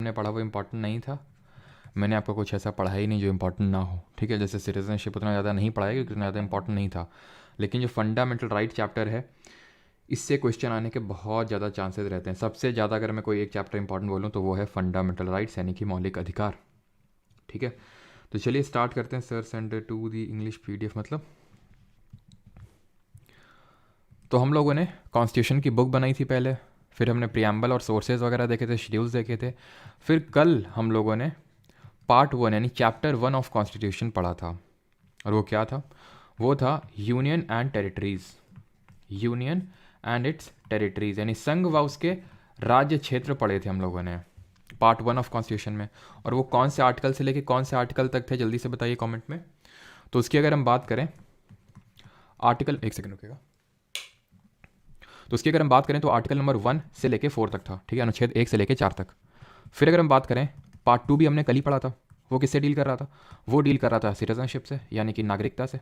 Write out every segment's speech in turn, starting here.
हमने पढ़ा वो इम्पोर्टेंट नहीं था। मैंने आपको कुछ ऐसा पढ़ा ही नहीं जो इम्पोर्टेंट ना हो, ठीक है। जैसे सिटीजनशिप उतना ज़्यादा नहीं पढ़ाया क्योंकि उतना ज़्यादा इम्पोर्टेंट नहीं था, लेकिन जो फंडामेंटल राइट चैप्टर है इससे क्वेश्चन आने के बहुत ज़्यादा चांसेस रहते हैं। सबसे ज़्यादा अगर मैं कोई एक चैप्टर इंपॉर्टेंट बोलूँ तो वो है फंडामेंटल राइट्स यानी कि मौलिक अधिकार, ठीक है। तो चलिए स्टार्ट करते हैं। Sir send to the English PDF मतलब। तो हम लोगों ने कॉन्स्टिट्यूशन की बुक बनाई थी पहले, फिर हमने प्रियम्बल और सोर्सेज वगैरह देखे थे, शेड्यूल्स देखे थे। फिर कल हम लोगों ने पार्ट 1 यानी चैप्टर 1 ऑफ कॉन्स्टिट्यूशन पढ़ा था, और वो क्या था? वो था union and territories. Union and it's territories यानी संघ व उसके राज्य क्षेत्र पढ़े थे हम लोगों ने पार्ट 1 ऑफ कॉन्स्टिट्यूशन में। और वो कौन से आर्टिकल से लेके कौन से आर्टिकल तक थे, जल्दी से बताइए कमेंट में। तो उसकी अगर हम बात करें आर्टिकल, एक सेकंड रुकेगा। तो उसकी अगर हम बात करें तो आर्टिकल नंबर 1 से लेके 4 तक था, ठीक है, अनुच्छेद 1 से लेके 4 तक। फिर अगर हम बात करें पार्ट 2 भी हमने कल ही पढ़ा था, वो किससे डील कर रहा था? वो डील कर रहा था सिटीजनशिप से यानी कि नागरिकता से।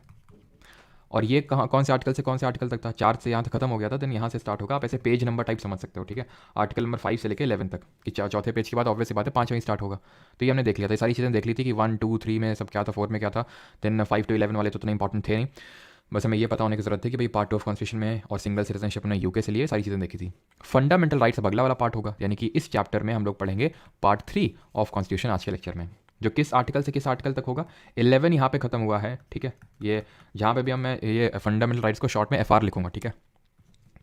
और ये कहाँ कौन से आर्टिकल से कौन से आर्टिकल तक था? 4 से यहाँ तक खत्म हो गया था, देन यहाँ से स्टार्ट होगा। आप ऐसे पेज नंबर टाइप समझ सकते हो, ठीक है। आर्टिकल नंबर 5 से लेके 11 तक कि चौथे पेज के बाद ऑब्वियस सी बात है 5वें स्टार्ट होगा। तो ये हमने देख लिया था, ये सारी चीज़ें देख ली थी कि 1 2 3 में सब क्या था, 4 में क्या था, देन 5 to 11 वाले तो उतने इंपॉर्टेंट थे नहीं। बस हमें ये पता होने की जरूरत थी कि भाई पार्ट 2 ऑफ कॉन्स्टिट्यूशन में और सिंगल सिटीजनशिप ने यूके से लिए सारी चीज़ें देखी थी। फंडामेंटल राइट्स अब अगला वाला पार्ट होगा, यानी कि इस चैप्टर में हम लोग पढ़ेंगे पार्ट 3 ऑफ कॉन्स्टिट्यूशन आज के लेक्चर में, जो किस आर्टिकल से किस आर्टिकल तक होगा। 11 यहाँ पे खत्म हुआ है, ठीक है। ये जहाँ पे भी हम मैं ये फंडामेंटल राइट्स को शॉर्ट में FR लिखूंगा, ठीक है।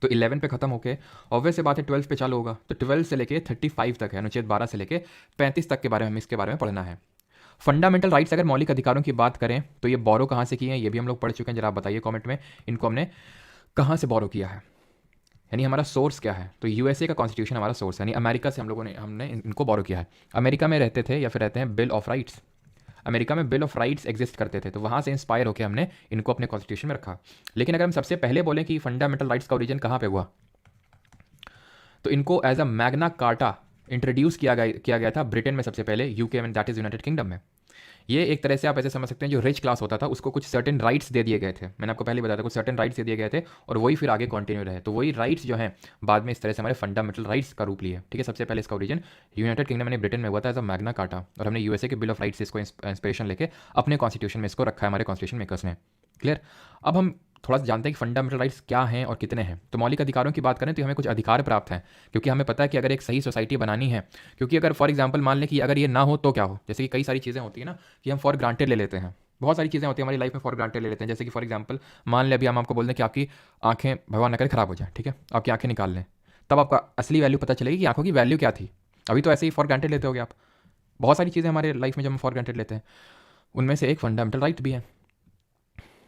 तो 11 पे खत्म होके ऑब्वियस से बात है 12 पे चालू होगा। तो 12 से लेके 35 तक है, अनुच्छेद 12 से लेके 35 तक के बारे में हमें इसके बारे में पढ़ना है। फंडामेंटल राइट्स अगर मौलिक अधिकारों की बात करें तो ये बोरो कहाँ से किए हैं ये भी हम लोग पढ़ चुके हैं। जरा आप बताइए कमेंट में इनको हमने कहाँ से बोरो किया है, यानी हमारा सोर्स क्या है। तो USA का कॉन्स्टिट्यूशन हमारा सोर्स है, यानी अमेरिका से हम लोगों ने हमने इनको बोरो किया है। अमेरिका में रहते थे या फिर रहते हैं बिल ऑफ राइट्स। अमेरिका में बिल ऑफ राइट्स एग्जिस्ट करते थे, तो वहाँ से इंस्पायर होकर हमने इनको अपने कॉन्स्टिट्यूशन में रखा। लेकिन अगर हम सबसे पहले बोलें कि फंडामेंटल राइट्स का ओरिजिन कहाँ पे हुआ, तो इनको as a Magna Carta introduce किया गया था ब्रिटेन में सबसे पहले, यूके में, दैट इज यूनाइटेड किंगडम में। ये एक तरह से आप ऐसे समझ सकते हैं जो रिच क्लास होता था उसको कुछ सर्टेन राइट्स दे दिए गए थे। मैंने आपको पहले बताया था कुछ सर्टेन राइट्स दे दिए गए थे और वही फिर आगे कंटिन्यू रहे। तो वही राइट्स जो हैं बाद में इस तरह से हमारे फंडामेंटल राइट्स का रूप लिए, ठीक है। सबसे पहले इसका ओरिजिन यूनाइटेड किंगडम यानी ब्रिटेन में हुआ था एज अ मैग्ना कार्टा, और हमने USA के बिल ऑफ राइट्स से इसको इंस्पिरेशन लेके अपने कॉन्स्टिट्यूशन में इसको रखा है हमारे कॉन्स्टिट्यूशन मेकर्स ने। क्लियर। अब हम थोड़ा सा जानते हैं कि फंडामेंटल राइट्स क्या हैं और कितने हैं। तो मौलिक अधिकारों की बात करें तो हमें कुछ अधिकार प्राप्त हैं, क्योंकि हमें पता है कि अगर एक सही सोसाइटी बनानी है, क्योंकि अगर फॉर एग्जांपल मान लें कि अगर ये ना हो तो क्या हो, जैसे कि कई सारी चीज़ें होती है ना कि हम फॉर ग्रांटेड ले लेते हैं। बहुत सारी चीज़ें होती है हमारी लाइफ में फॉर ग्रांटेड ले लेते हैं, जैसे कि फॉर एग्जाम्पल मान लें अभी हम आपको बोल दें कि आपकी आंखें भगवान न करे खराब हो जाए, ठीक है, आपकी आंखें निकाल लें, तब आपका असली वैल्यू पता चलेगी कि आंखों की वैल्यू क्या थी। अभी तो ऐसे ही फॉर ग्रांटेड लेते होगे आप। बहुत सारी चीज़ें हमारे लाइफ में जब हम फॉर ग्रांटेड लेते हैं उनमें से एक फंडामेंटल राइट भी है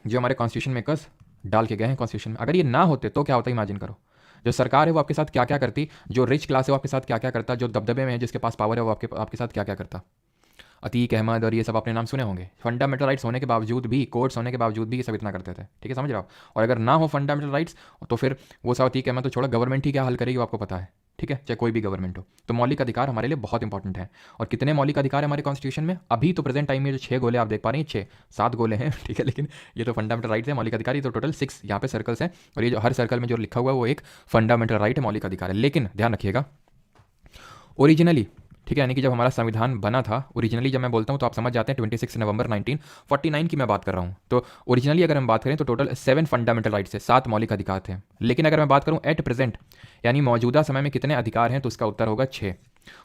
जो हमारे कॉन्स्टिट्यूशन मेकर्स डाल के गए हैं कॉन्स्टिट्यूशन में। अगर ये ना होते तो क्या होता, इमेजिन करो। जो सरकार है वो आपके साथ क्या क्या करती, जो रिच क्लास है वो आपके साथ क्या क्या करता, जो दबदबे में है जिसके पास पावर है वो आपके साथ क्या क्या करता। अतीक अहमद और ये सब आपने नाम सुने होंगे। फंडामेंटल राइट्स होने के बावजूद भी, कोर्ट्स होने के बावजूद भी ये सब इतना करते थे, ठीक है, समझ रहे हो। और अगर ना हो फंडामेंटल राइट्स तो फिर वो सब अतीक अहमद तो छोड़ो, गवर्नमेंट ही क्या हल करेगी वो आपको पता है, ठीक है, चाहे कोई भी गवर्नमेंट हो। तो मौलिक अधिकार हमारे लिए बहुत इंपॉर्टेंट है। और कितने मौलिक अधिकार है हमारे कॉन्स्टिट्यूशन में? अभी तो प्रेजेंट टाइम में जो 6 गोले आप देख पा रहे हैं, 6-7 गोले हैं, ठीक है, लेकिन ये तो फंडामेंटल राइट्स है। मौलिक अधिकार ये तो टोटल 6 यहाँ पे सर्कल्स हैं, और ये जो हर सर्कल में जो लिखा हुआ है वो एक फंडामेंटल राइट है, मौलिक अधिकार है। लेकिन ध्यान रखिएगा ओरिजिनली, ठीक है, यानी कि जब हमारा संविधान बना था, ओरिजिनली जब मैं बोलता हूँ तो आप समझ जाते हैं 26 नवंबर 1949 की मैं बात कर रहा हूँ। तो ओरिजिनली अगर हम बात करें तो टोटल 7 फंडामेंटल राइट्स है, 7 मौलिक अधिकार थे। लेकिन अगर मैं बात करूँ एट प्रेजेंट यानी मौजूदा समय में कितने अधिकार हैं, तो उसका उत्तर होगा 6।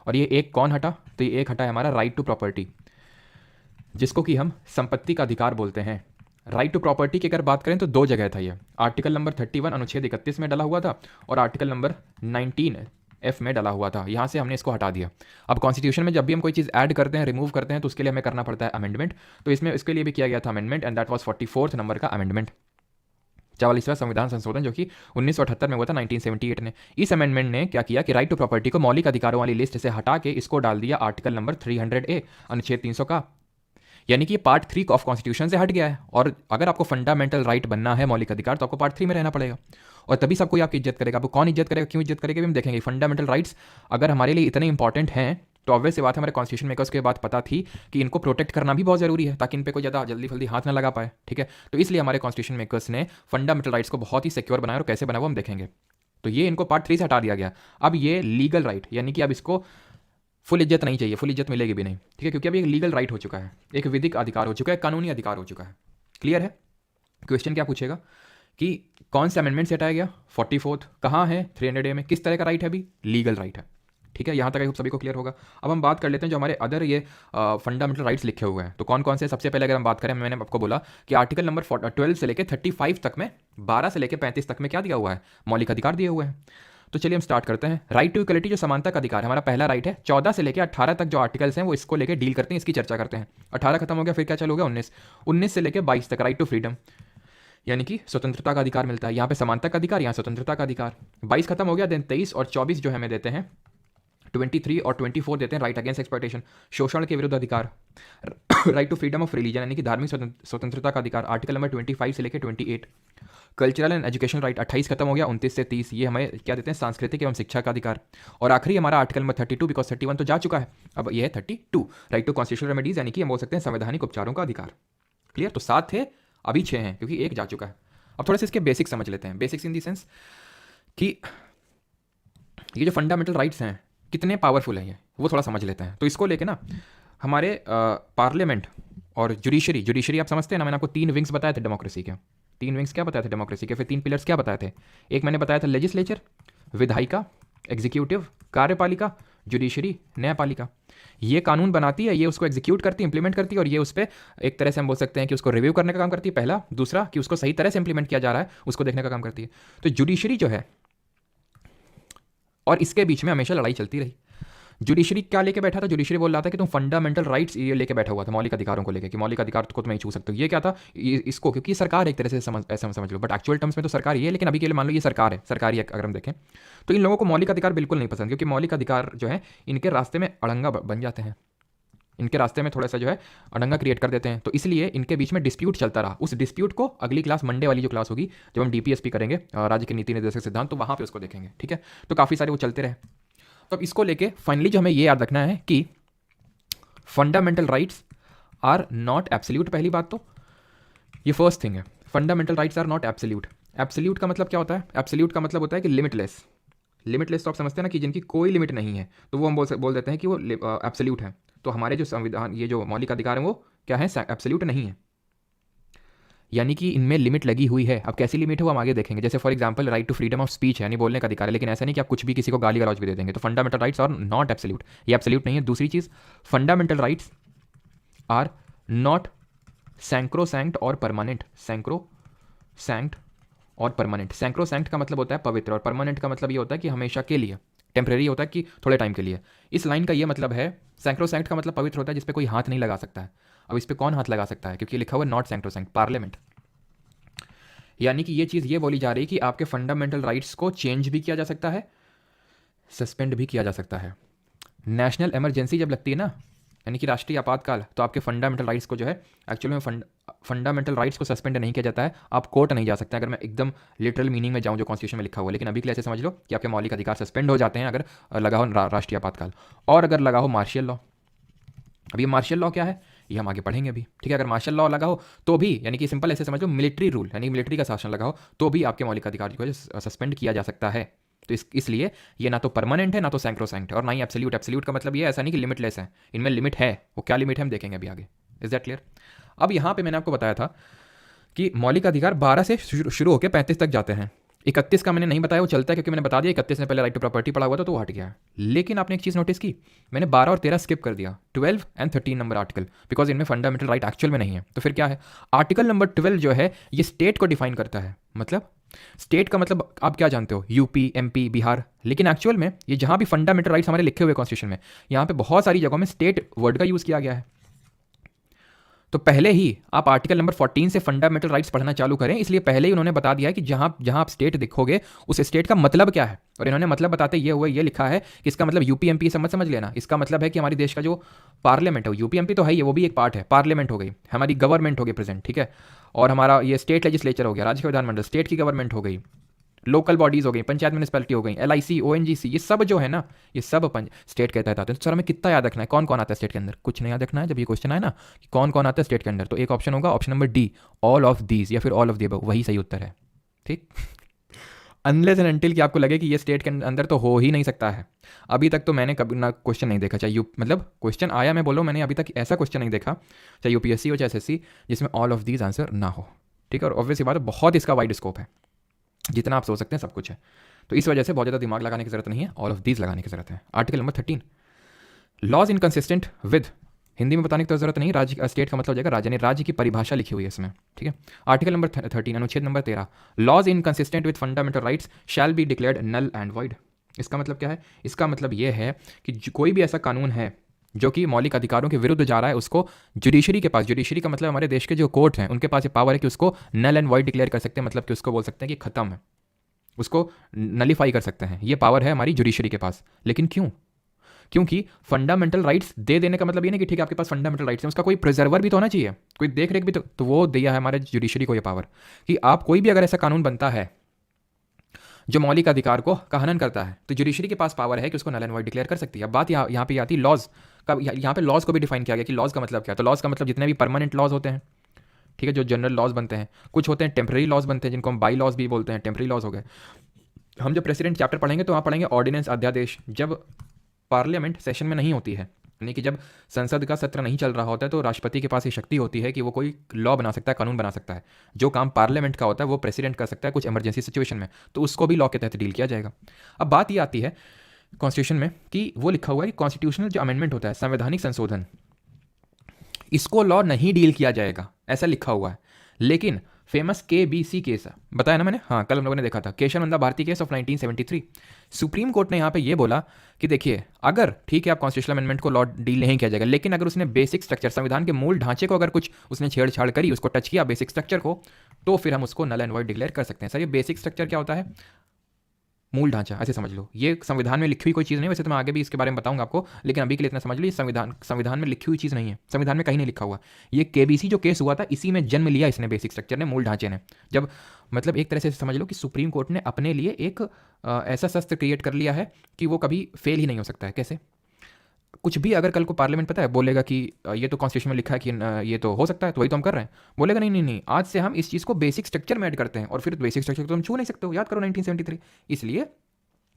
और ये एक कौन हटा, तो ये एक हटा है हमारा राइट टू प्रॉपर्टी, जिसको कि हम संपत्ति का अधिकार बोलते हैं। राइट टू प्रॉपर्टी की अगर बात करें तो 2 जगह था ये, आर्टिकल नंबर 31 अनुच्छेद 31 में डला हुआ था और आर्टिकल नंबर 19F में डला हुआ था। यहाँ से हमने इसको हटा दिया। अब कॉन्स्टिट्यूशन में जब भी हम कोई चीज़ ऐड करते हैं, रिमूव करते हैं, तो उसके लिए हमें करना पड़ता है अमेंडमेंट। तो इसमें इसके लिए भी किया गया था amendment, and that was 44 number का अमेंडमेंट, 44वां संविधान संशोधन, जो कि 1978 में हुआ था, 1978 ने। इस अमेंडमेंट ने क्या किया कि राइट टू प्रॉपर्टी को मौलिक अधिकारों वाली लिस्ट से हटा के इसको डाल दिया आर्टिकल नंबर 300A अनुच्छेद 300 का, यानी कि पार्ट 3 ऑफ कॉन्स्टिट्यूशन से हट गया है। और अगर आपको फंडामेंटल राइट बनना है, मौलिक अधिकार, तो आपको पार्ट 3 में रहना पड़ेगा, और तभी सब कोई आपकी इज्जत करेगा। आपको कौन इज्जत करेगा, क्यों इज्जत करेगा, भी हम देखेंगे। फंडामेंटल राइट्स अगर हमारे लिए इतने इंपॉर्टेंट हैं तो ऑब्वियस सी बात है हमारे कॉन्स्टिट्यूशन मेकर्स को ये बात पता थी कि इनको प्रोटेक्ट करना भी बहुत जरूरी है, ताकि इन पे कोई ज़्यादा जल्दी हाथ ना लगा पाए, ठीक है। तो इसलिए हमारे कॉन्स्टिट्यूशन मेकर्स ने फंडामेंटल राइट्स को बहुत ही सिक्योर बनाया, और कैसे बनाया वो हम देखेंगे। तो ये इनको पार्ट 3 से हटा दिया गया। अब ये लीगल राइट, यानी कि अब इसको फुल इज्जत नहीं चाहिए, फुल इज्जत मिलेगी भी नहीं, ठीक है, क्योंकि अभी एक लीगल राइट हो चुका है, एक विधिक अधिकार हो चुका है, कानूनी अधिकार हो चुका है। क्लियर है? क्वेश्चन क्या पूछेगा कि कौन से अमेंडमेंट से हटाया गया, 44th, कहाँ है 300A में, किस तरह का राइट है, अभी लीगल राइट है। ठीक है, यहाँ तक सभी को क्लियर होगा। अब हम बात कर लेते हैं जो हमारे अदर ये फंडामेंटल राइट्स लिखे हुए हैं, तो कौन कौन से। सबसे पहले अगर हम बात करें, मैंने आपको बोला कि आर्टिकल नंबर 12 से लेकर 35 तक में, 12 से लेकर 35 तक में क्या दिया हुआ है, मौलिक अधिकार दिए हुए हैं। तो चलिए हम स्टार्ट करते हैं। राइट टू इक्वलिटी जो समानता का अधिकार है, हमारा पहला राइट है। 14 से लेकर 18 तक जो आर्टिकल्स हैं वो इसको लेकर डील करते हैं, इसकी चर्चा करते हैं। 18 खत्म हो गया, फिर क्या चालू हो गया, 19 से लेकर 22 तक राइट टू फ्रीडम, यानी कि स्वतंत्रता का अधिकार मिलता है। यहाँ पे समानता का अधिकार, यहाँ स्वतंत्रता का अधिकार। 22 खत्म हो गया, देन 23 और 24 जो हमें देते हैं, 23 और 24 देते हैं राइट अगेंस्ट एक्सप्लॉयटेशन, शोषण के विरुद्ध अधिकार। Right to freedom of religion, यानी कि धार्मिक स्वतंत्रता का अधिकार, आर्टिकल नंबर 25 से लेकर 28। कल्चरल एंड एजुकेशनल राइट 28 खत्म हो गया, 29 से 30 ये हमें क्या देते हैं, सांस्कृतिक एवं शिक्षा का अधिकार। और आखिरी हमारा आर्टिकल नंबर 32, बिकॉज 31 तो जा चुका है, अब ये है 32, राइट टू कॉन्स्टिट्यूशनल रेमेडीज, यानी कि हम बोल सकते हैं संवैधानिक उपचारों का अधिकार। क्लियर? तो 7 थे, अभी 6 हैं, क्योंकि एक जा चुका है। अब थोड़ा सा इसके बेसिक्स समझ लेते हैं। बेसिक्स इन दी सेंस कि ये जो फंडामेंटल राइट्स हैं कितने पावरफुल हैं, ये वो थोड़ा समझ लेते हैं। तो इसको लेके ना हमारे पार्लियामेंट और जुडिशरी आप समझते हैं ना, मैंने आपको 3 विंग्स बताए थे डेमोक्रेसी के। 3 विंग्स क्या बताए थे डेमोक्रेसी के, फिर 3 पिलर्स क्या बताए थे। एक मैंने बताया था लेजिस्लेचर, विधायिका, एग्जीक्यूटिव, कार्यपालिका, जुडिशरी, न्यायपालिका। ये कानून बनाती है, ये उसको एग्जीक्यूट करती है, इंप्लीमेंट करती है, और ये उस पर एक तरह से हम बोल सकते हैं कि उसको रिव्यू करने का काम करती है, पहला। दूसरा कि उसको सही तरह से इंप्लीमेंट किया जा रहा है, उसको देखने का काम करती है। तो जुडिशरी जो है, और इसके बीच में हमेशा लड़ाई चलती रही। जुडिशरी क्या लेके बैठा था, जुडिशरी बोल रहा था कि तुम फंडामेंटल राइट्स ये लेके बैठा हुआ था, मौलिक अधिकारों को लेके, कि मौलिक अधिकार को तुम नहीं छू सकते हो। ये क्या था, इसको, क्योंकि सरकार एक तरह से ऐसा समझ लो, बट एक्चुअल टर्म्स में तो सरकार ये है, लेकिन अभी के लिए मान लो ये सरकार है, सरकारी अगर हम देखें तो इन लोगों को मौलिक अधिकार बिल्कुल नहीं पसंद, क्योंकि मौलिक अधिकार जो है इनके रास्ते में अड़ंगा बन जाते हैं, इनके रास्ते में थोड़ा सा जो है अड़ंगा क्रिएट कर देते हैं। तो इसलिए इनके बीच में डिस्प्यूट चलता रहा। उस डिस्प्यूट को अगली क्लास, मंडे वाली जो क्लास होगी, जब हम डीपीएसपी करेंगे, राज्य के नीति निर्देशक सिद्धांत, तो वहाँ पे उसको देखेंगे। ठीक है, तो काफ़ी सारे वो चलते रहे। तो अब इसको लेके फाइनली जो हमें ये याद रखना है कि fundamental rights are not absolute. पहली बात तो ये फर्स्ट थिंग है, fundamental rights are not absolute. Absolute का मतलब क्या होता है, एब्सोल्यूट का मतलब होता है कि लिमिटलेस। लिमिटलेस तो आप समझते हैं ना, कि जिनकी कोई लिमिट नहीं है, तो वो हम बोल देते हैं कि वो एब्सोल्यूट है। तो हमारे जो संविधान, ये जो मौलिक अधिकार हैं वो क्या है, एब्सोल्यूट नहीं है, यानी कि इनमें लिमिट लगी हुई है। अब कैसी लिमिट है वो हम आगे देखेंगे। जैसे for example right to freedom of speech है, यानी बोलने का अधिकार है, लेकिन ऐसा नहीं कि आप कुछ भी किसी को गाली गलौज भी दे देंगे। तो fundamental rights are not absolute, ये एब्सोल्यूट नहीं है। दूसरी चीज, fundamental rights are not sacrosanct और परमानेंट। सैंक्रोसैंक्ट और परमानेंट। सैंक्रोसैंक्ट का मतलब होता है पवित्र, और परमानेंट का मतलब ये होता है कि हमेशा के लिए, टेम्परेरी होता है कि थोड़े टाइम के लिए। इस लाइन का ये मतलब है, सैंक्रोसैंक्ट का मतलब पवित्र होता है, जिस पे कोई हाथ नहीं लगा सकता है। अब इस पे कौन हाथ लगा सकता है, क्योंकि लिखा हुआ है नॉट सैंक्रोसैंक्ट, पार्लियामेंट। यानी कि ये चीज़ ये बोली जा रही है कि आपके फंडामेंटल राइट्स को चेंज भी किया जा सकता है, सस्पेंड भी किया जा सकता है। नेशनल इमरजेंसी जब लगती है ना, यानी कि राष्ट्रीय आपातकाल, तो आपके फंडामेंटल राइट्स को जो है, एक्चुअली में फंडामेंटल राइट्स को सस्पेंड नहीं किया जाता है, आप कोर्ट नहीं जा सकते, अगर मैं एकदम लिटरल मीनिंग में जाऊं जो कॉन्स्टिट्यूशन में लिखा हुआ है। लेकिन अभी के लिए ऐसे समझ लो कि आपके मौलिक अधिकार सस्पेंड हो जाते हैं अगर लगा हो राष्ट्रीय आपातकाल, और अगर लगा हो मार्शियल लॉ। अभी मार्शियल लॉ क्या है ये हम आगे पढ़ेंगे अभी। ठीक है, अगर मार्शल लॉ लगा हो तो भी, यानी कि सिंपल ऐसे समझ लो मिलिट्री रूल, यानी मिलिट्री का शासन लगा हो, तो भी आपके मौलिक अधिकार को सस्पेंड किया जा सकता है। तो इसलिए ये ना तो परमानेंट है, ना तो सैंक्रोसैंक्ट है, और ना ही एब्सोल्यूट। एब्सोल्यूट का मतलब ये ऐसा नहीं कि लिमिटलेस है, इनमें लिमिट है। वो क्या लिमिट है हम देखेंगे अभी आगे। Is that clear? अब यहाँ पे मैंने आपको बताया था कि मौलिक अधिकार 12 से शुरू होकर 35 तक जाते हैं। 31 का मैंने नहीं बताया, वो चलता है क्योंकि मैंने बता दिया 31 में पहले राइट टू प्रॉपर्टी पड़ा हुआ था, तो वो हट गया। लेकिन आपने एक चीज़ नोटिस की, मैंने 12 और 13 स्किप कर दिया, 12 एंड 13 नंबर आर्टिकल, बिकॉज इनमें फंडामेंटल राइट एक्चुअल में नहीं है। तो फिर क्या है, आर्टिकल नंबर 12 जो है ये स्टेट को डिफाइन करता है। मतलब स्टेट का मतलब आप क्या जानते हो, यूपी, एमपी, बिहार। लेकिन एक्चुअल में ये जहां भी फंडामेंटल राइट्स हमारे लिखे हुए कॉन्स्टिट्यूशन में, यहाँ पे बहुत सारी जगहों में स्टेट वर्ड का यूज किया गया है। तो पहले ही आप आर्टिकल नंबर 14 से फंडामेंटल राइट्स पढ़ना चालू करें, इसलिए पहले ही उन्होंने बता दिया है कि जहां जहां आप स्टेट देखोगे उस स्टेट का मतलब क्या है। और इन्होंने मतलब बताते ये हुए, ये लिखा है कि इसका मतलब यूपी एमपी समझ लेना। इसका मतलब है कि हमारे देश का जो पार्लियामेंट है, यूपी एमपी तो है ही, वो भी एक पार्ट है, पार्लियामेंट हो गई, हमारी गवर्नमेंट हो गई प्रेजेंट। ठीक है, और हमारा ये स्टेट लेजिस्लेचर हो गया, राज्य का विधानमंडल, स्टेट की गवर्नमेंट हो गई, लोकल बॉडीज हो गई, पंचायत म्यूनिसिपैलिटी हो गई, LIC, ONGC, ये सब जो है ना, ये सब स्टेट के तहत आते हैं। तो सर हमें कितना याद रखना है, कौन कौन आता है स्टेट के अंदर? कुछ नहीं याद रखना है। जब ये क्वेश्चन आए ना कि कौन कौन आता है स्टेट के अंदर, तो एक ऑप्शन होगा, option number D, all of these, या फिर ऑल ऑफ दी अबव, वही सही उत्तर है। ठीक। अनलेस एंड अनटिल कि आपको लगे कि ये स्टेट के अंदर तो हो ही नहीं सकता है। अभी तक तो मैंने कभी ना क्वेश्चन नहीं देखा, चाहे यू मतलब क्वेश्चन आया, मैं बोलो मैंने अभी तक ऐसा क्वेश्चन नहीं देखा, चाहे यूपीएससी हो चाहे एसएससी, जिसमें ऑल ऑफ दीज आंसर ना हो। ठीक है, और ऑब्वियसली बात है बहुत इसका वाइड स्कोप है, जितना आप सोच सकते हैं सब कुछ है। तो इस वजह से बहुत ज़्यादा दिमाग लगाने की जरूरत नहीं है, ऑल ऑफ दीज लगाने की जरूरत है। Article number 13, laws inconsistent with, Hindi में बताने की तो जरूरत नहीं, राज्य स्टेट का मतलब हो जाएगा राज्य, यानी राज्य की परिभाषा लिखी हुई है इसमें। ठीक है, आर्टिकल नंबर 13 अनुच्छेद number 13, laws inconsistent with fundamental rights shall be declared null and void. इसका मतलब क्या है? इसका मतलब यह है कि कोई भी ऐसा कानून है जो कि मौलिक अधिकारों के विरुद्ध जा रहा है, उसको जुडिशरी के पास, जुडिशरी का मतलब हमारे देश के जो कोर्ट हैं उनके पास ये पावर है कि उसको नल एंड वॉइड डिक्लेयर कर सकते हैं, मतलब कि उसको बोल सकते हैं कि खत्म है, उसको नलीफाई कर सकते हैं। ये पावर है हमारी जुडिशरी के पास। लेकिन क्यों? क्योंकि फंडामेंटल राइट्स दे देने का मतलब ये नहीं कि ठीक है आपके पास फंडामेंटल राइट्स हैं, उसका कोई प्रिजर्वर भी तो होना चाहिए, कोई देख रेख भी तो वो दिया है हमारे जुडिशरी को ये पावर कि आप कोई भी अगर ऐसा कानून बनता है जो मौलिक अधिकार को का हनन करता है, तो जुडिशरी के पास पावर है कि उसको नल एंड वॉइड डिक्लेयर कर सकती है। अब बात यहाँ पे आती है लॉज का, यहाँ पे लॉज को भी डिफाइन किया गया कि लॉज का मतलब क्या है। तो लॉज का मतलब जितने भी परमानेंट लॉज होते हैं, ठीक है, जो जनरल लॉज बनते हैं, कुछ होते हैं टेम्पररी लॉज बनते हैं जिनको हम बाई लॉज भी बोलते हैं, टेम्पररी लॉज हो गए। हम जब प्रेसिडेंट चैप्टर पढ़ेंगे तो वहाँ पढ़ेंगे ऑर्डिनेंस, अध्यादेश, जब पार्लियामेंट सेशन में नहीं होती है, यानी कि जब संसद का सत्र नहीं चल रहा होता है, तो राष्ट्रपति के पास ये शक्ति होती है कि वो कोई लॉ बना सकता है, कानून बना सकता है। जो काम पार्लियामेंट का होता है वो प्रेसिडेंट कर सकता है कुछ इमरजेंसी सिचुएशन में, तो उसको भी लॉ के तहत डील किया जाएगा। अब बात ये आती है कॉन्स्टिट्यूशन में कि वो लिखा हुआ है कि कॉन्स्टिट्यूशनल जो अमेंडमेंट होता है, संवैधानिक संशोधन, इसको लॉ नहीं डील किया जाएगा, ऐसा लिखा हुआ है। लेकिन फेमस KBC केस बताया ना मैंने, हाँ कल हम लोगों ने देखा था, Kesavananda Bharati case of 1973। Supreme Court ने यहाँ पे ये बोला कि देखिए अगर ठीक है आप कॉन्स्टिट्यूशनल अमेंडमेंट को लॉ डील नहीं किया जाएगा, लेकिन अगर उसने बेसिक स्ट्रक्चर, संविधान के मूल ढांचे को अगर कुछ उसने छेड़छाड़ करी, उसको टच किया बेसिक स्ट्रक्चर को, तो फिर हम उसको नल एंड वॉइड डिक्लेयर कर सकते हैं। सर ये बेसिक स्ट्रक्चर क्या होता है? मूल ढांचा, ऐसे समझ लो। ये संविधान में लिखी हुई कोई चीज़ नहीं, वैसे तो मैं आगे भी इसके बारे में बताऊंगा आपको, लेकिन अभी के लिए इतना समझ लो, ये संविधान में लिखी हुई चीज़ नहीं है, संविधान में कहीं नहीं लिखा हुआ। ये KBC जो केस हुआ था, इसी में जन्म लिया इसने, बेसिक स्ट्रक्चर ने, मूल ढांचे ने। जब मतलब एक तरह से समझ लो कि सुप्रीम कोर्ट ने अपने लिए एक ऐसा शस्त्र क्रिएट कर लिया है कि वो कभी फेल ही नहीं हो सकता है। कैसे? कुछ भी अगर कल को पार्लियामेंट पता है बोलेगा कि ये तो कॉन्स्टिट्यूशन में लिखा है कि ये तो हो सकता है, तो वही तो हम कर रहे हैं, बोलेगा नहीं नहीं नहीं, आज से हम इस चीज़ को बेसिक स्ट्रक्चर में ऐड करते हैं, और फिर बेसिक स्ट्रक्चर तो हम छू नहीं सकते हो, याद करो 1973, इसलिए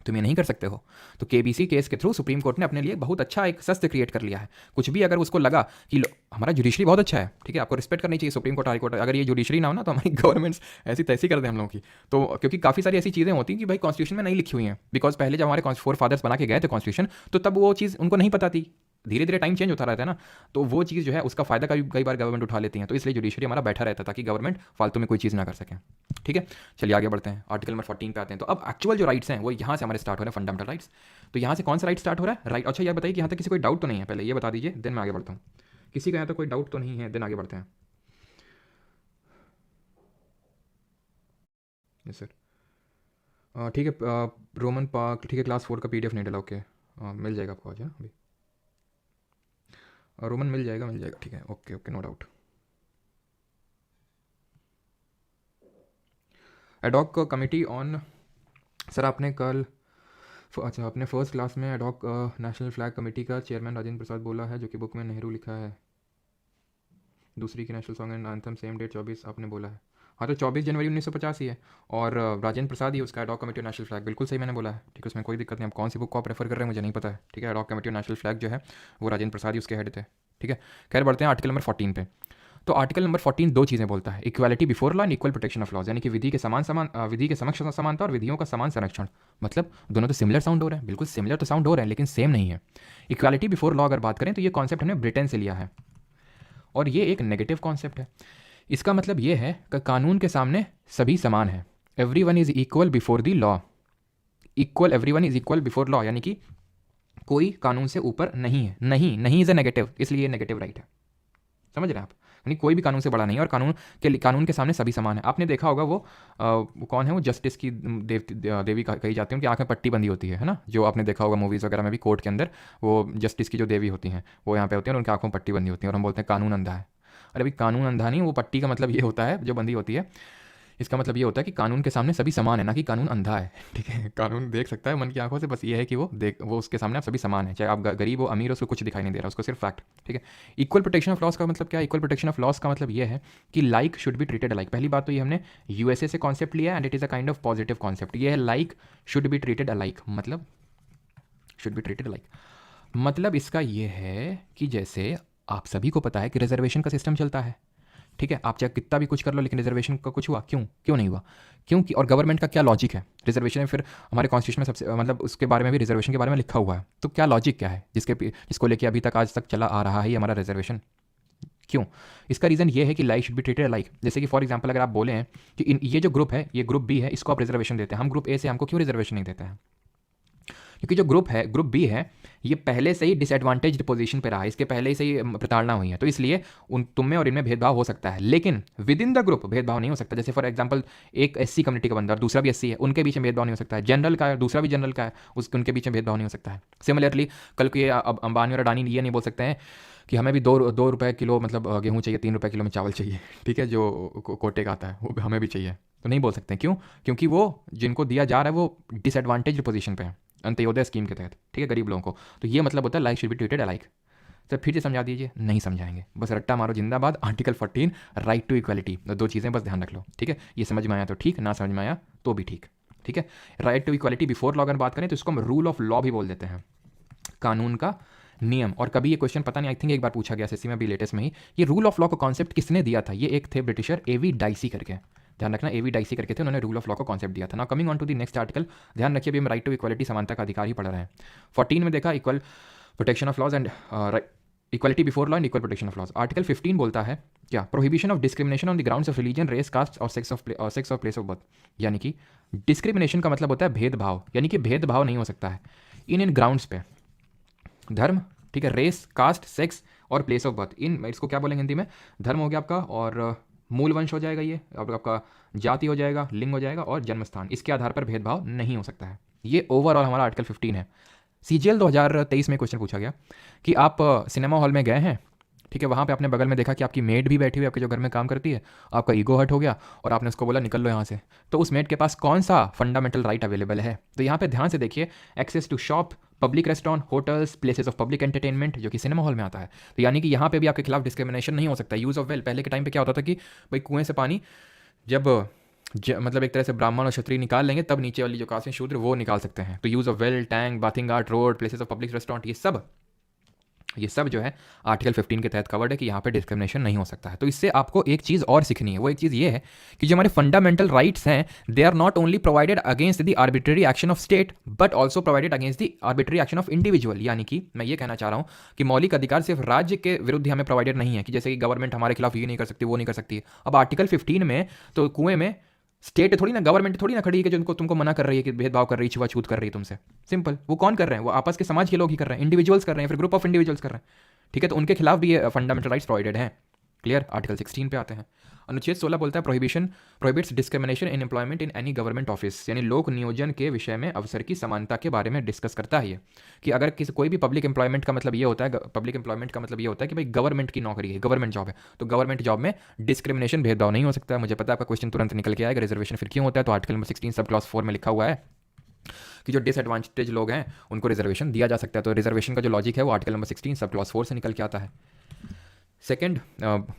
तुम ये नहीं कर सकते हो। तो KBC केस के थ्रू सुप्रीम कोर्ट ने अपने लिए बहुत अच्छा एक शस्त्र क्रिएट कर लिया है। कुछ भी अगर उसको लगा कि हमारा जुडिशरी बहुत अच्छा है, ठीक है, आपको रिस्पेक्ट करनी चाहिए सुप्रीम कोर्ट, हाई कोर्ट, अगर ये जुडिशरी ना हो ना तो हमारी गवर्नमेंट्स ऐसी तैसी कर दें हम लोगों की। तो क्योंकि काफ़ी सारी ऐसी चीज़ें होती हैं कि भाई कॉन्स्टिट्यूशन में नहीं लिखी हुई हैं, बिकॉज पहले जब हमारे फोर फादर्स बना के गए थे कॉन्स्टिट्यूशन, तो तब वो चीज़ उनको नहीं पता थी, धीरे धीरे टाइम चेंज होता रहता है ना, तो वो चीज़ जो है उसका फायदा कई बार गवर्नमेंट उठा लेती है। तो इसलिए जुडिशरी हमारा बैठा रहता है ताकि गवर्नमेंट फालतू में कोई चीज़ ना कर सके। ठीक है, चलिए आगे बढ़ते हैं, आर्टिकल नंबर 14 पे आते हैं। तो अब एक्चुअल जो राइट्स हैं वो यहाँ से हमारे स्टार्ट हो रहे हैं, फंडामेंटल राइट्स। तो यहाँ से कौन सा राइट स्टार्ट हो रहा है? राइट, अच्छा ये बताइए कि यहाँ तक किसी कोई डाउट तो नहीं है, पहले ये बता दीजिए, देन मैं आगे बढ़ता हूँ। किसी का यहाँ तक कोई डाउट तो नहीं है, देन आगे बढ़ते हैं। यस सर, ठीक है, रोमन पार्क, ठीक है, क्लास 4 का PDF नहीं डला, ओके, मिल जाएगा आपको आज, है ना, अभी रोमन मिल जाएगा, ठीक है, okay okay, no doubt. Ad hoc committee on, sir आपने कल अच्छा अपने फर्स्ट क्लास में एडॉक नेशनल फ्लैग कमेटी का चेयरमैन राजेंद्र प्रसाद बोला है, जो कि बुक में नेहरू लिखा है। दूसरी की national song and anthem same date 24 आपने बोला है। हाँ तो 24 जनवरी 1950 ही है, और राजेंद्र प्रसाद ही उसका ad hoc committee on national flag, बिल्कुल सही मैंने बोला है, ठीक है, उसमें कोई दिक्कत नहीं। आप कौन सी बुक को आप रेफर कर रहे हैं मुझे नहीं पता है, ठीक है, ad hoc committee on national flag जो है वो राजेंद्र प्रसाद ही उसके हेड थे। ठीक है, खैर बढ़ते हैं आर्टिकल नंबर 14 पे। तो आर्टिकल नंबर 14 दो चीज़ें बोलता है, equality before law and equal protection of laws, यानी कि विधि के विधि के समक्ष समानता और विधियों का समान संरक्षण। मतलब दोनों तो सिमिलर साउंड हो रहे हैं, बिल्कुल सिमिलर तो साउंड हो रहे हैं, लेकिन सेम नहीं है। इक्वालिटी बिफोर लॉ अगर बात करें तो ये कॉन्सेप्ट हमने ब्रिटेन से लिया है, और ये एक नेगेटिव कॉन्सेप्ट है। इसका मतलब ये है कि कानून के सामने सभी समान है, every one is equal before the law, equal, every one is equal before law, यानी कि कोई कानून से ऊपर नहीं है। नहीं इज अ नेगेटिव, इसलिए ये नेगेटिव राइट है, समझ रहे हैं आप, यानी कोई भी कानून से बड़ा नहीं है, और कानून के सामने सभी समान है। आपने देखा होगा वो कौन है, वो जस्टिस की देवी कही जाती है, उनकी आंख में पट्टी बंधी होती है ना, जो आपने देखा होगा मूवीज़ वगैरह में भी, कोर्ट के अंदर वो जस्टिस की जो देवी होती हैं वो यहाँ पे होती है, और उनकी आंखों में पट्टी बंधी होती है, और हम बोलते हैं कानून अंधा है। अरे भाई कानून अंधा नहीं, वो पट्टी का मतलब ये होता है जो बंदी होती है इसका मतलब ये होता है कि कानून के सामने सभी समान है, ना कि कानून अंधा है। ठीक है, कानून देख सकता है मन की आंखों से, बस ये है कि वो उसके सामने आप सभी समान है, चाहे आप गरीब हो अमीर हो, उसको कुछ दिखाई नहीं दे रहा, उसको सिर्फ फैक्ट। ठीक है, इक्वल प्रोटेक्शन ऑफ लॉस का मतलब क्या है? इक्वल प्रोटेक्शन ऑफ लॉस का मतलब ये है कि like should be treated alike. पहली बात तो ये हमने यूएसए से कॉन्सेप्ट लिया and it is a kind of positive concept. ये है like should be treated alike, मतलब शुड बी ट्रीटेड अलाइक मतलब इसका ये है कि जैसे आप सभी को पता है कि रिजर्वेशन का सिस्टम चलता है। ठीक है, आप चाहे कितना भी कुछ कर लो, लेकिन रिजर्वेशन का कुछ हुआ क्यों? क्यों नहीं हुआ? क्योंकि और गवर्नमेंट का क्या लॉजिक है रिजर्वेशन में? फिर हमारे कॉन्स्टिट्यूशन में सबसे मतलब उसके बारे में भी, रिजर्वेशन के बारे में लिखा हुआ है। तो क्या लॉजिक क्या है जिसको लेके अभी तक आज तक चला आ रहा है ये हमारा रिजर्वेशन? क्यों? इसका रीज़न ये है कि like should be treated like. जैसे कि फॉर एग्जांपल अगर आप बोले हैं कि ये जो ग्रुप है, ये ग्रुप बी है, इसको आप रिजर्वेशन देते हैं, हम ग्रुप ए से हमको क्यों रिजर्वेशन नहीं देते हैं? क्योंकि जो ग्रुप है, ग्रुप बी है, ये पहले से ही डिसएडवांटेज्ड पोजीशन पे रहा है, इसके पहले से ही प्रताड़ना हुई है, तो इसलिए तुम में और इनमें भेदभाव हो सकता है, लेकिन विद इन द ग्रुप भेदभाव नहीं हो सकता। जैसे फॉर एग्जांपल एक एससी कम्युनिटी का बंदा और दूसरा भी एससी है, उनके बीच में भेदभाव नहीं हो सकता है। जनरल का है, दूसरा भी जनरल का है, उनके बीच में भेदभाव नहीं हो सकता है। सिमिलरली कल को ये अंबानी और अडानी ये नहीं बोल सकते हैं कि हमें भी दो रुपये किलो मतलब गेहूँ चाहिए, 3 रुपये किलो में चावल चाहिए। ठीक है, जो कोटे का आता है वो हमें भी चाहिए, तो नहीं बोल सकते। क्यों? क्योंकि वो जिनको दिया जा रहा है वो डिसएडवांटेज पोजीशन पे है अंत्योदय स्कीम के तहत। ठीक है, गरीब लोगों को। तो ये मतलब होता है like should be treated alike. तो फिर से समझा दीजिए। नहीं समझाएंगे, बस रट्टा मारो जिंदाबाद। आर्टिकल 14 राइट टू इक्वालिटी, दो चीज़ें बस ध्यान रख लो। ठीक है, ये समझ में आया तो ठीक, ना समझ में आया तो भी ठीक। ठीक है, right to equality before law अगर बात करें तो इसको हम रूल ऑफ लॉ भी बोल देते हैं, कानून का नियम। और कभी ये क्वेश्चन पता नहीं, आई थिंक एक बार पूछा गया एसएससी में भी लेटेस्ट में ही, ये रूल ऑफ लॉ का कॉन्सेप्ट किसने दिया था? ये एक थे ब्रिटिशर एवी डाइसी करके, ध्यान रखना एवी डाइसी करके थे, उन्होंने रूल ऑफ लॉ का कॉन्सेप्ट दिया था। ना coming on to the next article, ध्यान रखिए अभी हम राइट टू इक्वालिटी समानता का अधिकार ही पढ़ रहे हैं। 14 में देखा equal protection of laws and equality before law and equal protection of laws. Article 15 बोलता है क्या? Prohibition of discrimination on the grounds of religion, race, caste और sex of place of birth. यानी कि डिस्क्रिमिनेशन का मतलब होता है भेदभाव, यानी कि भेदभाव नहीं हो सकता है इन ग्राउंड्स पे, धर्म, ठीक है, रेस, कास्ट, सेक्स और प्लेस ऑफ बर्थ। इन इसको क्या बोलेंगे हिंदी में? धर्म हो गया आपका, और मूल वंश हो जाएगा ये, और आपका जाति हो जाएगा, लिंग हो जाएगा और जन्म स्थान। इसके आधार पर भेदभाव नहीं हो सकता है। ये ओवरऑल हमारा आर्टिकल 15 है। सीजीएल 2023 में क्वेश्चन पूछा गया कि आप सिनेमा हॉल में गए हैं, ठीक है, वहाँ पे आपने बगल में देखा कि आपकी मेड भी बैठी हुई है, आपके जो घर में काम करती है, आपका ईगो हर्ट हो गया और आपने उसको बोला निकल लो यहाँ से। तो उस मेड के पास कौन सा फंडामेंटल राइट अवेलेबल है? तो यहाँ पे ध्यान से देखिए, access to shop, public restaurant, hotels, places of public entertainment, जो कि सिनेमा हॉल में आता है। तो यानी कि यहाँ पे भी आपके खिलाफ डिस्क्रिमिनेशन नहीं हो सकता। यूज़ ऑफ वेल, पहले के टाइम पे क्या होता था कि भाई कुएं से पानी जब मतलब एक तरह से ब्राह्मण और क्षत्रिय निकाल लेंगे तब नीचे वाली जो कास्ट हैं शूद्र वो निकाल सकते हैं। तो use of well, tank, bathing art, road, places of public restaurant, ये सब जो है आर्टिकल 15 के तहत कवर्ड है कि यहाँ पे डिस्क्रिमिनेशन नहीं हो सकता है। तो इससे आपको एक चीज़ और सीखनी है, वो एक चीज़ ये है कि जो हमारे फंडामेंटल राइट्स हैं, they are not only provided against the arbitrary action of state but also provided against the arbitrary action of individual. यानी कि मैं ये कहना चाह रहा हूँ कि मौलिक अधिकार सिर्फ राज्य के विरुद्ध हमें प्रोवाइडेड नहीं है, कि जैसे कि गवर्नमेंट हमारे खिलाफ ये नहीं कर सकती, वो नहीं कर सकती। अब आर्टिकल 15 में तो कुएं में स्टेट थोड़ी ना, गवर्नमेंट थोड़ी ना खड़ी है कि जो तुमको मना कर रही है, कि भेदभाव कर रही है, छुआछूत कर रही है तुमसे। सिंपल, वो कौन कर रहे हैं? वो आपस के समाज के लोग ही कर रहे हैं, इंडिविजुअल्स कर रहे हैं, फिर ग्रुप ऑफ इंडिविजुअल्स कर रहे हैं। ठीक है, तो उनके खिलाफ भी ये फंडामेंटल राइट्स प्रोवाइडेड हैं। क्लियर? आर्टिकल 16 पे आते हैं। अनुच्छेद 16 बोलता है prohibits discrimination in employment in any government office, यानी लोक नियोजन के विषय में अवसर की समानता के बारे में डिस्कस करता है ये, कि अगर कोई भी पब्लिक एम्प्लॉयमेंट का मतलब ये होता है, पब्लिक एम्प्लॉयमेंट का मतलब ये होता है कि भाई गवर्नमेंट की नौकरी है, गवर्नमेंट जॉब है, तो गवर्नमेंट जॉब में डिस्क्रिमिनेशन, भेदभाव नहीं हो सकता है। मुझे पता है आपका क्वेश्चन तुरंत निकल के आएगा, रिजर्वेशन फिर क्यों होता है? तो आर्टिकल नंबर 16 सब क्लॉज 4 में लिखा हुआ है कि जो डिसएडवांटेज लोग हैं उनको रिजर्वेशन दिया जा सकता है। तो रिजर्वेशन का जो लॉजिक है वो आर्टिकल नंबर 16 सब क्लॉज 4 से निकल के आता है। सेकंड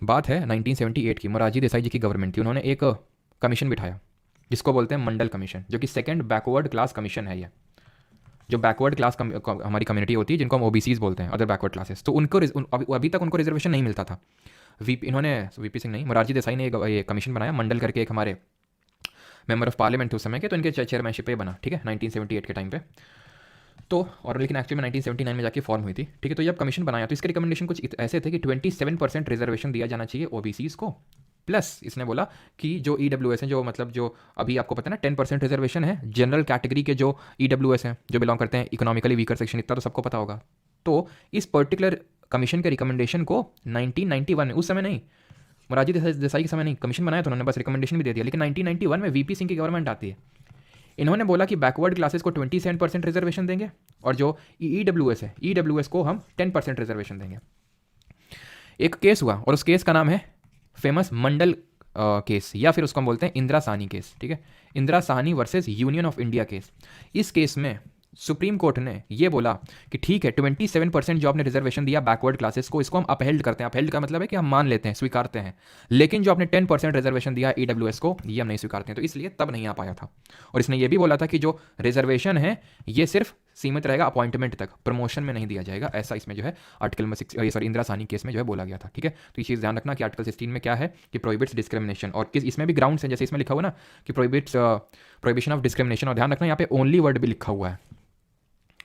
बात है 1978 की, मोरारजी देसाई जी की गवर्नमेंट थी, उन्होंने एक कमीशन बिठाया जिसको बोलते हैं मंडल कमीशन, जो कि सेकंड बैकवर्ड क्लास कमीशन है। ये जो बैकवर्ड क्लास हमारी कम्युनिटी होती है, जिनको हम ओबीसीज बोलते हैं, अदर बैकवर्ड क्लासेस, तो उनको अभी तक उनको रिजर्वेशन नहीं मिलता था। वीपी सिंह नहीं, मोरारजी देसाई ने ये कमीशन बनाया, मंडल करके एक हमारे मेंबर ऑफ पार्लियामेंट उस समय के, तो इनके चेयरमैनशिप पे बना। ठीक है, 1978 के टाइम पे तो, और लेकिन एक्चुअली में 1979 में जाके फॉर्म हुई थी। ठीक है, तो जब कमीशन बनाया तो इसके रिकमेंडेशन कुछ ऐसे थे कि 27% रिजर्वेशन दिया जाना चाहिए ओबीसीज को, प्लस इसने बोला कि जो ईडब्ल्यूएस हैं, जो मतलब जो अभी आपको पता है ना 10% रिजर्वेशन है जनरल कैटेगरी के जो ईडब्ल्यूएस हैं, जो बिलोंग करते हैं इकोनॉमिकली वीकर सेक्शन, इतना तो सबको पता होगा। तो इस पर्टिकुलर कमीशन के रिकमेंडेशन को 1991 में, उस समय नहीं, मोरारजी देसाई के समय नहीं, कमीशन बनाया तो उन्होंने बस रिकमेंडेशन भी दे दिया, लेकिन 1991 में वीपी सिंह की गवर्नमेंट आती है। इन्होंने बोला कि बैकवर्ड क्लासेस को 27% रिजर्वेशन देंगे और जो ईडब्ल्यूएस है, ईडब्ल्यूएस को हम 10% रिजर्वेशन देंगे। एक केस हुआ और उस केस का नाम है फेमस मंडल केस, या फिर उसको हम बोलते हैं इंदिरा साहनी केस, ठीक है, Indira Sahni versus union of India case. इस केस में सुप्रीम कोर्ट ने ये बोला कि ठीक है 27% जो आपने रिजर्वेशन दिया बैकवर्ड क्लासेस को, इसको हम अपहेल्ड करते हैं। अपहेल्ड का मतलब है कि हम मान लेते हैं, स्वीकारते हैं, लेकिन जो आपने 10% रिजर्वेशन दिया ईडब्ल्यूएस को, ये हम नहीं स्वीकारते हैं, तो इसलिए तब नहीं आ पाया था। और इसने ये भी बोला था कि जो रिजर्वेशन है ये सिर्फ सीमित रहेगा अपॉइंटमेंट तक, प्रमोशन में नहीं दिया जाएगा, ऐसा इसमें जो है article number 6 sorry Indira Sahni case में जो है बोला गया था, ठीक है। तो ये चीज़ ध्यान रखना कि आर्टिकल 16 में क्या है कि प्रोहिबिट्स डिस्क्रिमिनेशन, और किस इसमें भी ग्राउंड्स हैं, जैसे इसमें लिखा हुआ ना कि प्रोहिबिशन ऑफ डिस्क्रिमिनेशन, और ध्यान रखना यहाँ पे ओनली वर्ड भी लिखा हुआ है।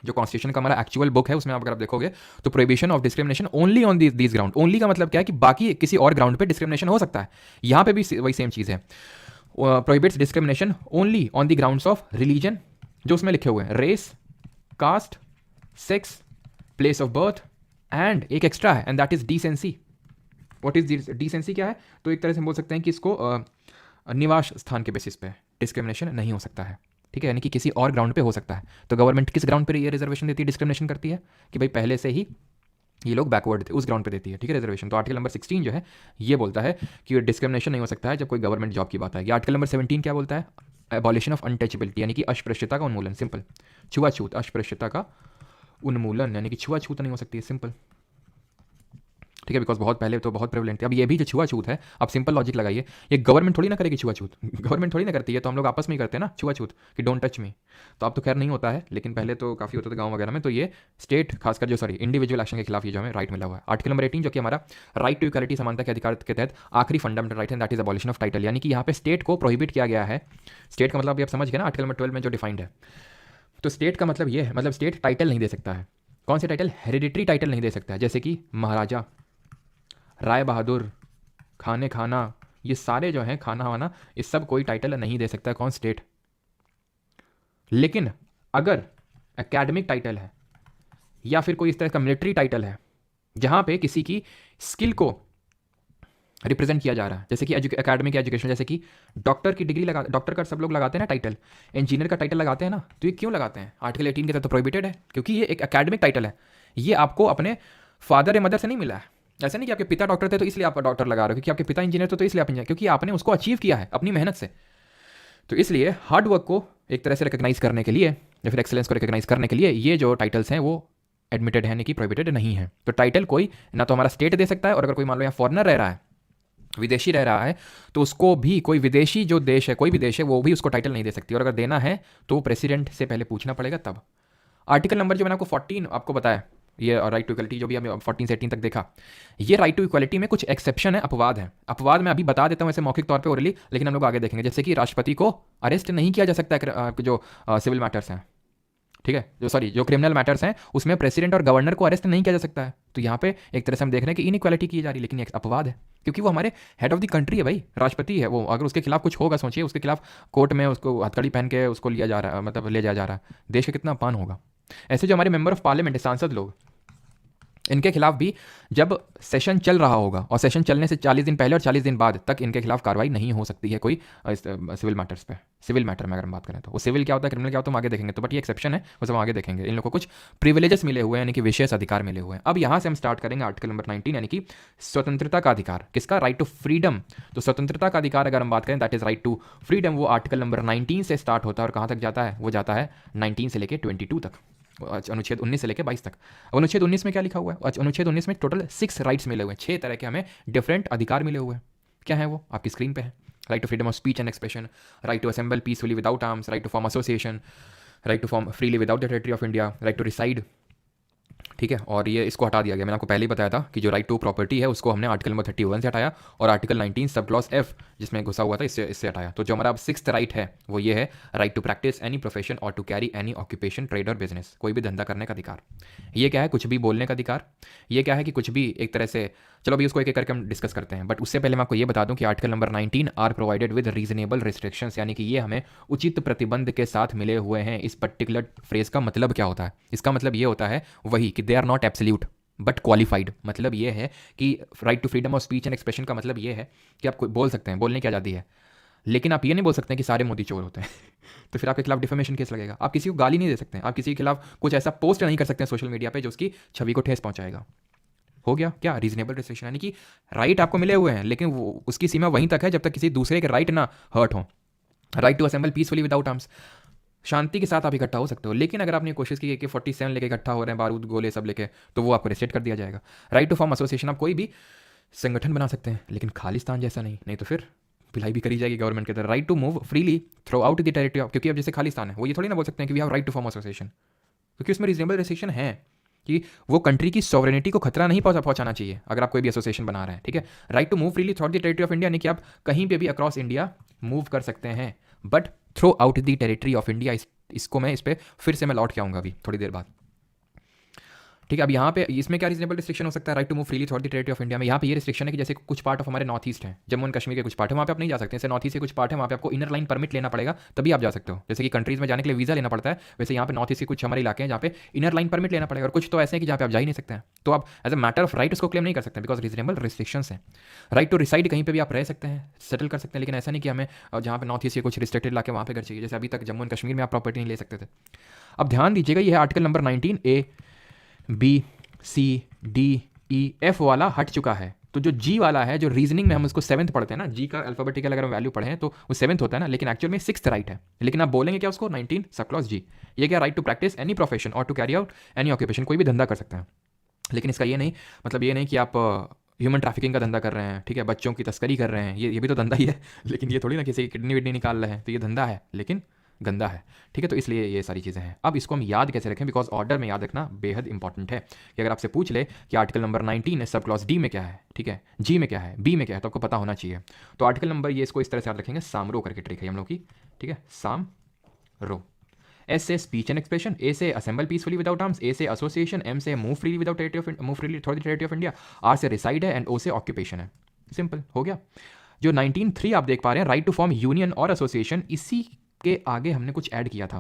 जो कॉन्स्टिट्यूशन का हमारा एक्चुअल बुक है उसमें अगर आप देखोगे तो prohibition of discrimination only on these ground, only का मतलब क्या है कि बाकी किसी और ग्राउंड पे डिस्क्रिमिनेशन हो सकता है, यहाँ पे भी वही सेम चीज़ है। Prohibits discrimination only on the grounds of religion, जो उसमें लिखे हुए हैं, race, caste, sex, place of birth, and एक एक्स्ट्रा है and that is decency. What is decency क्या है? तो एक तरह से हम बोल सकते हैं कि इसको निवास स्थान के बेसिस पे डिस्क्रिमिनेशन नहीं हो सकता है, ठीक है, यानी कि किसी और ग्राउंड पे हो सकता है। तो गवर्नमेंट किस ग्राउंड पे ये रिजर्वेशन देती है, डिस्क्रिमिनेशन करती है कि भाई पहले से ही ये लोग बैकवर्ड थे, उस ग्राउंड पे देती है, ठीक है, रिजर्वेशन। तो आर्टिकल नंबर 16 जो है ये बोलता है कि डिस्क्रिमिनेशन नहीं हो सकता है जब कोई गवर्नमेंट जॉब की बात आएगी। आर्टिकल नंबर 17 क्या बोलता है? एबॉलिशन ऑफ अनटचेबिलिटी, यानी कि अस्पृश्यता का उन्मूलन, सिंपल। छुआछूत, अस्पृश्यता का उन्मूलन, यानी कि छुआछूत नहीं हो सकती है, सिंपल, ठीक है, बिकॉज बहुत पहले तो बहुत प्रेवलेंट थी। अब ये भी जो छुआछूत है, अब सिंपल लॉजिक लगाइए, ये गवर्नमेंट थोड़ी ना करेगी छुआछूत, गवर्नमेंट थोड़ी ना करती है, तो हम लोग आपस में ही करते हैं ना छुआछूत कि डोंट टच मी। तो अब तो खैर नहीं होता है, लेकिन पहले तो काफ़ी होता था गाँव वगैरह में। तो ये स्टेट खासकर जो इंडिविजुअल एक्शन के खिलाफ ये जो हमें राइट मिला हुआ है। आर्टिकल नंबर 18 जो कि हमारा राइट टू इक्वालिटी, समानता के अधिकार के तहत आखिरी फंडामेंटल राइट है, that is abolition of title, यानी कि यहाँ पे स्टेट को प्रोहिबिट किया गया है। स्टेट का मतलब आप समझ गए ना, आर्टिकल नंबर 12 में जो डिफाइंड है। तो स्टेट का मतलब ये है, मतलब स्टेट टाइटल नहीं दे सकता है। कौन से टाइटल? हेरिडिटरी टाइटल नहीं दे सकता है, जैसे कि महाराजा, राय बहादुर, खाने खाना, ये सारे जो हैं, खाना वाना, इस सब कोई टाइटल नहीं दे सकता है, कौन? स्टेट। लेकिन अगर एकेडमिक टाइटल है या फिर कोई इस तरह का मिलिट्री टाइटल है जहां पे किसी की स्किल को रिप्रेजेंट किया जा रहा है, जैसे कि एकेडमिक एजुकेशन, जैसे कि डॉक्टर की डिग्री लगा, डॉक्टर का सब लोग लगाते हैं ना टाइटल, इंजीनियर का टाइटल लगाते हैं ना, तो ये क्यों लगाते हैं? आर्टिकल 18 के तहत तो प्रोहिबिटेड है, क्योंकि ये एक एकेडमिक टाइटल है, ये आपको अपने फादर या मदर से नहीं मिला है। ऐसा नहीं कि आपके पिता डॉक्टर थे तो इसलिए आप डॉक्टर लगा रहे हो, क्योंकि आपके पिता इंजीनियर थे तो इसलिए आप इंजीनियर, क्योंकि आपने उसको अचीव किया है अपनी मेहनत से। तो इसलिए हार्ड वर्क को एक तरह से रिकॉग्नाइज करने के लिए या फिर एक्सेलेंस को रिकॉग्नाइज करने के लिए ये जो टाइटल्स हैं वो एडमिटेड है, यानी कि प्रोहिबिटेड नहीं है। तो टाइटल कोई ना तो हमारा स्टेट दे सकता है, और अगर कोई मान लो यहाँ फॉरनर रह रहा है, विदेशी रह रहा है, तो उसको भी कोई विदेशी जो देश है, कोई भी देश है, वो भी उसको टाइटल नहीं दे सकती, और अगर देना है तो प्रेसिडेंट से पहले पूछना पड़ेगा तब। आर्टिकल नंबर जो मैंने आपको 14 आपको बताया, ये राइट टू इक्वलिटी जो भी हमने 14 से 18 तक देखा, ये राइट टू इक्वलिटी में कुछ एक्सेप्शन है, अपवाद है। अपवाद मैं अभी बता देता हूँ ऐसे मौखिक तौर पे ओरली, लेकिन हम लोग आगे देखेंगे। जैसे कि राष्ट्रपति को अरेस्ट नहीं किया जा सकता है जो सिविल मैटर्स हैं, ठीक है, जो क्रिमिनल मैटर्स हैं उसमें प्रेसिडेंट और गवर्नर को अरेस्ट नहीं किया जा सकता है। तो यहाँ पे एक तरह से हम देख रहे हैं कि इनइक्वालिटी की जा रही है, लेकिन एक अपवाद है, क्योंकि वो हमारे हेड ऑफ द कंट्री है भाई, राष्ट्रपति है वो। अगर उसके खिलाफ कुछ होगा, सोचिए उसके खिलाफ कोर्ट में उसको हथकड़ी पहन के उसको लिया जा रहा है, मतलब ले जाया जा रहा है, देश का कितना अपमान होगा। ऐसे जो हमारे मेंबर ऑफ पार्लियामेंट है, सांसद लोग, इनके खिलाफ भी जब सेशन चल रहा होगा, और सेशन चलने से 40 दिन पहले और 40 दिन बाद तक इनके खिलाफ कार्रवाई नहीं हो सकती है कोई सिविल मैटर्स पे। सिविल मैटर में अगर हम बात करें तो वो सिविल क्या होता है, क्रिमिनल क्या होता है, हम आगे देखेंगे। तो बट ये एक्सेप्शन है, वो सब आगे देखेंगे। इन लोगों को कुछ प्रिविलेजेस मिले हुए हैं, यानी कि विशेष अधिकार मिले हुए हैं। अब यहाँ से हम स्टार्ट करेंगे आर्टिकल नंबर 19, यानी कि स्वतंत्रता का अधिकार। किसका? Right to freedom. तो स्वतंत्रता का अधिकार अगर हम बात करें, that is right to freedom, वो आर्टिकल नंबर 19 से स्टार्ट होता है, और कहाँ तक जाता है? वो जाता है 19 से लेकर 22 तक, अनुच्छेद 19 से लेकर 22 तक। अनुच्छेद 19 में क्या लिखा हुआ है? अनुच्छेद 19 में टोटल 6 राइट्स मिले हुए हैं, 6 तरह के हमें डिफरेंट अधिकार मिले हुए हैं। क्या है वो? आपकी स्क्रीन पे है। Right to freedom of speech and expression, right to assemble peacefully without arms, right to form association, right to form freely without the territory of India, right to reside, ठीक है। और ये इसको हटा दिया गया, मैंने आपको पहले ही बताया था कि जो राइट टू प्रॉपर्टी है उसको हमने आर्टिकल नंबर 31 से हटाया, और आर्टिकल 19 सब क्लॉज एफ जिसमें घुसा हुआ था इससे हटाया। तो जो हमारा अब 6th राइट है वो ये है, right to practise any profession और to carry any occupation, trade और बिजनेस, कोई भी धंधा करने का अधिकार। ये क्या है? कुछ भी बोलने का अधिकार। ये क्या है कि कुछ भी एक तरह से, चलो अभी उसको एक एक करके हम डिस्कस करते हैं, बट उससे पहले मैं आपको ये बता दूं कि article number 19 are provided with reasonable restrictions, यानी कि ये हमें उचित प्रतिबंध के साथ मिले हुए हैं। इस पर्टिकुलर फ्रेज का मतलब क्या होता है? इसका मतलब ये होता है वही कि they are not absolute but qualified. मतलब ये है कि right to freedom of speech and expression का मतलब ये है कि आप बोल सकते हैं, बोलने की आज़ादी है, लेकिन आप ये नहीं बोल सकते हैं कि सारे मोदी चोर होते हैं तो फिर आपके खिलाफ डिफेमेशन केस लगेगा। आप किसी को गाली नहीं दे सकते हैं, आप किसी के खिलाफ कुछ ऐसा पोस्ट नहीं कर सकते हैं सोशल मीडिया पे जो उसकी छवि को ठेस पहुंचाएगा। हो गया क्या रीजनेबल रिस्ट्रिक्शन, यानी कि राइट आपको मिले हुए हैं लेकिन वो उसकी सीमा वहीं तक है जब तक किसी दूसरे के राइट ना हर्ट हो। Right to assemble peacefully without arms, शांति के साथ आप इकट्ठा हो सकते हो, लेकिन अगर आपने कोशिश की कि 47 लेके इकट्ठा हो रहे हैं बारूद गोले सब लेके, तो वो आपको रिस्ट्रिक्ट कर दिया जाएगा। राइट टू फॉर्म एसोसिएशन, आप कोई भी संगठन बना सकते हैं लेकिन खालिस्तान जैसा नहीं, नहीं तो फिर पिलाई भी करी जाएगी गवर्नमेंट के तरफ। Right to move freely throughout the territory of, क्योंकि अब जैसे खालिस्तान है वो ये थोड़ी ना बोल सकते हैं कि we have right to form association, क्योंकि उसमें रीजनेबल रिस्ट्रिक्शन है कि वो कंट्री की सॉवरेनिटी को खतरा नहीं पहुंचाना चाहिए अगर आप कोई भी एसोसिएशन बना रहे हैं, ठीक है। Right to move freely throughout the territory of India, यानी कि आप कहीं पे भी अक्रॉस इंडिया मूव कर सकते हैं, but through out the territory of India. इसको मैं इस पर फिर से मैं लौट के आऊँगा अभी थोड़ी देर बाद, ठीक है। अब यहाँ पे इसमें क्या रीजनेबल रिस्ट्रिक्शन हो सकता है right to move freely throughout the territory of India में? यहाँ पे ये रिस्ट्रिक्शन है कि जैसे कुछ पार्ट ऑफ हमारे नॉर्थ ईस्ट है, जम्मू एंड कश्मीर के कुछ पार्ट है, वहाँ पे आप नहीं जा सकते। जैसे नॉर्थ ईस्ट के कुछ पार्ट है वहाँ पे आपको इनर लाइन परमिट लेना पड़ेगा तभी आप जा सकते हो। जैसे कि कंट्रीज में जाने के लिए वीज़ा लेना पड़ता है, वैसे यहाँ पे नॉर्थ ईस्ट के कुछ हमारे इलाके हैं जहाँ पे इनर लाइन परमिट लेना पड़ेगा, और कुछ तो ऐसे हैं कि जहाँ पे आप जा ही नहीं सकते हैं, तो आप as a matter of right उसको क्लेम नहीं कर सकते बिकॉज रीजनेबल रिस्ट्रिक्शंस हैं। राइट टू रिसाइड, कहीं पे भी आप रह सकते हैं, सेटल कर सकते हैं, लेकिन ऐसा नहीं कि हमें जहाँ पे नॉर्थ ईस्ट के कुछ रिस्ट्रिक्टेड इलाके वहाँ पे घर चाहिए, जैसे अभी तक जम्मू एंड कश्मीर में आप प्रॉपर्टी नहीं ले सकते थे। अब ध्यान दीजिएगा, ये है article number 19, A B C D E F वाला हट चुका है, तो जो जी वाला है, जो रीजनिंग में हम उसको 7th पढ़ते हैं ना, जी का अल्फाबेटिकल अगर हम वैल्यू पढ़ें तो वो 7th होता है ना, लेकिन एक्चुअल में 6th राइट है, लेकिन आप बोलेंगे क्या उसको 19 सब क्लॉज जी। ये क्या, right to practise any profession और to carry out any occupation, कोई भी धंधा कर सकते हैं, लेकिन इसका ये नहीं मतलब ये नहीं कि आप ह्यूमन ट्रैफिकिंग का धंधा कर रहे हैं, ठीक है, बच्चों की तस्करी कर रहे हैं, ये भी तो धंधा ही है, लेकिन ये थोड़ी ना किसी की किडनी विडनी निकाल रहे हैं, तो ये धंधा है लेकिन गंदा है, ठीक है। तो इसलिए ये सारी चीज़ें हैं। अब इसको हम याद कैसे रखें, बिकॉज ऑर्डर में याद रखना बेहद इंपॉर्टेंट है कि अगर आपसे पूछ ले कि आर्टिकल नंबर 19 है, सब क्लॉज डी में क्या है, ठीक है, जी में क्या है, बी में क्या है, तो आपको पता होना चाहिए। तो आर्टिकल नंबर ये इसको इस तरह से याद रखेंगे, सामरो करके ट्रिक है हम लोग की, ठीक है, साम रो। एस से स्पीच एंड एक्सप्रेशन, ए से assemble peacefully without arms, A से एसोसिएशन, एम से move freely without territory of move freely through the territory of India, R से रिसाइड है, एंड ओ से ऑक्यूपेशन है। सिंपल हो गया। जो 19(3) आप देख पा रहे हैं, राइट टू फॉर्म यूनियन और एसोसिएशन, इसी के आगे हमने कुछ ऐड किया था,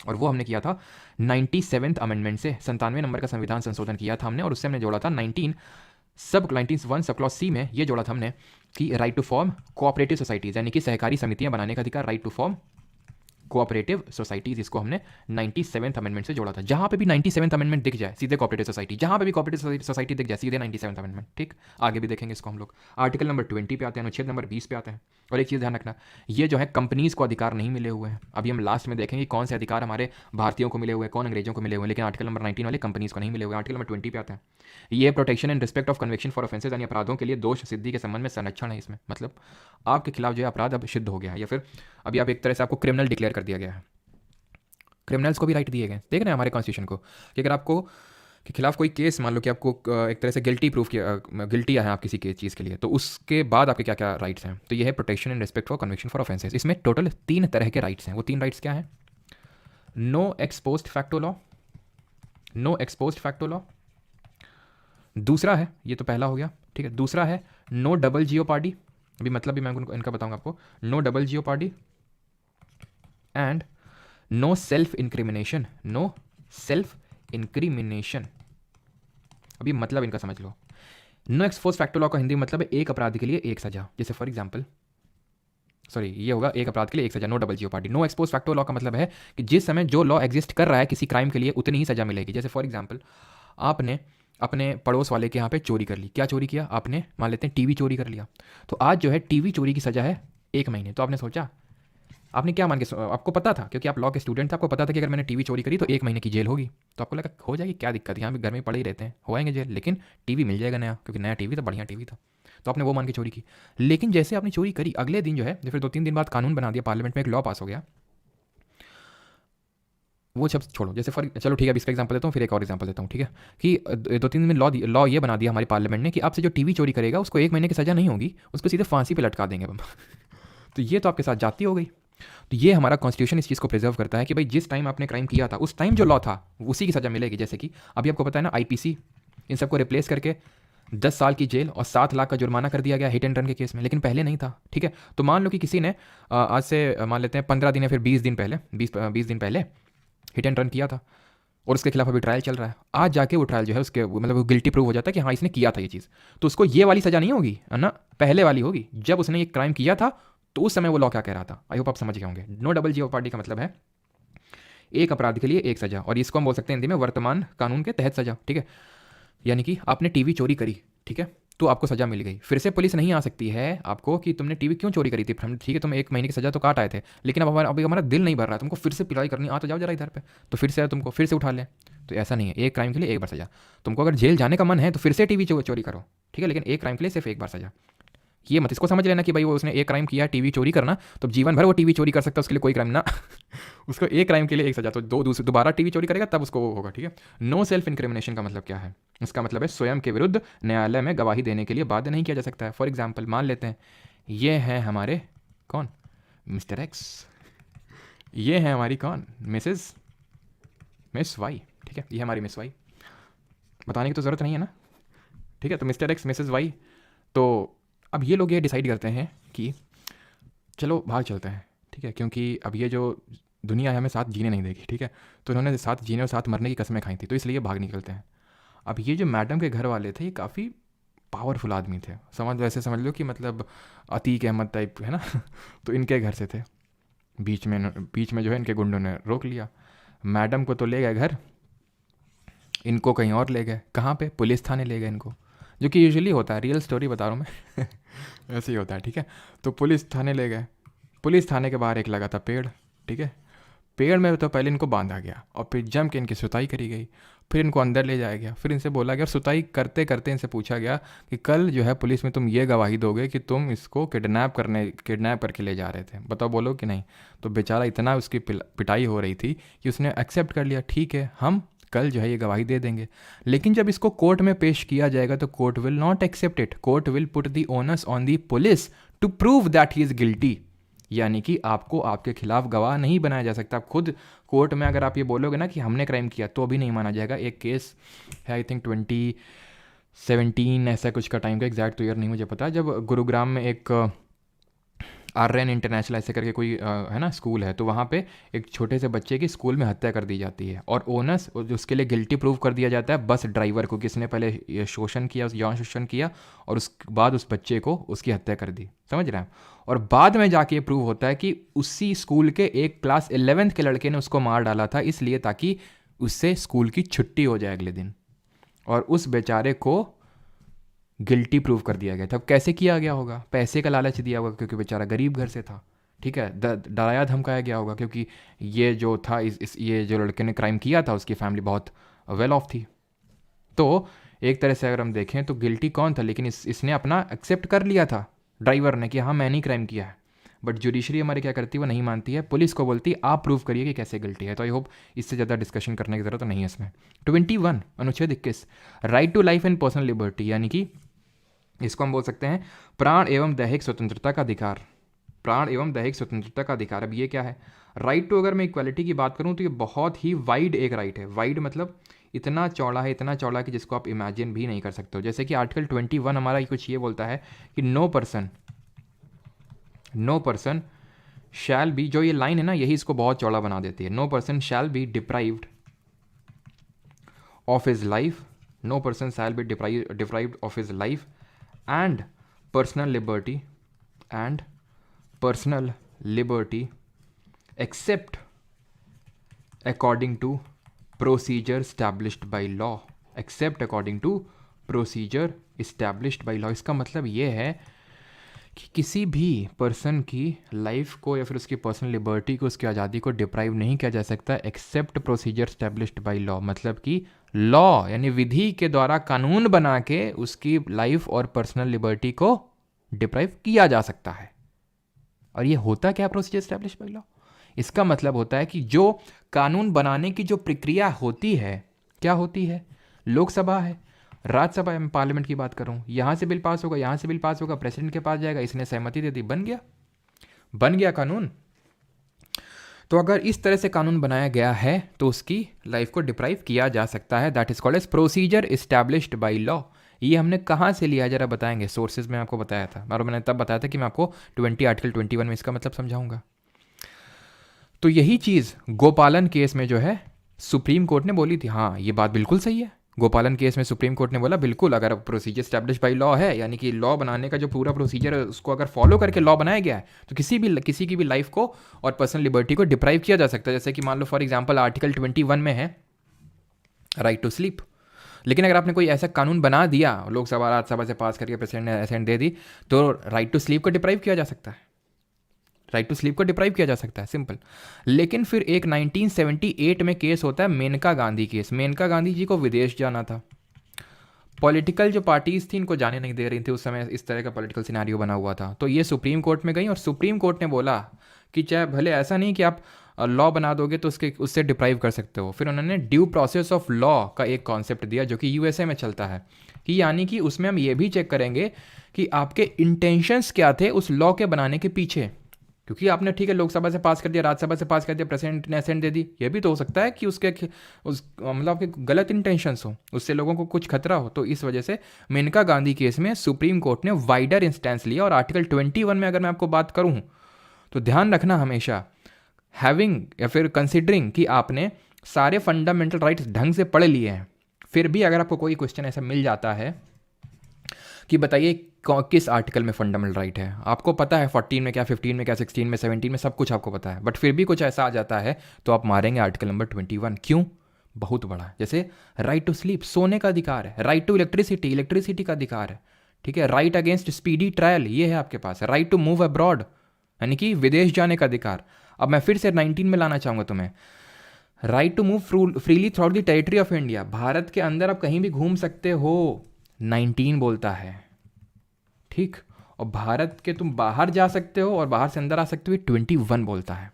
और वो हमने किया था 97th अमेंडमेंट से, 97 नंबर का संविधान संशोधन किया था हमने, और उससे हमने जोड़ा था 19 1 सब क्लॉज सी में ये जोड़ा था हमने कि right to form cooperative societies, यानी कि सहकारी समितियां बनाने का अधिकार, right to form cooperative societies, इसको हमने 97th अमेंडमेंट से जोड़ा था। जहां पे भी 97th अमेंडमेंट दिख जाए सीधे कोऑपरेटिव सोसाइटी, जहां पे भी कोऑपरेटिव सोसाइटी दिख जाए सीधे 97th अमेंडमेंट, ठीक। आगे भी देखेंगे इसको हम लोग। आर्टिकल नंबर 20 पे आते हैं, अनुच्छेद नंबर 20 पे आते हैं। और एक चीज़ ध्यान रखना, ये जो है कंपनीज को अधिकार नहीं मिले हुए हैं, अभी हम लास्ट में देखेंगे कौन से अधिकार हमारे भारतीयों को मिले हुए हैं, कौन अंग्रेजों को मिले हुए हैं, लेकिन आर्टिकल नंबर 19 वाले कंपनीज को नहीं मिले हुए। आर्टिकल नंबर 20 पे आते हैं, ये protection and respect of conviction for offences, यानी अपराधों के लिए दोष सिद्धि के संबंध में संरक्षण है इसमें, मतलब आपके खिलाफ जो है अपराध अब सिद्ध हो गया है, या फिर अभी आप एक तरह से आपको क्रिमिनल डिक्लेयर कर दिया गया है। क्रिमिनल्स को भी राइट दिए गए, देख रहे हैं हमारे कॉन्स्टिट्यूशन को, कि अगर आपको के खिलाफ कोई केस, मान लो कि आपको एक तरह से गिल्टी प्रूफ किया, गिल्टी है आप किसी के चीज़ के लिए, तो उसके बाद आपके क्या क्या राइट्स हैं, तो ये है protection and respect for conviction for offences. इसमें टोटल 3 तरह के राइट्स हैं। वो 3 राइट्स क्या हैं? No ex post facto law, no ex post facto law, दूसरा है, ये तो पहला हो गया, ठीक है, दूसरा है नो डबल जियोपार्डी, अभी मतलब भी मैं इनका बताऊंगा आपको, no double jeopardy, and no self incrimination, no self incrimination. अभी मतलब इनका समझ लो। नो एक्सपोज फैक्टो लॉ का हिंदी मतलब है एक अपराध के लिए एक सजा, जैसे फॉर एग्जांपल, सॉरी ये होगा एक अपराध के लिए एक सजा, no double jeopardy. No ex post facto law का मतलब है कि जिस समय जो लॉ एग्जिस्ट कर रहा है किसी क्राइम के लिए उतनी ही सजा मिलेगी। जैसे फॉर एग्जांपल, आपने अपने पड़ोस वाले के यहाँ पे चोरी कर ली, क्या चोरी किया आपने, मान लेते हैं टीवी चोरी कर लिया, तो आज जो है टीवी चोरी की सजा है 1 महीने। तो आपने सोचा, आपने क्या मान के, आपको पता था क्योंकि आप लॉ के स्टूडेंट थे, आपको पता था कि अगर मैंने टीवी चोरी करी तो 1 महीने की जेल होगी, तो आपको लगा हो जाएगी, क्या दिक्कत, यहाँ भी घर में पड़े ही रहते हैं, हो आएंगे जेल, लेकिन टीवी मिल जाएगा नया, क्योंकि नया टीवी था, बढ़िया टीवी था, तो आपने वो मान के चोरी की। लेकिन जैसे आपने चोरी करी, अगले दिन जो है, फिर 2-3 दिन बाद कानून बना दिया, पार्लियामेंट में एक लॉ पास हो गया, वो सब छोड़ो, जैसे फॉर चलो ठीक है, अब इसका एग्जांपल देता हूँ, फिर एक और एग्जांपल देता हूँ, ठीक है, कि 2-3 दिन में लॉ ये बना दिया हमारी पार्लियामेंट ने कि आपसे जो टीवी चोरी करेगा उसको 1 महीने की सजा नहीं होगी, उसको सीधे फांसी पे लटका देंगे हम। तो ये तो आपके साथ जाती हो गई। तो ये हमारा कॉन्स्टिट्यूशन इस चीज़ को प्रिजर्व करता है कि भाई जिस टाइम आपने क्राइम किया था उस टाइम जो लॉ था उसी की सजा मिलेगी। जैसे कि अभी आपको पता है ना, आईपीसी इन सबको रिप्लेस करके 10 साल की जेल और 7 लाख का जुर्माना कर दिया गया हिट एंड रन के केस में, लेकिन पहले नहीं था, ठीक है। तो मान लो कि किसी ने आज से मान लेते हैं 15 दिन या फिर 20 दिन पहले 20 दिन पहले हिट एंड रन किया था और उसके खिलाफ अभी ट्रायल चल रहा है, आज जाके वो ट्रायल जो है उसके मतलब वो गिल्टी प्रूव हो जाता है कि हाँ इसने किया था ये चीज़, तो उसको ये वाली सजा नहीं होगी ना, पहले वाली होगी जब उसने ये क्राइम किया था, तो उस समय वो लॉ क्या कह रहा था। आई होप आप समझ गए होंगे। नो डबल जियोपार्डी का मतलब है एक अपराध के लिए एक सजा, और इसको हम बोल सकते हैं हिंदी में वर्तमान कानून के तहत सजा, ठीक है। यानी कि आपने टीवी चोरी करी, ठीक है, तो आपको सज़ा मिल गई। फिर से पुलिस नहीं आ सकती है आपको कि तुमने टीवी क्यों चोरी करी थी। हम ठीक है, तुम 1 महीने की सज़ा तो काट आए थे, लेकिन अब अभी हमारा दिल नहीं भर रहा, तुमको फिर से पिटाई करनी, आ तो जाओ जरा इधर पे, तो फिर से तुमको फिर से उठा लें। तो ऐसा नहीं है, एक क्राइम के लिए एक बार सज़ा। तुमको अगर जेल जाने का मन है तो फिर से टीवी चोरी करो, ठीक है, लेकिन एक क्राइम के लिए सिर्फ एक बार सज़ा। ये मत इसको समझ लेना कि भाई वो उसने एक क्राइम किया टीवी चोरी करना, तो जीवन भर वो टीवी चोरी कर सकता है, उसके लिए कोई क्राइम ना। उसको एक क्राइम के लिए एक सजा, तो दोबारा टीवी चोरी करेगा तब उसको वो होगा, ठीक है। नो सेल्फ इंक्रिमिनेशन का मतलब क्या है? इसका मतलब है स्वयं के विरुद्ध न्यायालय में गवाही देने के लिए बाध्य नहीं किया जा सकता है। फॉर एग्जाम्पल मान लेते हैं ये है हमारे कौन, मिस्टर एक्स, ये है हमारी कौन, मिस वाई, ठीक है, ये हमारी मिस वाई, बताने की तो ज़रूरत नहीं है ना, ठीक है। तो मिस्टर एक्स मिसेस वाई, तो अब ये लोग ये डिसाइड करते हैं कि चलो भाग चलते हैं, ठीक है, क्योंकि अब ये जो दुनिया है हमें साथ जीने नहीं देगी, ठीक है। तो उन्होंने साथ जीने और साथ मरने की कसमें खाई थी, तो इसलिए भाग निकलते हैं। अब ये जो मैडम के घर वाले थे ये काफ़ी पावरफुल आदमी थे, वैसे समझ लो कि मतलब अतीक अहमद टाइप है ना। तो इनके घर से थे, बीच में जो है इनके गुंडों ने रोक लिया। मैडम को तो ले गए घर, इनको कहीं और ले गए, कहाँ पे, पुलिस थाने ले गए इनको, जो कि यूजुअली होता है, रियल स्टोरी बता रहा हूँ मैं। ऐसे ही होता है, ठीक है। तो पुलिस थाने ले गए, पुलिस थाने के बाहर एक लगा था पेड़, ठीक है, पेड़ में तो पहले इनको बांधा गया और फिर जम के इनकी सुताई करी गई, फिर इनको अंदर ले जाया गया, फिर इनसे बोला गया, सुताई करते करते इनसे पूछा गया कि कल जो है पुलिस में तुम ये गवाही दोगे कि तुम इसको किडनैप करके ले जा रहे थे, बताओ बोलो कि नहीं। तो बेचारा इतना उसकी पिटाई हो रही थी कि उसने एक्सेप्ट कर लिया, ठीक है हम कल जो है ये गवाही दे देंगे। लेकिन जब इसको कोर्ट में पेश किया जाएगा तो court will not accept it, court will put the onus on the police to prove that he is guilty. यानी कि आपको आपके खिलाफ गवाह नहीं बनाया जा सकता। आप खुद कोर्ट में अगर आप ये बोलोगे ना कि हमने क्राइम किया तो भी नहीं माना जाएगा। एक केस है आई थिंक 2017 ऐसा कुछ का टाइम का, एग्जैक्ट तो ईयर नहीं मुझे पता, जब गुरुग्राम में एक आर्यन इंटरनेशनल ऐसे करके कोई है ना स्कूल है, तो वहाँ पे एक छोटे से बच्चे की स्कूल में हत्या कर दी जाती है और ओनस उसके लिए गिल्टी प्रूव कर दिया जाता है बस ड्राइवर को, किसने पहले शोषण किया, उस यौन शोषण किया और उसके बाद उस बच्चे को उसकी हत्या कर दी, समझ रहे हैं। और बाद में जाके ये प्रूव होता है कि उसी स्कूल के एक क्लास 11th के लड़के ने उसको मार डाला था, इसलिए ताकि उससे स्कूल की छुट्टी हो जाए अगले दिन, और उस बेचारे को गिल्टी प्रूव कर दिया गया था। अब कैसे किया गया होगा? पैसे का लालच दिया होगा क्योंकि बेचारा गरीब घर से था, ठीक है। डराया धमकाया गया होगा क्योंकि ये जो था ये जो लड़के ने क्राइम किया था उसकी फैमिली बहुत वेल ऑफ थी। तो एक तरह से अगर हम देखें तो गिल्टी कौन था, लेकिन इसने अपना एक्सेप्ट कर लिया था ड्राइवर ने कि हाँ मैंने ही क्राइम किया है। बट जुडिशरी हमारी क्या करती है, वो नहीं मानती है, पुलिस को बोलती है आप प्रूव करिए कि कैसे गिल्टी है। तो आई होप इससे ज़्यादा डिस्कशन करने की ज़रूरत नहीं है इसमें। 21 अनुच्छेद 21 right to life and personal liberty, यानी कि इसको हम बोल सकते हैं प्राण एवं दैहिक स्वतंत्रता का अधिकार, प्राण एवं दैहिक स्वतंत्रता का अधिकार। अब ये क्या है? राइट टू, अगर मैं इक्वालिटी की बात करूं तो ये बहुत ही वाइड एक राइट है। वाइड मतलब इतना चौड़ा है, इतना चौड़ा कि जिसको आप इमेजिन भी नहीं कर सकते हो। जैसे कि आर्टिकल 21 हमारा कुछ ये बोलता है कि नो पर्सन शैल बी, जो ये लाइन है ना यही इसको बहुत चौड़ा बना देती है। No person shall be deprived of his life, no person shall be deprived of his life and personal liberty except according to procedure established by law, except according to procedure established by law। इसका मतलब ये है कि किसी भी person की life को या फिर उसकी पर्सनल लिबर्टी को, उसकी आज़ादी को डिप्राइव नहीं किया जा सकता except procedure established by law. मतलब कि लॉ यानी विधि के द्वारा कानून बना के उसकी लाइफ और पर्सनल लिबर्टी को डिप्राइव किया जा सकता है। और ये होता क्या प्रोसीजर स्टैब्लिश्ड बाय लॉ? इसका मतलब होता है कि जो कानून बनाने की जो प्रक्रिया होती है, क्या होती है? लोकसभा है, राज्यसभा में, पार्लियामेंट की बात करूं, यहाँ से बिल पास होगा, यहाँ से बिल पास होगा, प्रेसिडेंट के पास जाएगा, इसने सहमति दे दी, बन गया कानून। तो अगर इस तरह से कानून बनाया गया है तो उसकी लाइफ को डिप्राइव किया जा सकता है। That is called as procedure established by law. ये हमने कहाँ से लिया जरा बताएंगे? सोर्सेज में आपको बताया था, और मैंने तब बताया था कि मैं आपको आर्टिकल 21 में इसका मतलब समझाऊंगा। तो यही चीज़ गोपालन केस में जो है सुप्रीम कोर्ट ने बोली थी। हाँ ये बात बिल्कुल सही है। गोपालन केस में सुप्रीम कोर्ट ने बोला बिल्कुल, अगर प्रोसीजर स्टैब्लिश बाय लॉ है, यानी कि लॉ बनाने का जो पूरा प्रोसीजर है उसको अगर फॉलो करके लॉ बनाया गया है तो किसी की भी लाइफ को और पर्सनल लिबर्टी को डिप्राइव किया जा सकता है। जैसे कि मान लो फॉर एग्जांपल आर्टिकल 21 में है राइट टू स्लीप, लेकिन अगर आपने कोई ऐसा कानून बना दिया, लोकसभा राज्यसभा से पास करके प्रेसिडेंट ने असेंट दे दी, तो राइट टू स्लीप को डिप्राइव किया जा सकता है, राइट टू स्लीप को डिप्राइव किया जा सकता है, सिंपल। लेकिन फिर एक 1978 में केस होता है मेनका गांधी केस। मेनका गांधी जी को विदेश जाना था, पॉलिटिकल जो पार्टीज थी इनको जाने नहीं दे रही थी, उस समय इस तरह का पॉलिटिकल सिनेरियो बना हुआ था। तो ये सुप्रीम कोर्ट में गई और सुप्रीम कोर्ट ने बोला कि चाहे भले ऐसा नहीं कि आप लॉ बना दोगे तो उससे डिप्राइव कर सकते हो। फिर उन्होंने ड्यू प्रोसेस ऑफ लॉ का एक कॉन्सेप्ट दिया जो कि यूएसए में चलता है, कि यानी कि उसमें हम ये भी चेक करेंगे कि आपके इंटेंशंस क्या थे उस लॉ के बनाने के पीछे। क्योंकि आपने ठीक है लोकसभा से पास कर दिया, राज्यसभा से पास कर दिया, प्रेसिडेंट ने असेंट दे दी, ये भी तो हो सकता है कि मतलब आपके गलत इंटेंशंस हो, उससे लोगों को कुछ खतरा हो। तो इस वजह से मेनका गांधी केस में सुप्रीम कोर्ट ने वाइडर इंस्टेंस लिया। और आर्टिकल 21 में अगर मैं आपको बात करूं तो ध्यान रखना हमेशा, हैविंग या फिर कंसिडरिंग कि आपने सारे फंडामेंटल राइट्स ढंग से पढ़ लिए हैं, फिर भी अगर आपको कोई क्वेश्चन ऐसा मिल जाता है कि बताइए किस आर्टिकल में फंडामेंटल राइट है, आपको पता है 14 में क्या, 15 में क्या, 16 में, 17 में, सब कुछ आपको पता है, बट फिर भी कुछ ऐसा आ जाता है तो आप मारेंगे आर्टिकल नंबर 21। क्यों? बहुत बड़ा है। जैसे राइट टू स्लीप, सोने का अधिकार है, राइट टू इलेक्ट्रिसिटी, इलेक्ट्रिसिटी का अधिकार है, ठीक है, राइट अगेंस्ट स्पीडी ट्रायल, ये है आपके पास, राइट टू मूव अब्रॉड यानी कि विदेश जाने का अधिकार। अब मैं फिर से 19 में लाना चाहूँगा तुम्हें, right to move freely throughout the territory of India, Bharat के अंदर आप कहीं भी घूम सकते हो, 19 बोलता है, ठीक। और भारत के तुम बाहर जा सकते हो और बाहर से अंदर आ सकते हो, 21 बोलता है।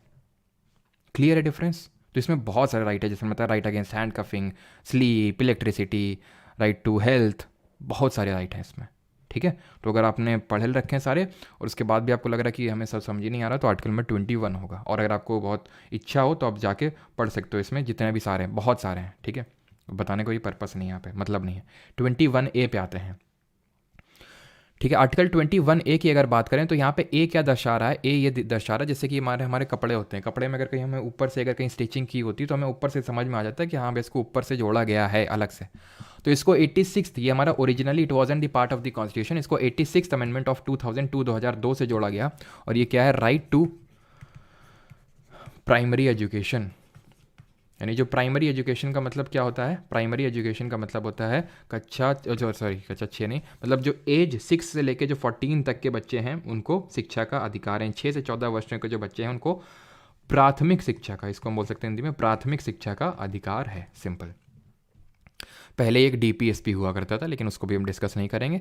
क्लियर है डिफरेंस? तो इसमें बहुत सारे राइट है, जैसे मतलब right against handcuffing, sleep, electricity, right to health, बहुत सारे राइट हैं इसमें, ठीक है। तो अगर आपने पढ़े रखे हैं सारे और उसके बाद भी आपको लग रहा है कि हमें सब समझ ही नहीं आ रहा, तो आर्टिकल नंबर 21 होगा। और अगर आपको बहुत इच्छा हो तो आप जाके पढ़ सकते हो, इसमें जितने भी सारे हैं, बहुत सारे हैं, ठीक है। बताने का कोई पर्पस नहीं है यहाँ पे, मतलब नहीं है। 21A पे आते हैं, ठीक है। आर्टिकल 21A की अगर बात करें तो यहाँ पे ए क्या दर्शा रहा है, ए ये दर्शा रहा है जैसे कि हमारे कपड़े होते हैं, कपड़े में अगर कहीं हमें ऊपर से अगर कहीं स्टिचिंग की होती है तो हमें ऊपर से समझ में आ जाता है कि हाँ भाई इसको ऊपर से जोड़ा गया है अलग से। तो इसको 86, ये हमारा originally it was an the part of the constitution, इसको 86 अमेंडमेंट ऑफ 2002 से जोड़ा गया। और ये क्या है, राइट टू प्राइमरी एजुकेशन, यानी जो प्राइमरी एजुकेशन का मतलब क्या होता है, प्राइमरी एजुकेशन का मतलब होता है कक्षा 6 नहीं, मतलब जो एज 6 से लेके जो 14 तक के बच्चे हैं उनको शिक्षा का अधिकार है। 6 से 14 वर्ष के जो बच्चे हैं उनको प्राथमिक शिक्षा का, इसको हम बोल सकते हैं हिंदी में प्राथमिक शिक्षा का अधिकार है, सिंपल। पहले एक डीपीएसपी हुआ करता था, लेकिन उसको भी हम डिस्कस नहीं करेंगे,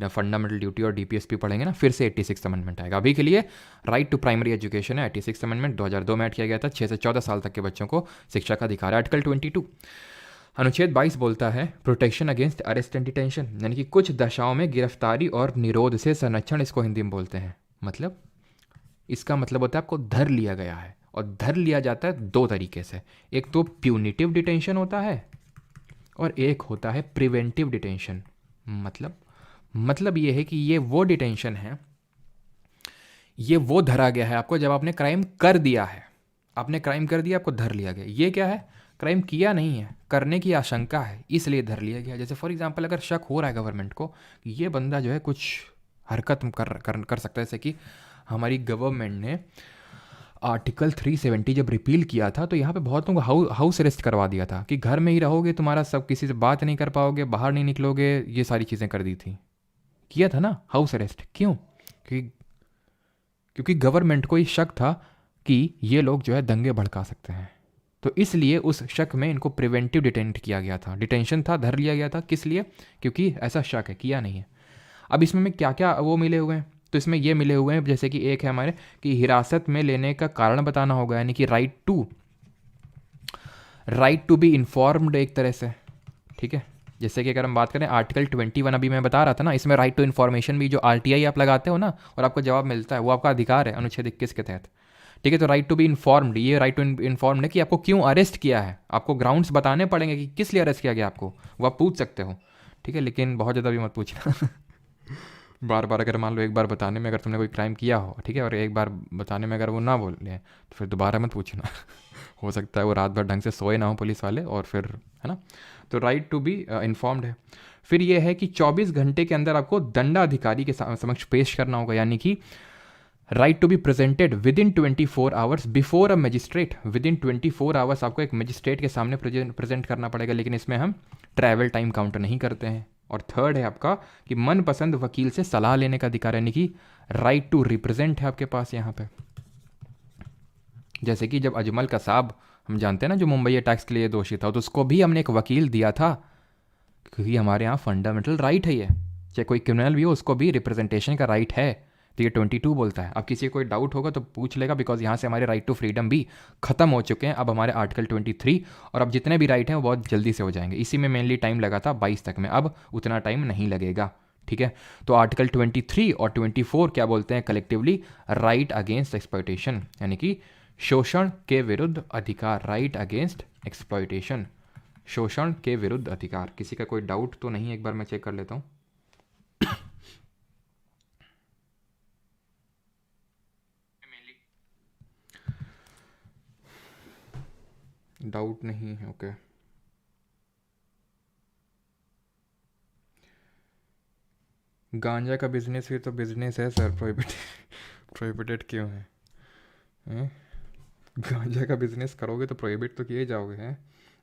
फंडामेंटल ड्यूटी और डीपीएसपी पढ़ेंगे ना, फिर से 86 अमेंडमेंट आएगा। अभी के लिए राइट टू प्राइमरी एजुकेशन है, 86 अमेंडमेंट 2002 में ऐड किया गया था, 6 से 14 साल तक के बच्चों को शिक्षा का अधिकार है। आर्टिकल 22 अनुच्छेद 22 बोलता है protection against arrest and detention, यानी कि कुछ दशाओं में गिरफ्तारी और निरोध से संरक्षण, इसको हिंदी में बोलते हैं। मतलब इसका मतलब होता है आपको धर लिया गया है, और धर लिया जाता है 2 तरीके से, एक तो प्यूनिटिव डिटेंशन होता है और एक होता है प्रिवेंटिव डिटेंशन। मतलब ये है कि ये वो डिटेंशन है, ये वो धरा गया है आपको जब आपने क्राइम कर दिया है, आपने क्राइम कर दिया, आपको धर लिया गया। ये क्या है, क्राइम किया नहीं है, करने की आशंका है, इसलिए धर लिया गया। जैसे फॉर एग्जांपल अगर शक हो रहा है गवर्नमेंट को कि ये बंदा जो है कुछ हरकत कर सकता है, जैसे कि हमारी गवर्नमेंट ने आर्टिकल 370 जब रिपील किया था तो यहाँ पे बहुतों को हाउस अरेस्ट करवा दिया था कि घर में ही रहोगे, तुम्हारा सब, किसी से बात नहीं कर पाओगे, बाहर नहीं निकलोगे, ये सारी चीज़ें कर दी थी, किया था ना हाउस अरेस्ट। क्यों? क्योंकि गवर्नमेंट को ये शक था कि ये लोग जो है दंगे भड़का सकते हैं, तो इसलिए उस शक में इनको प्रिवेंटिव डिटेंट किया गया था, डिटेंशन था, धर लिया गया था। किस लिए? क्योंकि ऐसा शक है, किया नहीं है। अब इसमें क्या क्या वो मिले हुए हैं, तो इसमें ये मिले हुए हैं, जैसे कि एक है हमारे कि हिरासत में लेने का कारण बताना होगा, यानी कि राइट टू बी इन्फॉर्म्ड एक तरह से, ठीक है। जैसे कि अगर हम बात करें आर्टिकल 21 अभी मैं बता रहा था ना, इसमें राइट टू इन्फॉर्मेशन भी, जो RTI आप लगाते हो ना और आपको जवाब मिलता है, वो आपका अधिकार है अनुच्छेद 21 के तहत, ठीक है। तो राइट टू बी इन्फॉर्म्ड, ये राइट टू इन्फॉर्म्ड है कि आपको क्यों अरेस्ट किया है, आपको ग्राउंड्स बताने पड़ेंगे कि किस लिए अरेस्ट किया गया आपको, वो आप पूछ सकते हो, ठीक है। लेकिन बहुत ज़्यादा भी मत पूछना बार बार अगर मान लो एक बार बताने में अगर तुमने कोई क्राइम किया हो, ठीक है, और एक बार बताने में अगर वो ना बोले तो फिर दोबारा मत पूछना हो सकता है वो रात भर ढंग से सोए ना हो पुलिस वाले, और फिर है ना। तो राइट टू बी इन्फॉर्म्ड है। फिर ये है कि 24 घंटे के अंदर आपको दंडाधिकारी के समक्ष पेश करना होगा, यानी कि right to be presented within 24 hours before a magistrate, within 24 hours आपको एक मजिस्ट्रेट के सामने प्रेजेंट करना पड़ेगा। लेकिन इसमें हम ट्रैवल टाइम काउंट नहीं करते हैं। और थर्ड है आपका कि मनपसंद वकील से सलाह लेने का अधिकार, यानी कि राइट टू रिप्रेजेंट है आपके पास यहाँ पे। जैसे कि जब अजमल कसाब, हम जानते हैं ना, जो मुंबई अटैक्स के लिए दोषी था, तो उसको भी हमने एक वकील दिया था, क्योंकि हमारे यहाँ फंडामेंटल राइट है ये, चाहे कोई क्रिमिनल भी हो उसको भी रिप्रेजेंटेशन का राइट है। तो ये 22 बोलता है। अब किसी को कोई डाउट होगा तो पूछ लेगा, बिकॉज यहाँ से हमारे राइट टू फ्रीडम भी खत्म हो चुके हैं। अब हमारे आर्टिकल 23 और अब जितने भी राइट हैं वो बहुत जल्दी से हो जाएंगे। इसी में मेनली टाइम लगा था 22 तक में, अब उतना टाइम नहीं लगेगा, ठीक है। तो आर्टिकल 23 और 24 क्या बोलते हैं कलेक्टिवली? राइट अगेंस्ट एक्सप्लॉयटेशन, यानी कि शोषण के विरुद्ध अधिकार, राइट अगेंस्ट एक्सप्लॉयटेशन, शोषण के विरुद्ध अधिकार। किसी का कोई डाउट तो नहीं? एक बार मैं चेक कर लेता हूँ। डाउट नहीं है, ओके। गांजा का बिजनेस भी तो बिजनेस है सर, प्रोहिबिटेड क्यों है? हैं? गांजा का बिजनेस करोगे तो प्रोहिबिट तो किए जाओगे हैं।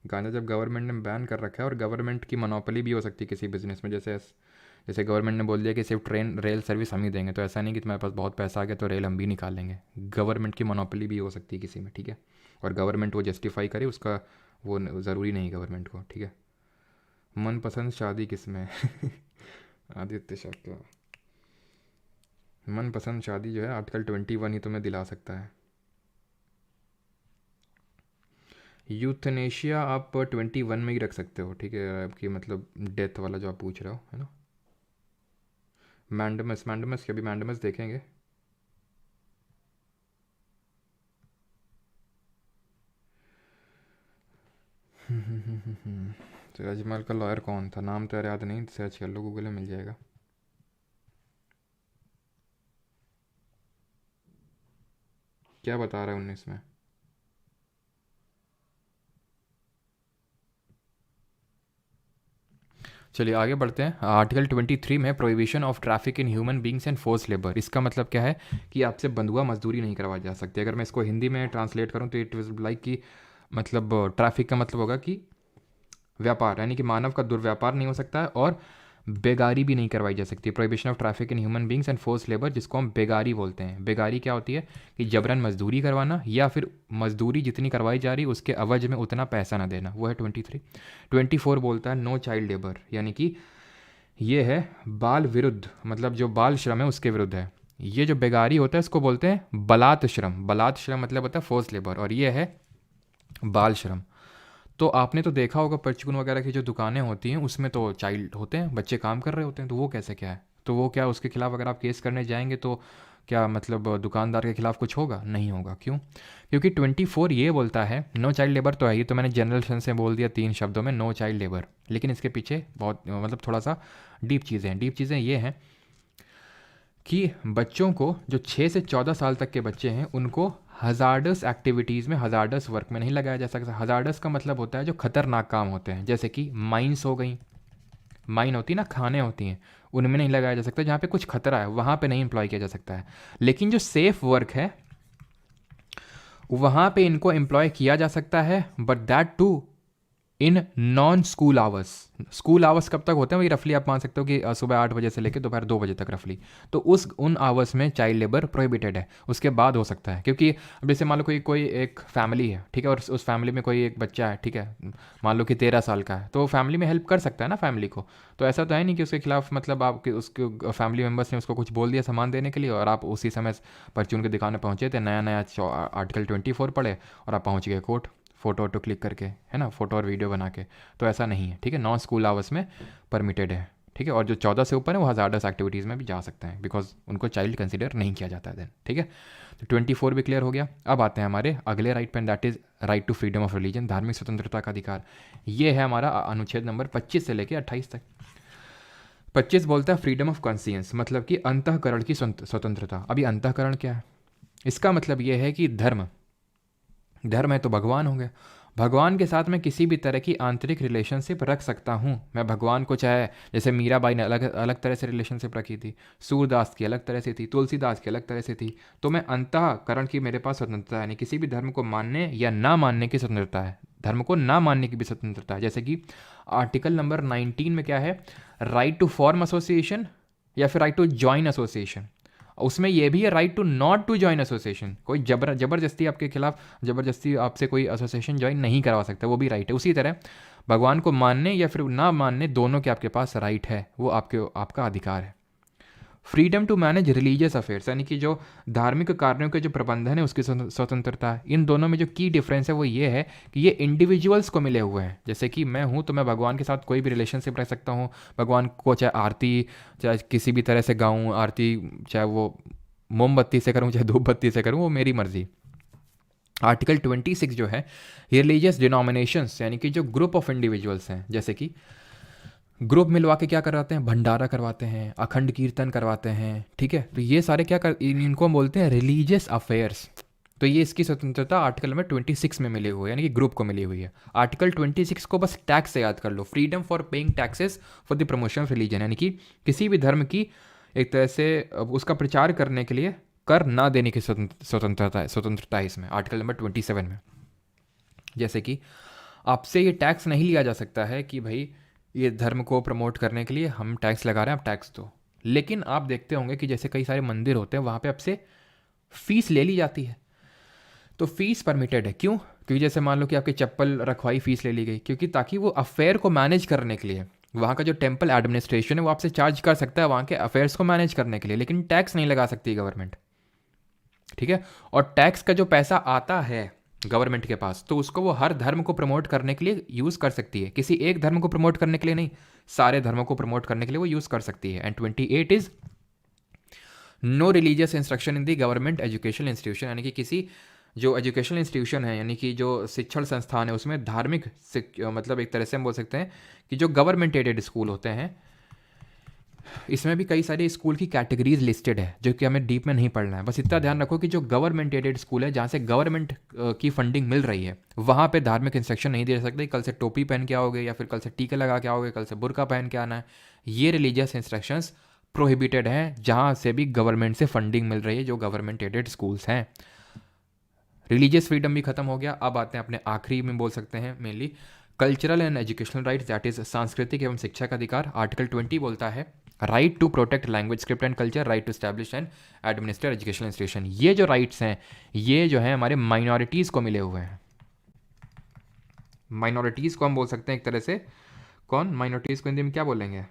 गांजा जब गवर्नमेंट ने बैन कर रखा है, और गवर्नमेंट की मोनोपोली भी हो सकती है किसी बिजनेस में, जैसे गवर्नमेंट ने बोल दिया कि सिर्फ ट्रेन रेल सर्विस हम ही देंगे, तो ऐसा नहीं कि तुम्हारे पास बहुत पैसा आ गया तो रेल हम भी निकाल लेंगे। गवर्नमेंट की मोनोपोली भी हो सकती है किसी में, ठीक है। और गवर्नमेंट वो जस्टिफाई करे उसका, वो ज़रूरी नहीं गवर्नमेंट को, ठीक है। मनपसंद शादी किस में? आदित्य शाक्य। मनपसंद शादी जो है आर्टिकल 21 ही तुम्हें दिला सकता है। यूथनेशिया आप 21 में ही रख सकते हो, ठीक है, आपकी मतलब डेथ वाला जो आप पूछ रहे हो, है ना। मैंडमस क्या? अभी मैंडमस देखेंगे। तो अजमल का लॉयर कौन था? नाम तो याद नहीं, सर्च कर लो गूगल में मिल जाएगा। क्या बता रहा है 19 में? चलिए आगे बढ़ते हैं। आर्टिकल 23 में prohibition of traffic in human beings and force labour. इसका मतलब क्या है कि आपसे बंधुआ मजदूरी नहीं करवाई जा सकती। अगर मैं इसको हिंदी में ट्रांसलेट करूँ तो इट विज लाइक कि मतलब ट्रैफिक का मतलब होगा कि व्यापार, यानी कि मानव का दुर्व्यापार नहीं हो सकता है, और बेगारी भी नहीं करवाई जा सकती। Prohibition of traffic in human beings and force labour, जिसको हम बेगारी बोलते हैं। बेगारी क्या होती है? कि जबरन मजदूरी करवाना, या फिर मजदूरी जितनी करवाई जा रही उसके अवज में उतना पैसा ना देना, वो है 23। 24 बोलता है नो चाइल्ड लेबर, यानी कि ये है बाल विरुद्ध, मतलब जो बाल श्रम है उसके विरुद्ध है। ये जो बेगारी होता है इसको बोलते हैं बलात् श्रम। बलात् श्रम मतलब होता है फोर्स लेबर, और ये है बाल श्रम। तो आपने तो देखा होगा परचून वगैरह की जो दुकानें होती हैं उसमें तो चाइल्ड होते हैं, बच्चे काम कर रहे होते हैं, तो वो कैसे क्या है? तो वो क्या उसके खिलाफ अगर आप केस करने जाएंगे तो क्या मतलब दुकानदार के खिलाफ कुछ होगा? नहीं होगा। क्यों? क्योंकि 24 ये बोलता है नो चाइल्ड लेबर। तो है ये, तो मैंने जनरल सेंस से बोल दिया 3 शब्दों में, नो चाइल्ड लेबर, लेकिन इसके पीछे बहुत मतलब थोड़ा सा डीप चीज़ें हैं। डीप चीज़ें ये हैं कि बच्चों को, जो 6 से 14 साल तक के बच्चे हैं, उनको हजार्डस एक्टिविटीज़ में, हजार्डस वर्क में नहीं लगाया जा सकता। हजार्डस का मतलब होता है जो खतरनाक काम होते हैं, जैसे कि माइंस हो गई, माइन होती है ना, खाने होती हैं, उनमें नहीं लगाया जा सकता। जहाँ पे कुछ खतरा है वहाँ पे नहीं एम्प्लॉय किया जा सकता है। लेकिन जो सेफ वर्क है वहाँ पे इनको एम्प्लॉय किया जा सकता है, but that too in non school hours. School hours कब तक होते हैं? वही रफली आप मान सकते हो कि सुबह 8 बजे से लेकर दोपहर 2 बजे तक रफली। तो उन आवर्स में चाइल्ड लेबर प्रोहिबिटेड है। उसके बाद हो सकता है, क्योंकि अब जैसे मान लो कोई एक फैमिली है, ठीक है, और उस फैमिली में कोई एक बच्चा है, ठीक है, मान लो कि 13 साल का है, तो फैमिली में हेल्प कर सकता है ना फैमिली को। तो ऐसा तो है नहीं कि उसके खिलाफ मतलब आप उसके फैमिली मेम्बर्स ने उसको कुछ बोल दिया सामान देने के लिए, और आप उसी समय परचून की दुकान में पहुँचे थे, नया नया आर्टिकल 24 पढ़े और आप पहुँच गए कोर्ट, फ़ोटो वोटो क्लिक करके, है ना, फ़ोटो और वीडियो बना के। तो ऐसा नहीं है, ठीक है। नॉन स्कूल आवर्स में परमिटेड है, ठीक है। और जो 14 से ऊपर है वो हजार्डस एक्टिविटीज़ में भी जा सकते हैं, बिकॉज उनको चाइल्ड कंसिडर नहीं किया जाता है देन, ठीक है। तो 24 भी क्लियर हो गया। अब आते हैं हमारे अगले राइट पे, that is right to freedom of religion, धार्मिक स्वतंत्रता का अधिकार। ये है हमारा अनुच्छेद नंबर 25 से लेकर 28 तक। 25 बोलता है फ्रीडम ऑफ कॉन्सियंस, मतलब कि अंतःकरण की स्वतंत्रता। अभी अंतःकरण क्या है? इसका मतलब ये है कि धर्म है तो भगवान हो गए। भगवान के साथ मैं किसी भी तरह की आंतरिक रिलेशनशिप रख सकता हूँ। मैं भगवान को, चाहे जैसे मीराबाई ने अलग अलग तरह से रिलेशनशिप रखी थी, सूरदास की अलग तरह से थी, तुलसीदास की अलग तरह से थी, तो मैं अंतःकरण की मेरे पास स्वतंत्रता है, यानी किसी भी धर्म को मानने या ना मानने की स्वतंत्रता है। धर्म को ना मानने की भी स्वतंत्रता है। जैसे कि आर्टिकल नंबर 19 में क्या है, राइट टू फॉर्म एसोसिएशन या फिर राइट टू ज्वाइन एसोसिएशन। उसमें यह भी है right to not to join association, कोई जबरदस्ती आपके खिलाफ जबरदस्ती आपसे कोई एसोसिएशन ज्वाइन नहीं करवा सकता, वो भी राइट है। उसी तरह भगवान को मानने या फिर ना मानने दोनों के आपके पास राइट है, वो आपका अधिकार है। Freedom to manage religious affairs, यानी कि जो धार्मिक कार्यों के जो प्रबंधन है उसकी स्वतंत्रता है। इन दोनों में जो की डिफरेंस है वो ये है कि ये इंडिविजुअल्स को मिले हुए हैं। जैसे कि मैं हूँ तो मैं भगवान के साथ कोई भी रिलेशनशिप रह सकता हूँ, भगवान को चाहे आरती चाहे किसी भी तरह से गाऊँ, आरती चाहे वो मोमबत्ती से करूँ चाहे धूप बत्ती से करूँ, वो मेरी मर्जी। आर्टिकल 26 जो है रिलीजियस डिनोमिनेशंस, यानी कि जो ग्रुप ऑफ इंडिविजुअल्स हैं, जैसे कि ग्रुप मिलवा के क्या करवाते हैं, भंडारा करवाते हैं, अखंड कीर्तन करवाते हैं, ठीक है। तो ये सारे इनको हम बोलते हैं रिलीजियस अफेयर्स। तो ये इसकी स्वतंत्रता आर्टिकल नंबर 26 में मिली हुई है, यानी कि ग्रुप को मिली हुई है। आर्टिकल 26 को बस टैक्स से याद कर लो, freedom for paying taxes for the promotion of religion, यानी कि किसी भी धर्म की एक तरह से उसका प्रचार करने के लिए कर ना देने की स्वतंत्रता है इसमें, आर्टिकल नंबर 27 में। जैसे कि आपसे ये टैक्स नहीं लिया जा सकता है कि भाई ये धर्म को प्रमोट करने के लिए हम टैक्स लगा रहे हैं, आप टैक्स दो। लेकिन आप देखते होंगे कि जैसे कई सारे मंदिर होते हैं वहाँ पे आपसे फीस ले ली जाती है, तो फीस परमिटेड है। क्यों? क्योंकि जैसे मान लो कि आपकी चप्पल रखवाई फीस ले ली गई, क्योंकि ताकि वो अफेयर को मैनेज करने के लिए वहाँ का जो टेम्पल एडमिनिस्ट्रेशन है वो आपसे चार्ज कर सकता है वहाँ के अफेयर्स को मैनेज करने के लिए, लेकिन टैक्स नहीं लगा सकती गवर्नमेंट, ठीक है। और टैक्स का जो पैसा आता है गवर्नमेंट के पास, तो उसको वो हर धर्म को प्रमोट करने के लिए यूज़ कर सकती है, किसी एक धर्म को प्रमोट करने के लिए नहीं, सारे धर्मों को प्रमोट करने के लिए वो यूज़ कर सकती है। And 28 is no religious instruction in the government educational institution, यानी कि किसी जो एजुकेशनल इंस्टीट्यूशन है, यानी कि जो शिक्षण संस्थान है, उसमें धार्मिक मतलब एक तरह से हम बोल सकते हैं कि जो गवर्नमेंट एडेड स्कूल होते हैं, इसमें भी कई सारे स्कूल की कैटेगरीज लिस्टेड है जो कि हमें डीप में नहीं पढ़ना है। बस इतना ध्यान रखो कि जो गवर्नमेंट एडेड स्कूल है जहाँ से गवर्नमेंट की फंडिंग मिल रही है, वहाँ पे धार्मिक इंस्ट्रक्शन नहीं दे सकते, कल से टोपी पहन के आओगे या फिर कल से टीका लगा के आओगे, कल से बुर्का पहन के आना है। ये रिलीजियस इंस्ट्रक्शंस प्रोहिबिटेड हैं जहाँ से भी गवर्नमेंट से फंडिंग मिल रही है, जो गवर्नमेंट एडेड स्कूल्स हैं। रिलीजियस फ्रीडम भी खत्म हो गया। अब आते हैं अपने आखिरी में बोल सकते हैं mainly cultural and educational rights, that is सांस्कृतिक एवं शिक्षा का अधिकार। आर्टिकल 20 बोलता है right to protect language script and culture, right to establish and administer educational institution. ये जो राइट्स हैं ये जो है हमारे माइनॉरिटीज़ को मिले हुए हैं। माइनॉरिटीज़ को हम बोल सकते हैं एक तरह से, कौन माइनॉरिटीज़ को हिंदी में क्या बोलेंगे,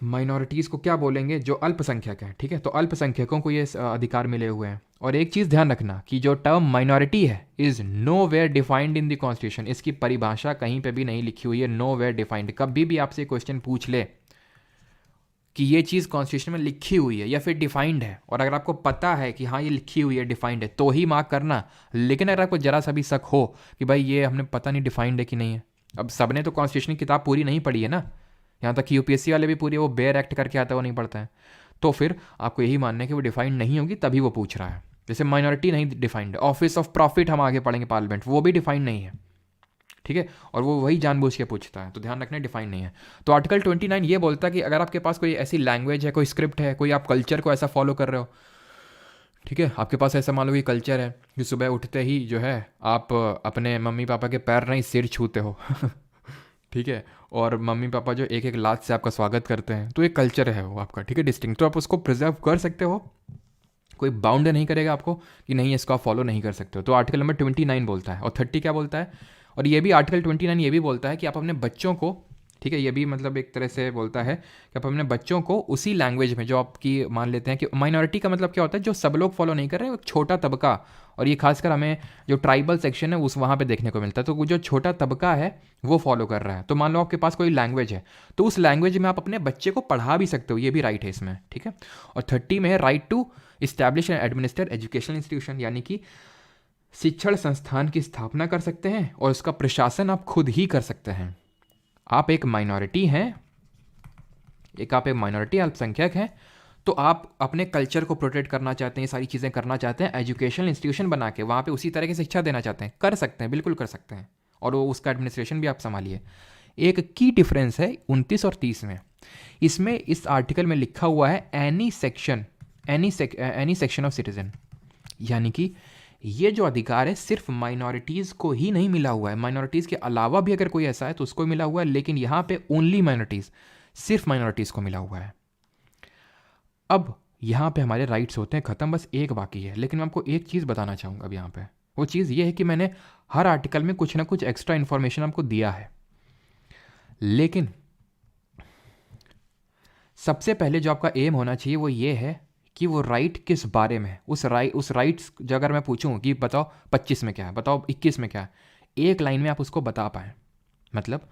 माइनॉरिटीज़ को क्या बोलेंगे, जो अल्पसंख्यक हैं, ठीक है। तो अल्पसंख्यकों को ये अधिकार मिले हुए हैं। और एक चीज़ ध्यान रखना कि जो टर्म माइनॉरिटी है is nowhere defined in the constitution, इसकी परिभाषा कहीं पे भी नहीं लिखी हुई है, नो वेयर डिफाइंड। कभी भी आपसे क्वेश्चन पूछ ले कि ये चीज़ कॉन्स्टिट्यूशन में लिखी हुई है या फिर डिफाइंड है, और अगर आपको पता है कि हाँ ये लिखी हुई है डिफाइंड है, तो ही मार्क करना। लेकिन अगर आपको जरा सा भी शक हो कि भाई ये हमने पता नहीं डिफाइंड है कि नहीं है, अब सबने तो कॉन्स्टिट्यूशन की किताब पूरी नहीं पढ़ी है ना, यहाँ तक कि यूपीएससी वाले भी पूरी वो बेयर एक्ट करके आता है वो नहीं पढ़ता है, तो फिर आपको यही मानना है कि वो डिफाइंड नहीं होगी, तभी वो पूछ रहा है। जैसे माइनॉरिटी नहीं डिफाइंड है, ऑफिस ऑफ प्रॉफिट हम आगे पढ़ेंगे पार्लियामेंट, वो भी डिफाइंड नहीं है, ठीक है, और वो वही जानबूझ के पूछता है, तो ध्यान रखना डिफाइन नहीं है। तो आर्टिकल 29 ये बोलता है कि अगर आपके पास कोई ऐसी लैंग्वेज है, कोई स्क्रिप्ट है, कोई आप कल्चर को ऐसा फॉलो कर रहे हो, ठीक है, आपके पास ऐसा मान लो कि कल्चर है कि सुबह उठते ही जो है आप अपने मम्मी पापा के पैर नहीं सिर छूते हो ठीक है, और मम्मी पापा जो एक एक लात से आपका स्वागत करते हैं, तो एक कल्चर है वो आपका, ठीक है, डिस्टिंक्ट, तो आप उसको प्रिजर्व कर सकते हो, कोई बाउंड नहीं करेगा आपको कि नहीं इसको आप फॉलो नहीं कर सकते हो। तो आर्टिकल नंबर 29 बोलता है। और 30 क्या बोलता है, और ये भी आर्टिकल 29 ये भी बोलता है कि आप अपने बच्चों को, ठीक है, ये भी मतलब एक तरह से बोलता है कि आप अपने बच्चों को उसी लैंग्वेज में जो आपकी मान लेते हैं कि माइनॉरिटी का मतलब क्या होता है, जो सब लोग फॉलो नहीं कर रहे हैं, एक छोटा तबका, और ये खासकर हमें जो ट्राइबल सेक्शन है उस वहाँ पे देखने को मिलता है, तो जो छोटा तबका है वो फॉलो कर रहा है। तो मान लो आपके पास कोई लैंग्वेज है, तो उस लैंग्वेज में आप अपने बच्चे को पढ़ा भी सकते हो, ये भी राइट है इसमें, ठीक है। और 30 में है right to establish and administer educational institution, यानी कि शिक्षण संस्थान की स्थापना कर सकते हैं और उसका प्रशासन आप खुद ही कर सकते हैं। आप एक माइनॉरिटी हैं, आप एक माइनॉरिटी अल्पसंख्यक हैं, तो आप अपने कल्चर को प्रोटेक्ट करना चाहते हैं, ये सारी चीज़ें करना चाहते हैं, एजुकेशनल इंस्टीट्यूशन बना के वहाँ पे उसी तरह की शिक्षा देना चाहते हैं, कर सकते हैं, बिल्कुल कर सकते हैं, और वो उसका एडमिनिस्ट्रेशन भी आप संभालिए। एक की डिफरेंस है 29 और 30 में। इसमें इस आर्टिकल में लिखा हुआ है एनी सेक्शन ऑफ सिटीजन, यानी कि ये जो अधिकार है सिर्फ माइनॉरिटीज़ को ही नहीं मिला हुआ है, माइनॉरिटीज़ के अलावा भी अगर कोई ऐसा है तो उसको मिला हुआ है, लेकिन यहाँ पे ओनली माइनॉरिटीज़, सिर्फ माइनॉरिटीज़ को मिला हुआ है। अब यहाँ पे हमारे राइट्स होते हैं ख़त्म, बस एक बाकी है। लेकिन मैं आपको एक चीज़ बताना चाहूँगा अब यहाँ पे, वो चीज़ ये है कि मैंने हर आर्टिकल में कुछ ना कुछ एक्स्ट्रा इन्फॉर्मेशन आपको दिया है, लेकिन सबसे पहले जो आपका एम होना चाहिए वो ये है कि वो राइट किस बारे में है। उस राइट्स जो अगर मैं पूछूं कि बताओ 25 में क्या है, बताओ 21 में क्या है, एक लाइन में आप उसको बता पाएँ। मतलब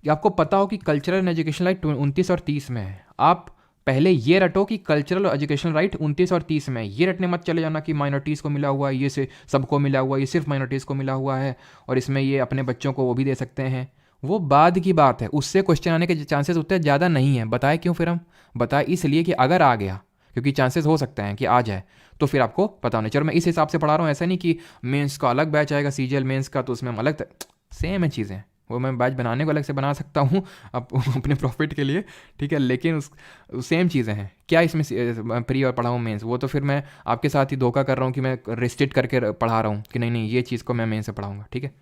कि आपको पता हो कि कल्चरल एंड एजुकेशन राइट 29 और 30 में है, आप पहले ये रटो कि कल्चरल और एजुकेशन राइट 29 और 30 में है। ये रटने मत चले जाना कि माइनॉरिटीज़ को मिला हुआ है, ये से सबको मिला हुआ है, ये सिर्फ माइनॉरिटीज़ को मिला हुआ है और इसमें ये अपने बच्चों को वो भी दे सकते हैं। वो बाद की बात है, उससे क्वेश्चन आने के चांसेस उतने ज़्यादा नहीं है। बताए क्यों फिर हम? बताए इसलिए कि अगर आ गया, क्योंकि चांसेस हो सकते हैं कि आ जाए, तो फिर आपको पता होना चाहिए। और मैं इस हिसाब से पढ़ा रहा हूँ, ऐसा नहीं कि मेंस का अलग बैच आएगा सीजीएल मेंस का तो उसमें हम अलग, सेम है चीज़ें। वो मैं बैच बनाने को अलग से बना सकता हूँ अपने प्रॉफिट के लिए, ठीक है, लेकिन उस सेम चीज़ें हैं। क्या इसमें प्री और पढ़ा हूँ मेंस, वो तो फिर मैं आपके साथ ही धोखा कर रहा हूँ कि मैं रिस्ट्रिक्ट करके पढ़ा रहा हूँ कि नहीं नहीं ये चीज़ को मैं मेंस से पढ़ाऊँगा, ठीक है।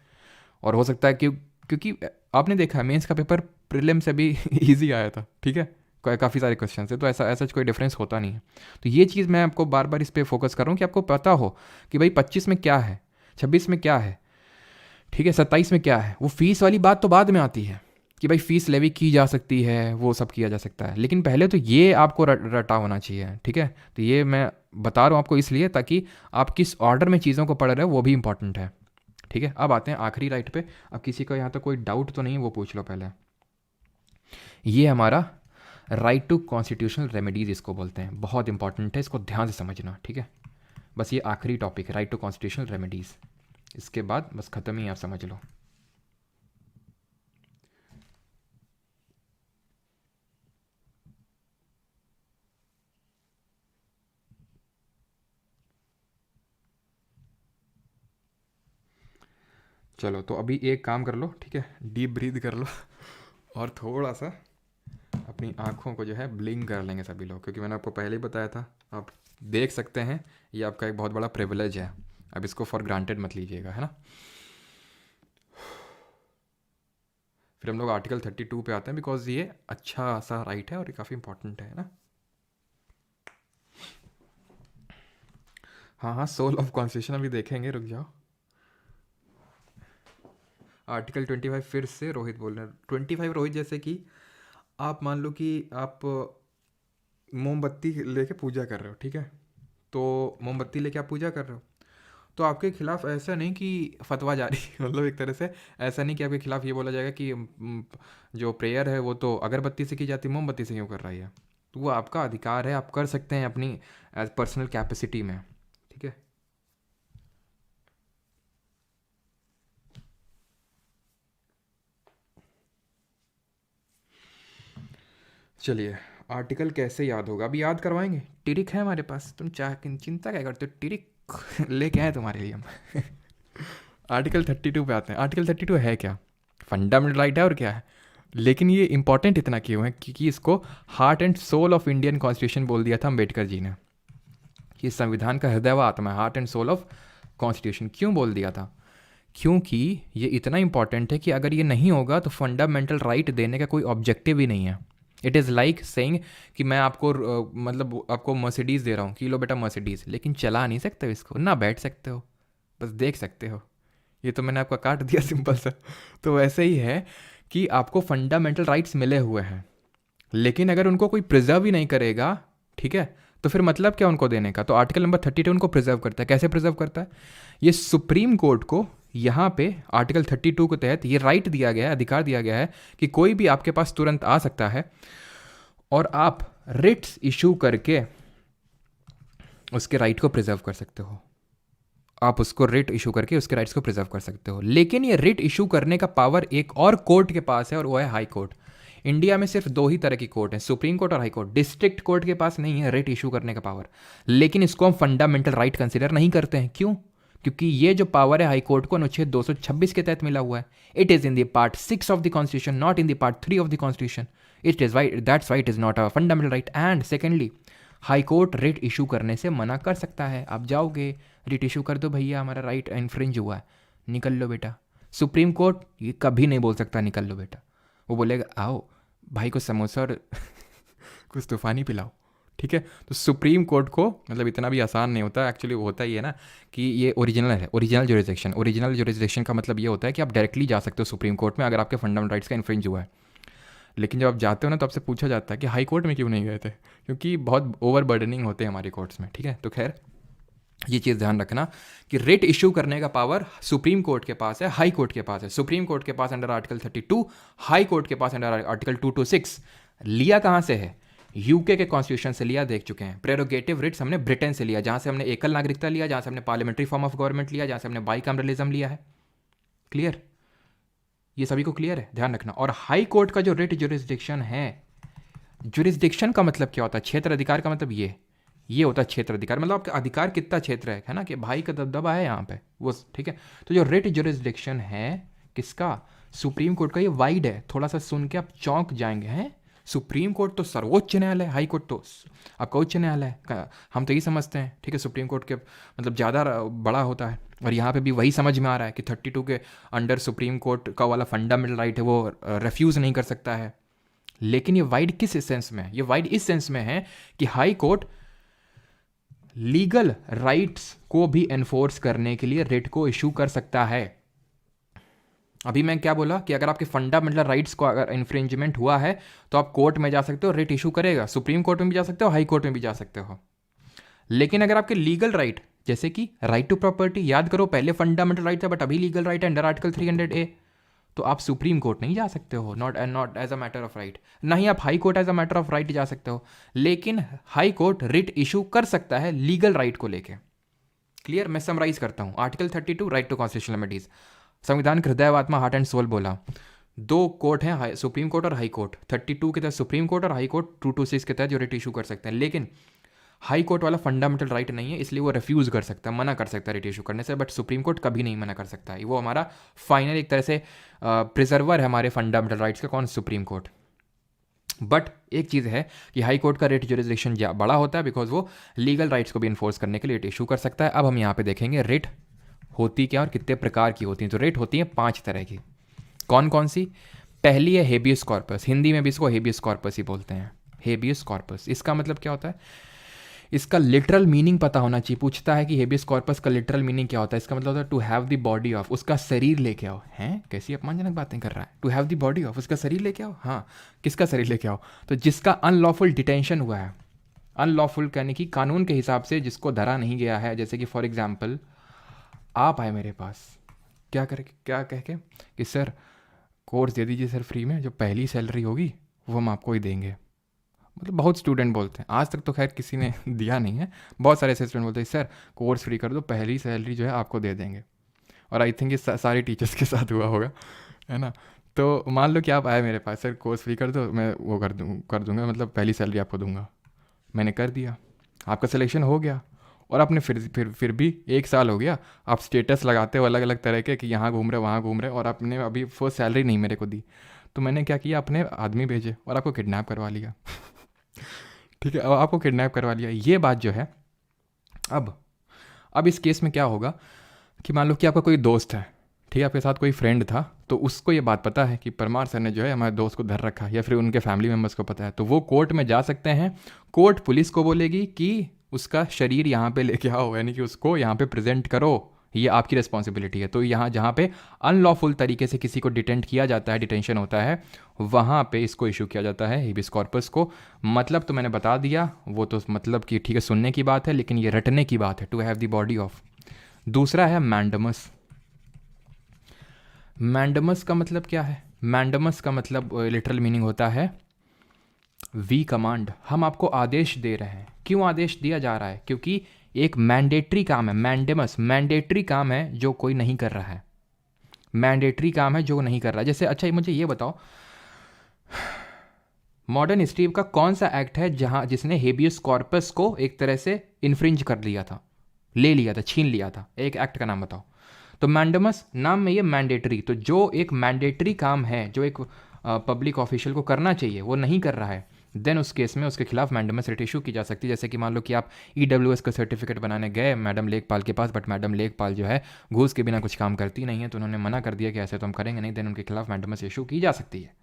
और हो सकता है कि क्योंकि आपने देखा है मेंस का पेपर प्रीलिम से भी ईजी आया था, ठीक है, काफ़ी सारे क्वेश्चन है, तो ऐसा ऐसा कोई डिफरेंस होता नहीं है। तो ये चीज़ मैं आपको बार बार इस पर फोकस कर रहा हूँ कि आपको पता हो कि भाई 25 में क्या है, 26 में क्या है, ठीक है, 27 में क्या है। वो फीस वाली बात तो बाद में आती है कि भाई फीस लेवी की जा सकती है, वो सब किया जा सकता है, लेकिन पहले तो ये आपको रटा होना चाहिए, ठीक है। तो ये मैं बता रहा हूँ आपको इसलिए ताकि आप किस ऑर्डर में चीज़ों को पढ़ रहे हो वो भी इंपॉर्टेंट है, ठीक है। अब आते हैं आखिरी राइट पे। अब किसी का यहाँ तक कोई डाउट तो नहीं, वो पूछ लो पहले। ये हमारा राइट टू कॉन्स्टिट्यूशनल रेमेडीज़ इसको बोलते हैं, बहुत इंपॉर्टेंट है, इसको ध्यान से समझना, ठीक है। बस ये आखिरी टॉपिक है, राइट टू कॉन्स्टिट्यूशनल रेमेडीज़, इसके बाद बस ख़त्म ही, आप समझ लो। चलो तो अभी एक काम कर लो, ठीक है, डीप ब्रीथ कर लो और थोड़ा सा अपनी आँखों को जो है ब्लिंक कर लेंगे सभी लोग, क्योंकि मैंने आपको पहले ही बताया था, आप देख सकते हैं, ये आपका एक बहुत बड़ा प्रिविलेज है। अब इसको फॉर ग्रांटेड मत लीजिएगा, है ना। फिर हम लोग आर्टिकल 32 पे आते हैं, बिकॉज ये अच्छा सा राइट है और ये काफ़ी इंपॉर्टेंट है ना। हाँ हाँ, सोल ऑफ कॉन्स्टिट्यूशन अभी देखेंगे, रुक जाओ। आर्टिकल 25 फिर से रोहित बोल रहे हैं। 25 रोहित, जैसे कि आप मान लो कि आप मोमबत्ती लेके पूजा कर रहे हो, ठीक है, तो मोमबत्ती लेके आप पूजा कर रहे हो, तो आपके खिलाफ ऐसा नहीं कि फतवा जारी मतलब एक तरह से ऐसा नहीं कि आपके खिलाफ ये बोला जाएगा कि जो प्रेयर है वो तो अगरबत्ती से की जाती, मोमबत्ती से क्यों कर रही है। तो वो आपका अधिकार है, आप कर सकते हैं अपनी एज पर्सनल कैपेसिटी में, ठीक है। चलिए, आर्टिकल कैसे याद होगा, अभी याद करवाएंगे, टिरिक है हमारे पास, तुम चिंता क्या करते हो, टिरिक लेके आए तुम्हारे लिए हम आर्टिकल 32 पे आते हैं। आर्टिकल 32 है क्या? फंडामेंटल राइट है, और क्या है, लेकिन ये इंपॉर्टेंट इतना क्यों है क्योंकि इसको heart and soul of Indian constitution बोल दिया था अम्बेडकर जी ने। ये संविधान का हृदय व आत्मा है, heart and soul of constitution. क्यों बोल दिया था? क्योंकि ये इतना इंपॉर्टेंट है कि अगर ये नहीं होगा तो फंडामेंटल राइट देने का कोई ऑब्जेक्टिव ही नहीं है। इट इज़ लाइक सेइंग कि मैं आपको मतलब आपको मर्सिडीज़ दे रहा हूँ कि लो बेटा मर्सिडीज़, लेकिन चला नहीं सकते हो इसको, ना बैठ सकते हो, बस देख सकते हो। ये तो मैंने आपका काट दिया सिंपल सा। तो वैसे ही है कि आपको फंडामेंटल राइट्स मिले हुए हैं, लेकिन अगर उनको कोई प्रिजर्व ही नहीं करेगा, ठीक है, तो फिर मतलब क्या उनको देने का। तो आर्टिकल नंबर 32 उनको प्रिजर्व करता है। कैसे प्रिजर्व करता है? ये सुप्रीम कोर्ट को यहाँ पे आर्टिकल 32 के तहत ये राइट दिया गया है, अधिकार दिया गया है कि कोई भी आपके पास तुरंत आ सकता है और आप रिट्स इशू करके उसके राइट को प्रिजर्व कर सकते हो। आप उसको रिट इशू करके उसके राइट्स को प्रिजर्व कर सकते हो। लेकिन ये रिट इशू करने का पावर एक और कोर्ट के पास है, और वो है हाई कोर्ट। इंडिया में सिर्फ दो ही तरह की कोर्ट है, सुप्रीम कोर्ट और हाई कोर्ट। डिस्ट्रिक्ट कोर्ट के पास नहीं है रिट इशू करने का पावर, लेकिन इसको हम फंडामेंटल राइट कंसिडर नहीं करते हैं। क्यों? क्योंकि ये जो पावर है हाई कोर्ट को अनुच्छेद 226 के तहत मिला हुआ है। It is in the part 6 of the constitution, not in the part 3 of the constitution. It is why that's why it is not a fundamental right. And secondly, high court writ issue करने से मना कर सकता है। आप जाओगे, writ issue कर दो भैया, हमारा राइट इन्फ्रिंज हुआ है, निकल लो बेटा। सुप्रीम कोर्ट ये कभी नहीं बोल सकता निकल लो बेटा, वो बोलेगा आओ भाई को समोसा और कुछ तूफ़ानी पिलाओ, ठीक है। तो सुप्रीम कोर्ट को मतलब इतना भी आसान नहीं होता एक्चुअली, वो होता ही है ना कि ये ओरिजिनल है, ओरिजिनल जुरिसडिक्शन। ओरिजिनल जुरिसडिक्शन का मतलब ये होता है कि आप डायरेक्टली जा सकते हो सुप्रीम कोर्ट में अगर आपके फंडामेंटल राइट्स का इन्फ्रिंज हुआ है। लेकिन जब आप जाते हो ना तो आपसे पूछा जाता है कि हाई कोर्ट में क्यों नहीं गए थे, क्योंकि बहुत ओवर बर्डनिंग होते हैं हमारे कोर्ट्स में, ठीक है। तो खैर ये चीज़ ध्यान रखना कि रिट इशू करने का पावर सुप्रीम कोर्ट के पास है, हाई कोर्ट के पास है। सुप्रीम कोर्ट के पास अंडर आर्टिकल 32, हाई कोर्ट के पास अंडर आर्टिकल 226। लिया कहाँ से है? यूके के कॉन्स्टिट्यूशन से लिया, देख चुके हैं। प्रेरोगेटिव रिट्स हमने ब्रिटेन से लिया, जहाँ से हमने एकल नागरिकता लिया, जहाँ से हमने पार्लियामेंट्री फॉर्म ऑफ गवर्नमेंट लिया, जहाँ से हमने बाइकैमरलिज्म लिया है। क्लियर? ये सभी को क्लियर है, ध्यान रखना। और हाई कोर्ट का जो रिट जुरिसडिक्शन है, जुरिसडिक्शन का मतलब क्या होता है? क्षेत्र अधिकार का मतलब ये होता है क्षेत्र अधिकार, मतलब आपका अधिकार कितना क्षेत्र है ना, कि भाई का दबदबा है यहाँ पे वो, ठीक है। तो जो रिट जुरिसडिक्शन है किसका? सुप्रीम कोर्ट का। ये वाइड है, थोड़ा सा सुन के आप चौंक जाएंगे हैं। सुप्रीम कोर्ट तो सर्वोच्च न्यायालय, हाई कोर्ट तो आपका उच्च न्यायालय है। हम तो यही समझते हैं, ठीक है, सुप्रीम कोर्ट के मतलब ज़्यादा बड़ा होता है। और यहाँ पे भी वही समझ में आ रहा है कि 32 के अंडर सुप्रीम कोर्ट का वाला फंडामेंटल राइट है वो रेफ्यूज़ नहीं कर सकता है। लेकिन ये वाइड किस सेंस में है? ये वाइड इस सेंस में है कि हाई कोर्ट लीगल राइट्स को भी एनफोर्स करने के लिए रिट को इशू कर सकता है। अभी मैं क्या बोला कि अगर आपके फंडामेंटल राइट्स को अगर इन्फ्रिंजमेंट हुआ है तो आप कोर्ट में जा सकते हो, रिट इशू करेगा। सुप्रीम कोर्ट में भी जा सकते हो, हाई कोर्ट में भी जा सकते हो। लेकिन अगर आपके लीगल राइट, जैसे कि राइट टू प्रॉपर्टी, याद करो पहले फंडामेंटल राइट था बट अभी लीगल राइट है अंडर आर्टिकल 300A, तो आप सुप्रीम कोर्ट नहीं जा सकते हो, not as a matter of right. ना ही आप high court as a matter of right जा सकते हो। लेकिन हाई कोर्ट रिट इशू कर सकता है लीगल राइट को लेके। क्लियर? मैं समराइज करता हूँ। Article 32 right to constitutional remedies, संविधान के हृदय आत्मा हार्ट एंड सोल बोला। दो कोर्ट हैं, सुप्रीम कोर्ट और हाई कोर्ट। 32 के तहत सुप्रीम कोर्ट और हाई कोर्ट 226 के तहत जो रिट इशू कर सकते हैं। लेकिन हाई कोर्ट वाला फंडामेंटल राइट नहीं है, इसलिए वो रिफ्यूज़ कर सकता है, मना कर सकता है रिट इशू करने से। बट सुप्रीम कोर्ट कभी नहीं मना कर सकता है, वो हमारा फाइनल एक तरह से प्रिजर्वर है हमारे फंडामेंटल राइट्स का। कौन? Supreme court. बट एक चीज़ है कि हाई कोर्ट का रिट जुरिसडिक्शन बड़ा होता है बिकॉज वो लीगल राइट्स को भी इन्फोर्स करने के लिए रिट इशू कर सकता है। अब हम यहाँ पे देखेंगे रिट होती क्या और कितने प्रकार की होती हैं। तो रिट होती हैं 5 तरह की। कौन कौन सी? पहली है हेबियस कॉर्पस, हिंदी में भी इसको हेबियस कॉर्पस ही बोलते हैं। हेबियस कॉर्पस, इसका मतलब क्या होता है? इसका लिटरल मीनिंग पता होना चाहिए। पूछता है कि हेबियस कॉर्पस का लिटरल मीनिंग क्या होता है? इसका मतलब होता है to have the body of, उसका शरीर लेके आओ। हैं, कैसी अपमानजनक बातें कर रहा है। To have the body of, उसका शरीर लेके आओ। हाँ, किसका शरीर लेके आओ? तो जिसका अनलॉफुल डिटेंशन हुआ है। अनलॉफुल यानी कि कानून के हिसाब से जिसको धरा नहीं गया है। जैसे कि फॉर एग्जाम्पल आप आए मेरे पास, क्या कह के कि सर कोर्स दे दीजिए सर फ्री में, जो पहली सैलरी होगी वो हम आपको ही देंगे। मतलब बहुत स्टूडेंट बोलते हैं, आज तक तो खैर किसी ने दिया नहीं है, बहुत सारे ऐसे स्टूडेंट बोलते हैं सर कोर्स फ्री कर दो, पहली सैलरी जो है आपको दे देंगे। और आई थिंक ये सारे टीचर्स के साथ हुआ होगा, है ना। तो मान लो कि आप आए मेरे पास, सर कोर्स फ्री कर दो, मैं वो कर दूँगा, मतलब पहली सैलरी आपको दूंगा। मैंने कर दिया, आपका सिलेक्शन हो गया। और आपने फिर भी 1 साल हो गया, आप स्टेटस लगाते हो अलग अलग तरह के कि यहाँ घूम रहे वहाँ घूम रहे, और आपने अभी फर्स्ट सैलरी नहीं मेरे को दी। तो मैंने क्या किया, अपने आदमी भेजे और आपको किडनैप करवा लिया। ठीक है, अब आपको किडनैप करवा लिया। ये बात जो है, अब इस केस में क्या होगा कि मान लो कि आपका कोई दोस्त है, ठीक है, आपके साथ कोई फ्रेंड था, तो उसको ये बात पता है कि परमार सर ने जो है हमारे दोस्त को धर रखा, या फिर उनके फैमिली मेम्बर्स को पता है, तो वो कोर्ट में जा सकते हैं। कोर्ट पुलिस को बोलेगी कि उसका शरीर यहाँ पे लेके आओ, यानी कि उसको यहाँ पे प्रेजेंट करो, ये आपकी रिस्पॉन्सिबिलिटी है। तो यहाँ जहाँ पे अनलॉफुल तरीके से किसी को डिटेंट किया जाता है, डिटेंशन होता है, वहाँ पे इसको इशू किया जाता है, हेबियस कॉर्पस को। मतलब तो मैंने बता दिया, वो तो मतलब कि ठीक है सुनने की बात है, लेकिन ये रटने की बात है, to have the body of. दूसरा है मैंडमस। मैंडमस का मतलब क्या है? मैंडमस का मतलब लिटरल मीनिंग होता है वी कमांड, हम आपको आदेश दे रहे हैं। क्यों आदेश दिया जा रहा है? क्योंकि एक मैंडेटरी काम है। मैंडेमस मैंडेटरी काम है जो कोई नहीं कर रहा है, मैंडेटरी काम है जो नहीं कर रहा है। जैसे अच्छा मुझे ये बताओ, मॉडर्न हिस्ट्री का कौन सा एक्ट है जिसने हेबियस कॉर्पस को एक तरह से इन्फ्रिंज कर लिया था, ले लिया था, छीन लिया था? एक एक्ट का नाम बताओ। तो मैंडेमस नाम में ये मैंडेटरी, तो जो एक मैंडेटरी काम है जो एक पब्लिक ऑफिशियल को करना चाहिए वो नहीं कर रहा है, देन उस केस में उसके खिलाफ मैंडेमस रिट इशू की जा सकती है। जैसे कि मान लो कि आप EWS का सर्टिफिकेट बनाने गए मैडम लेखपाल के पास, बट मैडम लेखपाल जो है घूस के बिना कुछ काम करती नहीं है, तो उन्होंने मना कर दिया कि ऐसे तो हम करेंगे नहीं, देन उनके खिलाफ मैंडेमस इशू की जा सकती है।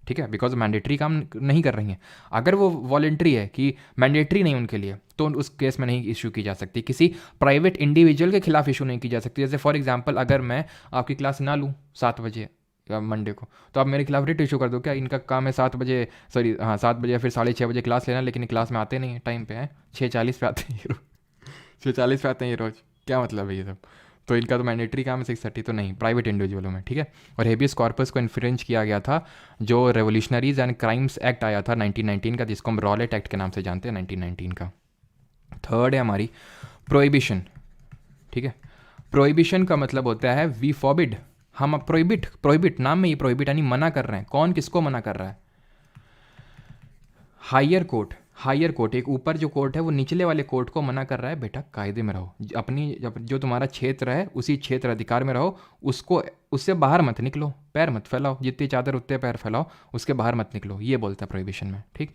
ठीक है, बिकॉज मैंडेटरी काम नहीं कर रही हैं। अगर वो वॉलेंट्री है कि मैंडेटरी नहीं उनके लिए, तो उस केस में नहीं इशू की जा सकती। किसी प्राइवेट इंडिविजुअल के खिलाफ इशू नहीं की जा सकती। जैसे फॉर एग्जांपल अगर मैं आपकी क्लास ना लूँ 7 बजे मंडे को, तो आप मेरे खिलाफ रिट इशू कर दो, क्या इनका काम है 7 बजे, सॉरी हाँ 7 बजे या फिर 6:30 बजे क्लास लेना, लेकिन क्लास में आते नहीं है टाइम पे हैं, 6:40 पे आते हैं ये रोज, 6:40 पे आते हैं ये रोज, क्या मतलब है ये सब? तो इनका तो मैंडेटरी काम है 6:30, तो नहीं, प्राइवेट इंडिविजुअलों में। ठीक है, और हेबियस कॉर्पस को इन्फ्रेंच किया गया था जो रेवोल्यूशनरीज एंड क्राइम्स एक्ट आया था 1919 का, जिसको हम रॉलेट एक्ट के नाम से जानते हैं 1919 का। थर्ड है हमारी प्रोहिबिशन। ठीक है, प्रोहिबिशन का मतलब होता है वी फॉरबिड, हम प्रोहिबिट नाम में ये प्रोहिबिट यानी मना कर रहे हैं। कौन किसको मना कर रहा है? हायर कोर्ट एक ऊपर जो कोर्ट है वो निचले वाले कोर्ट को मना कर रहा है, बेटा कायदे में रहो, अपनी जो तुम्हारा क्षेत्र है उसी क्षेत्र अधिकार में रहो, उससे बाहर मत निकलो, पैर मत फैलाओ, जितनी चादर उतने पैर फैलाओ, उसके बाहर मत निकलो, ये बोलता है प्रोहिबिशन में। ठीक,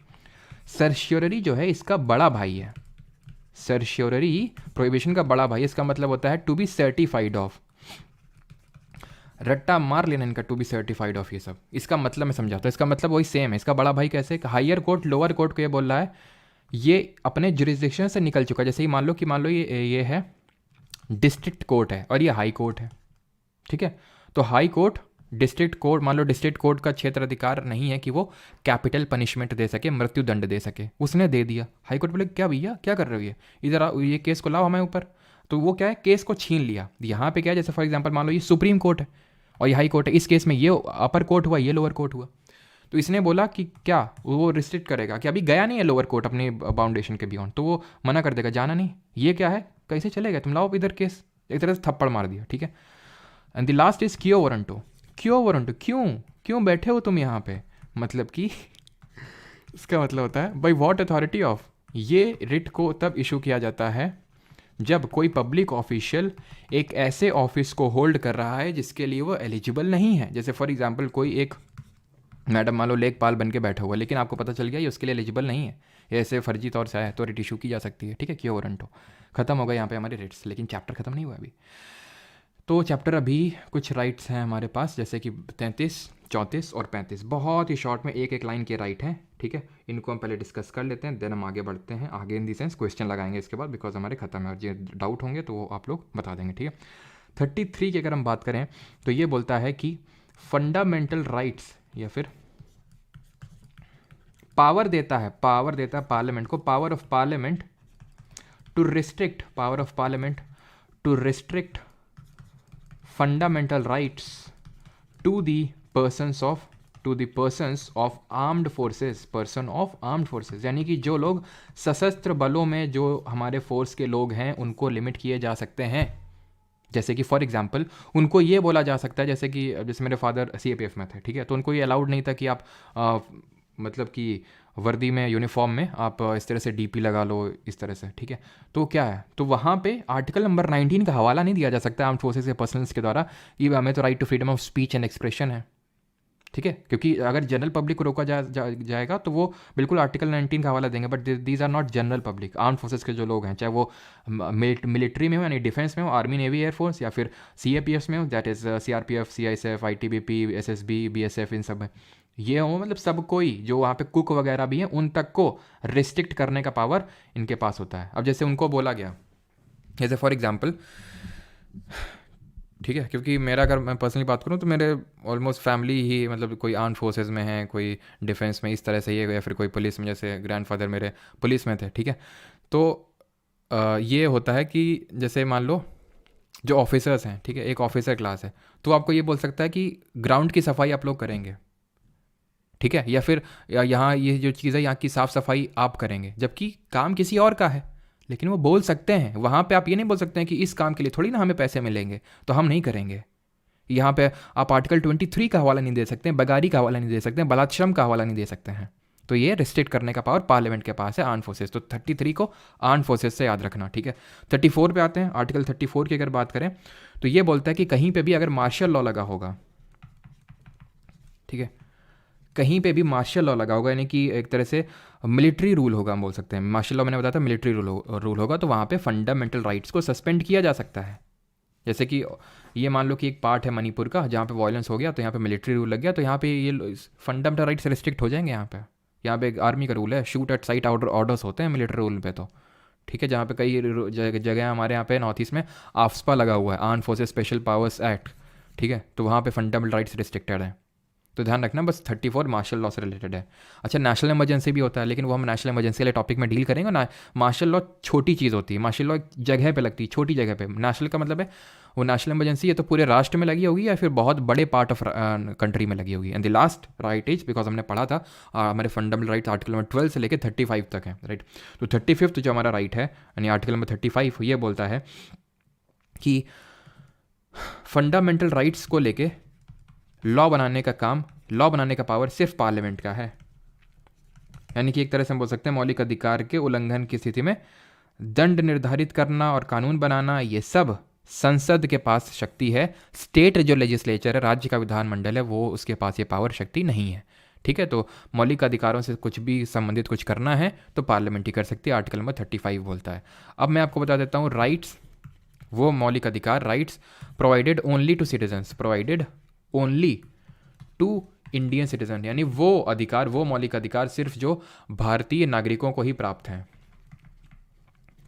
सर्श्योररी जो है इसका बड़ा भाई है, सर्श्योररी प्रोहिबिशन का बड़ा भाई। इसका मतलब होता है टू बी सर्टिफाइड ऑफ, रट्टा मार लेना इनका, टू बी सर्टिफाइड ऑफ, ये सब इसका मतलब मैं समझाता हूँ। इसका मतलब वही सेम है, इसका बड़ा भाई कैसे? हायर कोर्ट लोअर कोर्ट को ये बोल रहा है ये अपने जुरिस्डिक्शन से निकल चुका है। जैसे ही मान लो ये है डिस्ट्रिक्ट कोर्ट है और ये हाई कोर्ट है। ठीक है, तो हाई कोर्ट डिस्ट्रिक्ट कोर्ट, मान लो डिस्ट्रिक्ट कोर्ट का क्षेत्र अधिकार नहीं है कि वो कैपिटल पनिशमेंट दे सके, मृत्यु दंड दे सके, उसने दे दिया। हाई कोर्ट बोले क्या भैया क्या कर रहे हो, ये इधर ये केस को लाओ हमारे ऊपर, तो वो क्या है केस को छीन लिया। यहाँ पे क्या है, जैसे फॉर एग्जांपल मान लो ये सुप्रीम कोर्ट है और ये हाई कोर्ट है, इस केस में ये अपर कोर्ट हुआ, ये लोअर कोर्ट हुआ, तो इसने बोला कि क्या वो रिस्ट्रिक्ट करेगा कि अभी गया नहीं है लोअर कोर्ट अपने बाउंडेशन के बियॉन्ड, तो वो मना कर देगा जाना नहीं, ये क्या है कैसे चलेगा, तुम लाओ इधर केस, एक तरह से थप्पड़ मार दिया। ठीक है, एंड द लास्ट इज क्यो वारंटो। क्यों बैठे हो तुम यहाँ पे, मतलब कि इसका मतलब होता है बाई वॉट अथॉरिटी ऑफ, ये रिट को तब इशू किया जाता है जब कोई पब्लिक ऑफिशियल एक ऐसे ऑफिस को होल्ड कर रहा है जिसके लिए वो एलिजिबल नहीं है। जैसे फॉर एग्जांपल कोई एक मैडम मान लो लेखपाल बन के बैठा हुआ, लेकिन आपको पता चल गया ये उसके लिए एलिजिबल नहीं है, ये ऐसे फर्जी तौर से है, तो रिट इशू की जा सकती है। ठीक है, क्यों वारंटो खत्म हो गया यहाँ पे हमारे रिट्स, लेकिन चैप्टर खत्म नहीं हुआ अभी। तो चैप्टर अभी कुछ राइट्स हैं हमारे पास, जैसे कि 33, 34 और 35, बहुत ही शॉर्ट में एक एक लाइन के राइट हैं। ठीक है, इनको हम पहले डिस्कस कर लेते हैं, देन हम आगे बढ़ते हैं, आगे इन दी सेंस क्वेश्चन लगाएंगे इसके बाद, बिकॉज हमारे खत्म है, और जो डाउट होंगे तो वो आप लोग बता देंगे। ठीक है, 33 की अगर हम बात करें तो ये बोलता है कि फंडामेंटल राइट्स, या फिर पावर देता है पार्लियामेंट को, power of parliament to restrict fundamental rights to the persons of armed forces, person of armed forces, यानी कि जो लोग सशस्त्र बलों में जो हमारे फोर्स के लोग हैं उनको लिमिट किए जा सकते हैं। जैसे कि फॉर एग्जांपल उनको ये बोला जा सकता है, जैसे मेरे फादर CAPF में थे, ठीक है, तो उनको ये अलाउड नहीं था कि आप मतलब कि वर्दी में, यूनिफॉर्म में आप इस तरह से DP लगा लो, इस तरह से। ठीक है, तो क्या है, तो वहाँ पे आर्टिकल नंबर 19 का हवाला नहीं दिया जा सकता आर्म्ड फोर्सेस के पर्सनल्स के द्वारा, कि हमें तो right to freedom of speech and expression है। ठीक है, क्योंकि अगर जनरल पब्लिक को रोका जाएगा तो वो बिल्कुल आर्टिकल 19 का हवाला देंगे, but these are not general public. Arm forces के जो लोग हैं, चाहे वो मिलिट्री में हो यानी डिफेंस में हो, आर्मी नेवी एयरफोर्स, या फिर CAPF में हो, that is CRPF CISF ITBP SSB BSF, इन सब में ये हो, मतलब सब कोई जो वहाँ पे कुक वगैरह भी हैं उन तक को रिस्ट्रिक्ट करने का पावर इनके पास होता है। अब जैसे उनको बोला गया, जैसे फॉर एग्जाम्पल, ठीक है, क्योंकि मेरा अगर मैं पर्सनली बात करूँ तो मेरे ऑलमोस्ट फैमिली ही मतलब कोई आर्म फोर्सेस में है, कोई डिफेंस में, इस तरह से ये, या फिर कोई पुलिस में, जैसे ग्रैंडफादर मेरे पुलिस में थे। ठीक है, तो ये होता है कि जैसे मान लो जो ऑफिसर्स हैं, ठीक है, एक ऑफिसर क्लास है, तो आपको ये बोल सकता है कि ग्राउंड की सफाई आप लोग करेंगे, ठीक है, या फिर यहाँ ये जो चीज़ है यहाँ की साफ़ सफाई आप करेंगे, जबकि काम किसी और का है, लेकिन वो बोल सकते हैं। वहाँ पे आप ये नहीं बोल सकते हैं कि इस काम के लिए थोड़ी ना हमें पैसे मिलेंगे तो हम नहीं करेंगे। यहाँ पे आप आर्टिकल 23 का हवाला नहीं दे सकते, बगारी का हवाला नहीं दे सकते, बलात्श्रम का हवाला नहीं दे सकते हैं। तो ये रिस्ट्रिक्ट करने का पावर पार्लियामेंट के पास है, आर्म फोर्सेस। तो 33 को आर्म फोर्सेस से याद रखना, ठीक है। 34 पे आते हैं। आर्टिकल 34 की अगर बात करें तो ये बोलता है कि कहीं पे भी अगर मार्शल लॉ लगा होगा, ठीक है, कहीं पे भी मार्शल लॉ लगा होगा, यानी कि एक तरह से मिलिट्री रूल होगा, हम बोल सकते हैं। मार्शल लॉ मैंने बताया था मिलिट्री रूल होगा, तो वहाँ पे फंडामेंटल राइट्स को सस्पेंड किया जा सकता है। जैसे कि ये मान लो कि एक पार्ट है मणिपुर का जहाँ पे वायलेंस हो गया, तो यहाँ पे मिलिट्री रूल लग गया, तो यहाँ पे ये फंडामेंटल राइट्स रिस्ट्रिक्ट हो जाएंगे। यहाँ पे एक आर्मी का रूल है, शूट एट साइट ऑर्डर्स होते हैं मिलिट्री रूल पे, तो ठीक है। जहाँ पे कई जगह हमारे यहाँ पे नॉर्थ ईस्ट में आफ्सपा लगा हुआ है, arm forces special powers act, ठीक है, तो वहाँ पे फंडामेंटल राइट्स रिस्ट्रिक्टेड है। तो ध्यान रखना, बस 34 मार्शल लॉ से रिलेटेड है। अच्छा, नेशनल इमरजेंसी भी होता है, लेकिन वो हम नेशनल इमरजेंसी वाले टॉपिक में डील करेंगे ना। मार्शल लॉ छोटी चीज़ होती है, मार्शल लॉ एक जगह पे लगती है, छोटी जगह पे। नेशनल का मतलब है वो नेशनल इमरजेंसी है तो पूरे राष्ट्र में लगी होगी, या फिर बहुत बड़े पार्ट ऑफ कंट्री में लगी होगी। And the last right is, because हमने पढ़ा था हमारे फंडामेंटल राइट्स आर्टिकल नंबर 12 से लेकर 35 तक है, राइट। तो 35th जो हमारा राइट है, यानी आर्टिकल नंबर 35, ये बोलता है कि फंडामेंटल राइट्स को लेके लॉ बनाने का पावर सिर्फ पार्लियामेंट का है। यानी कि एक तरह से हम बोल सकते हैं मौलिक अधिकार के उल्लंघन की स्थिति में दंड निर्धारित करना और कानून बनाना, ये सब संसद के पास शक्ति है। स्टेट जो लेजिस्लेचर है, राज्य का विधानमंडल है, वो उसके पास ये पावर शक्ति नहीं है, ठीक है। तो मौलिक अधिकारों से कुछ भी संबंधित कुछ करना है तो पार्लियामेंट ही कर सकती है, आर्टिकल नंबर 35 बोलता है। अब मैं आपको बता देता हूँ राइट्स, वो मौलिक अधिकार, rights provided only to citizens, provided only to Indian citizen, यानी वो अधिकार, वो मौलिक अधिकार सिर्फ जो भारतीय नागरिकों को ही प्राप्त हैं।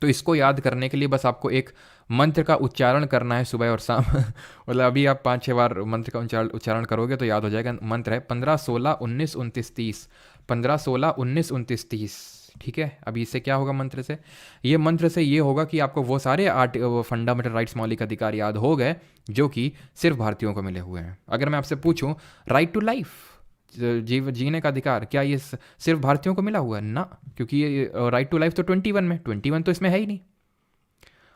तो इसको याद करने के लिए बस आपको एक मंत्र का उच्चारण करना है सुबह और शाम मतलब अभी आप 5-6 बार मंत्र का उच्चारण करोगे तो याद हो जाएगा। मंत्र है 15, 16, 19, 29, 30, 15, 16, 19, 29, 30, ठीक है। अभी इससे क्या होगा मंत्र से? ये मंत्र से ये होगा कि आपको वो सारे फंडामेंटल राइट्स, मौलिक अधिकार याद हो गए जो कि सिर्फ भारतीयों को मिले हुए हैं। अगर मैं आपसे पूछूं राइट टू लाइफ, जीने का अधिकार, क्या ये सिर्फ भारतीयों को मिला हुआ है? ना, क्योंकि ये राइट टू लाइफ तो 21 तो इसमें है ही नहीं।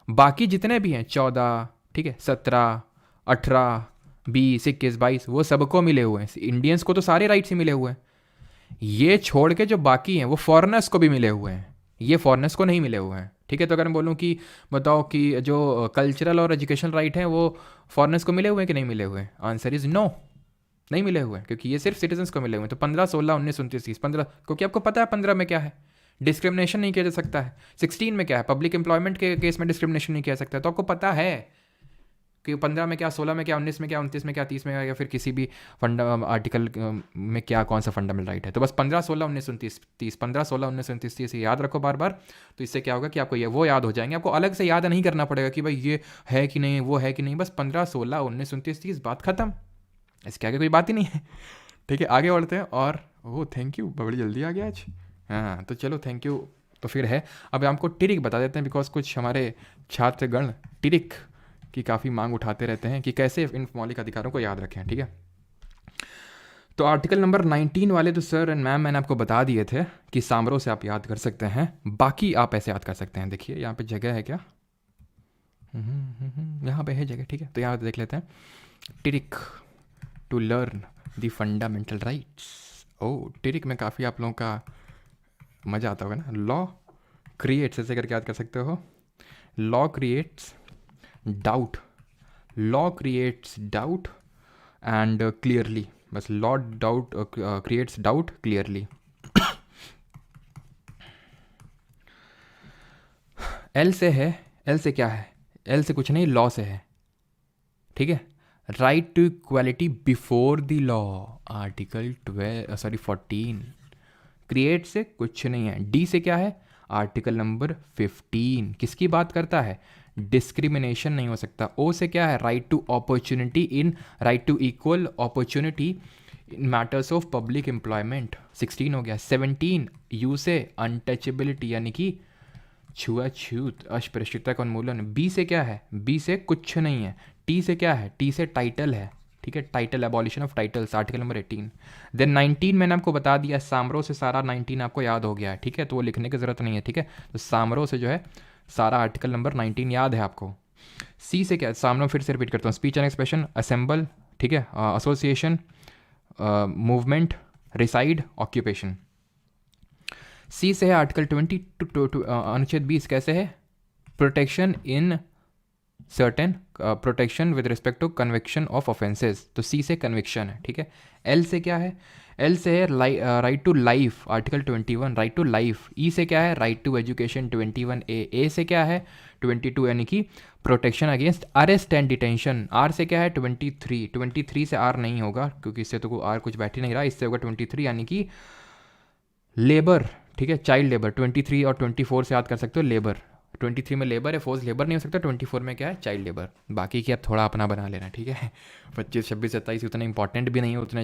बाकी जितने भी हैं 14, ठीक है, 17, 18, 20, 21, 22, वो सबको मिले हुए हैं। इंडियंस को तो सारे राइट्स ही मिले हुए हैं। ये छोड़ के जो बाकी हैं वो फॉरेनर्स को भी मिले हुए हैं, ये फॉरेनर्स को नहीं मिले हुए हैं, ठीक है। तो अगर मैं बोलूँ कि बताओ कि जो कल्चरल और एजुकेशनल राइट हैं वो फॉरेनर्स को मिले हुए हैं कि नहीं मिले हुए हैं? आंसर इज नो, नहीं मिले हुए हैं, क्योंकि ये सिर्फ सिटीजन्स को मिले हुए हैं। तो 15, 16, 19, 29, 30, 15, क्योंकि आपको पता है 15 में क्या है, डिस्क्रिमिनेशन नहीं किया जा सकता है। 16 में क्या है, पब्लिक एम्प्लॉयमेंट के केस में डिस्क्रिमिनेशन नहीं किया जा सकता है। तो आपको पता है कि 15 में क्या, 16 में क्या, 19 में क्या, 29 में क्या, 30 में क्या, या फिर किसी भी आर्टिकल में क्या, कौन सा फंडामेंटल राइट है। तो बस 15, 16, 19, 29, 30, 15, 16, 19, 29, 30 याद रखो बार बार। तो इससे क्या होगा कि आपको ये वो याद हो जाएंगे, आपको अलग से याद नहीं करना पड़ेगा कि भाई ये है कि नहीं, वो है कि नहीं। बस 15, 16, 19, 29, 30, बात खत्म, इसके आगे कोई बात ही नहीं है, ठीक है। आगे बढ़ते हैं। और वो थैंक यू, बड़ी जल्दी आ गया आज। हाँ तो चलो थैंक यू। तो फिर है, अब आपको टिरिक बता देते हैं, बिकॉज कुछ हमारे छात्रगण टिरिक की काफ़ी मांग उठाते रहते हैं कि कैसे इन मौलिक अधिकारों को याद रखें, ठीक है। तो आर्टिकल नंबर 19 वाले तो सर एंड मैम मैंने आपको बता दिए थे कि सामरो से आप याद कर सकते हैं, बाकी आप ऐसे याद कर सकते हैं। देखिए यहाँ पे जगह है क्या, यहाँ पे है जगह, ठीक है। तो यहाँ देख लेते हैं, trick to learn the fundamental rights. ओ टिरिक में काफ़ी आप लोगों का मज़ा आता होगा ना। लॉ क्रिएट्स, ऐसे करके याद कर सकते हो, law creates doubt, law creates doubt and clearly, बस law doubt creates doubt clearly. L से है, एल से क्या है, एल से कुछ नहीं, लॉ से है, ठीक है। Right to equality before the law, article 14। Create से कुछ नहीं है। डी से क्या है, आर्टिकल नंबर 15, किसकी बात करता है, डिस्क्रिमिनेशन नहीं हो सकता। ओ से क्या है, right to opportunity in, right to equal opportunity in matters of public employment, 16 हो गया। 17 यू से अनटचेबिलिटी, यानी कि छुआछूत, अस्पृश्यता का उन्मूलन। बी से क्या है, बी से कुछ नहीं है। टी से क्या है, टी से टाइटल है, ठीक है, title, abolition of titles, article number 18। Then 19 मैंने आपको बता दिया, सामरो से सारा 19 आपको याद हो गया है, ठीक है, तो वो लिखने की ज़रूरत नहीं है, ठीक है। तो सामरो से जो है सारा आर्टिकल नंबर 19 याद है आपको। सी से क्या, सामरो फिर से रिपीट करता हूँ, स्पीच एंड एक्सप्रेशन, असेंबल, ठीक है, association, movement, reside, occupation. C से है आर्टिकल 20 अनुच्छेद 20, कैसे है, protection in certain protection with respect to conviction of offences, तो सी से कन्विक्शन है, ठीक है। एल से क्या है, एल से है right to life, article 21 right to life. E से क्या है, राइट टू एजुकेशन 21 ए से क्या है 22 यानी कि protection against arrest and detention. R से क्या है 23 से आर नहीं होगा क्योंकि इससे तो आर कुछ बैठ ही नहीं रहा, इससे होगा 23 यानी कि लेबर, ठीक है, चाइल्ड लेबर। 23 और 24 से याद कर सकते हो लेबर, 23 में लेबर है, फोर्स लेबर नहीं हो सकता, 24 में क्या है चाइल्ड लेबर। बाकी की अब थोड़ा अपना बना लेना, ठीक है। 25, 26, 27 उतने इंपॉर्टेंट भी नहीं है उतने।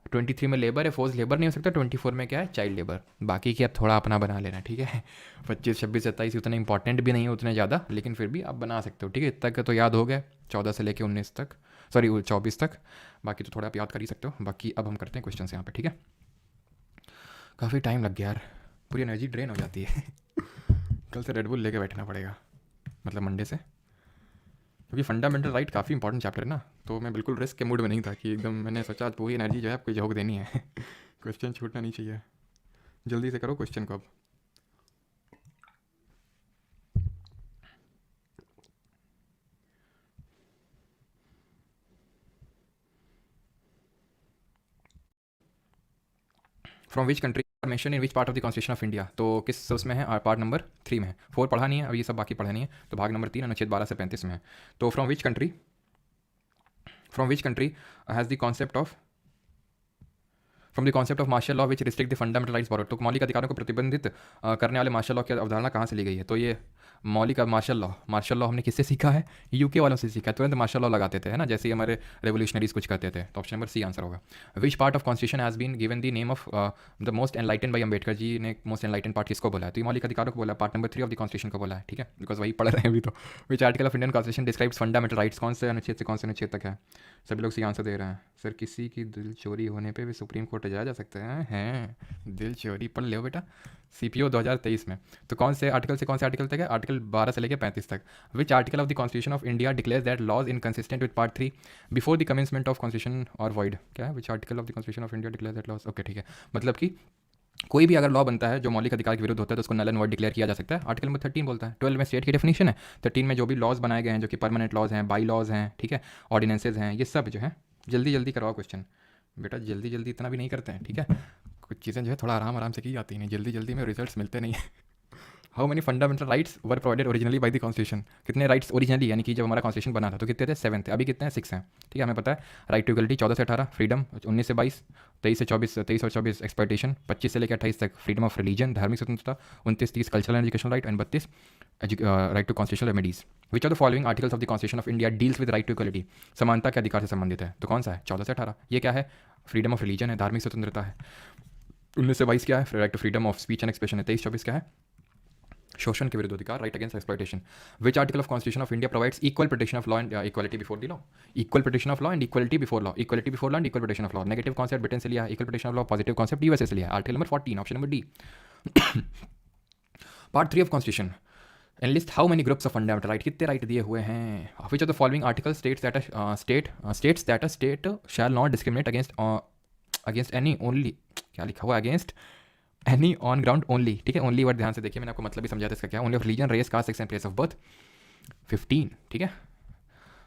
ट्वेंटी थ्री में लेबर है, फोर्स लेबर नहीं हो सकता, 24 में क्या है चाइल्ड लेबर। बाकी की अब थोड़ा अपना बना लेना, ठीक है। 25, 26, 27 उतने इंपॉर्टेंट भी नहीं है उतने ज़्यादा, लेकिन फिर भी आप बना सकते हो, ठीक है। इतना का तो याद हो गया, 14 से लेके 19 तक, सॉरी 24 तक। बाकी तो थोड़ा आप याद कर ही सकते हो। बाकी अब हम करते हैं क्वेश्चन यहाँ पे, ठीक है। काफ़ी टाइम लग गया यार, पूरी एनर्जी ड्रेन हो जाती है। कल से रेडबुल लेके बैठना पड़ेगा, मतलब मंडे से, क्योंकि फंडामेंटल राइट काफ़ी इंपॉर्टेंट चैप्टर है ना। तो मैं बिल्कुल रिस्क के मूड में नहीं था कि एकदम, मैंने सोचा आज पूरी एनर्जी जो है आपको झोंक देनी है। क्वेश्चन छूटना नहीं चाहिए, जल्दी से करो क्वेश्चन को अब। From which country mention in which part of the constitution of India, तो किस उसमें है, पार्ट नंबर 3 में है। 4 पढ़ा नहीं है, अब ये सब बाकी पढ़ा नहीं है, तो भाग नंबर 3 अनुच्छेद 12 से 35 में है। तो from which country has the concept of from the concept of martial law which restrict the fundamental rights borrowed, तो मौलिक अधिकारों को प्रतिबंधित करने वाले मार्शल लॉ की अवधारणा कहाँ से ली गई है। तो ये मौलिक मार्शल लॉ हमने किससे सीखा है, यूके वालों से सीखा है। तुरंत मार्शल लॉ लगाते थे, है ना, जैसे ही हमारे रेवोल्यूशनरीज कुछ करते थे। तो ऑप्शन नंबर सी आंसर होगा। Which part of constitution has been given the name of the most enlighten by Ambedkar ji ने मोस्ट एनलाइटन पार्ट किसको बोला है, तो ये मौलिक अधिकारों को बोला है, part number 3 of the constitution को बोला है, ठीक है, बिकॉज वही पढ़ रहे हैं अभी तो। विच article of Indian constitution describes fundamental rights, कौन से अनुच्छेद से कौन से अनुच्छेद तक है। सभी लोग सी आंसर दे रहे हैं सर, किसी की दिल चोरी होने पे भी सुप्रीम कोर्ट जाया जा सकता है। दिल चोरी पढ़ लो बेटा, CPO 2023 में। तो कौन से आर्टिकल से कौन से आर्टिकल तक है, आर्टिकल 12 से लेकर 35 तक। Which article of the constitution of India declares that laws inconsistent with part 3 before the commencement of constitution are void, क्या है, which article of the constitution of India declares that laws, okay ठीक है। मतलब कि कोई भी अगर law बनता है जो मौलिक अधिकार के विरुद्ध होता है तो उसको नल एंड वॉइड डिक्लेयर किया जा सकता है। आर्टिकल नंबर 13 बोलता है, 12 में स्टेट की डेफिनेशन है, 13 में जो भी लॉज बनाए गए हैं जो कि परमानेंट लॉज हैं, बाई लॉज हैं, ठीक है, ऑर्डिनेंसेज हैं, ये सब जो है। जल्दी जल्दी करवाओ क्वेश्चन बेटा, जल्दी जल्दी इतना भी नहीं करते हैं, ठीक है। कुछ चीज़ें जो है थोड़ा आराम आराम से की जाती हैं, जल्दी जल्दी में रिजल्ट्स मिलते नहीं हैं। How many fundamental rights were provided originally by the constitution, कितने राइट्स ओरिजिनली यानी कि जब हमारा कॉन्स्टिट्यूशन बना था तो कितने थे, 7 थे, अभी कितने हैं, 6 हैं, ठीक है। हमें पता है राइट टू इक्वलिटी 14 से 18, फ्रीडम 19 से 22, 23 से 24, 23 और 24 एक्सप्लॉयटेशन, 25 से लेकर 28 तक फ्रीडम ऑफ रिलीजन धार्मिक स्वतंत्रता, 29, 30 cultural and educational right, and 32 right to constitutional remedies. Which are the following articles of the constitution of India deals with right to equality, समानता के अधिकार से संबंधित है, तो कौन सा है, 14 से 18। ये क्या है, फ्रीडम ऑफ रिलीजन है, धार्मिक स्वतंत्रता है। 19 से 22 क्या है, right to freedom of speech and expression है। 23, 24 क्या है, शोषण के विरुद्ध अधिकार, right against exploitation. Which article of constitution of India provides equal protection of law and equality before the law, equal protection of law and equality before law, equality before law and equal protection of law. Negative concept Britain से लिया है, equal protection of law positive concept USA से लिया है, article number 14 option number D. Part 3 of constitution enlist how many groups of fundamental right, कितने right दिए हुए हैं। Which of the following article states that a state shall not discriminate against any only, क्या लिखा हुआ, against any on ground only, ठीक है। Only word ध्यान से देखिए, मैंने आपको मतलब भी समझा था इसका क्या, only of religion, race, caste, sex and place of birth. 15, ठीक है।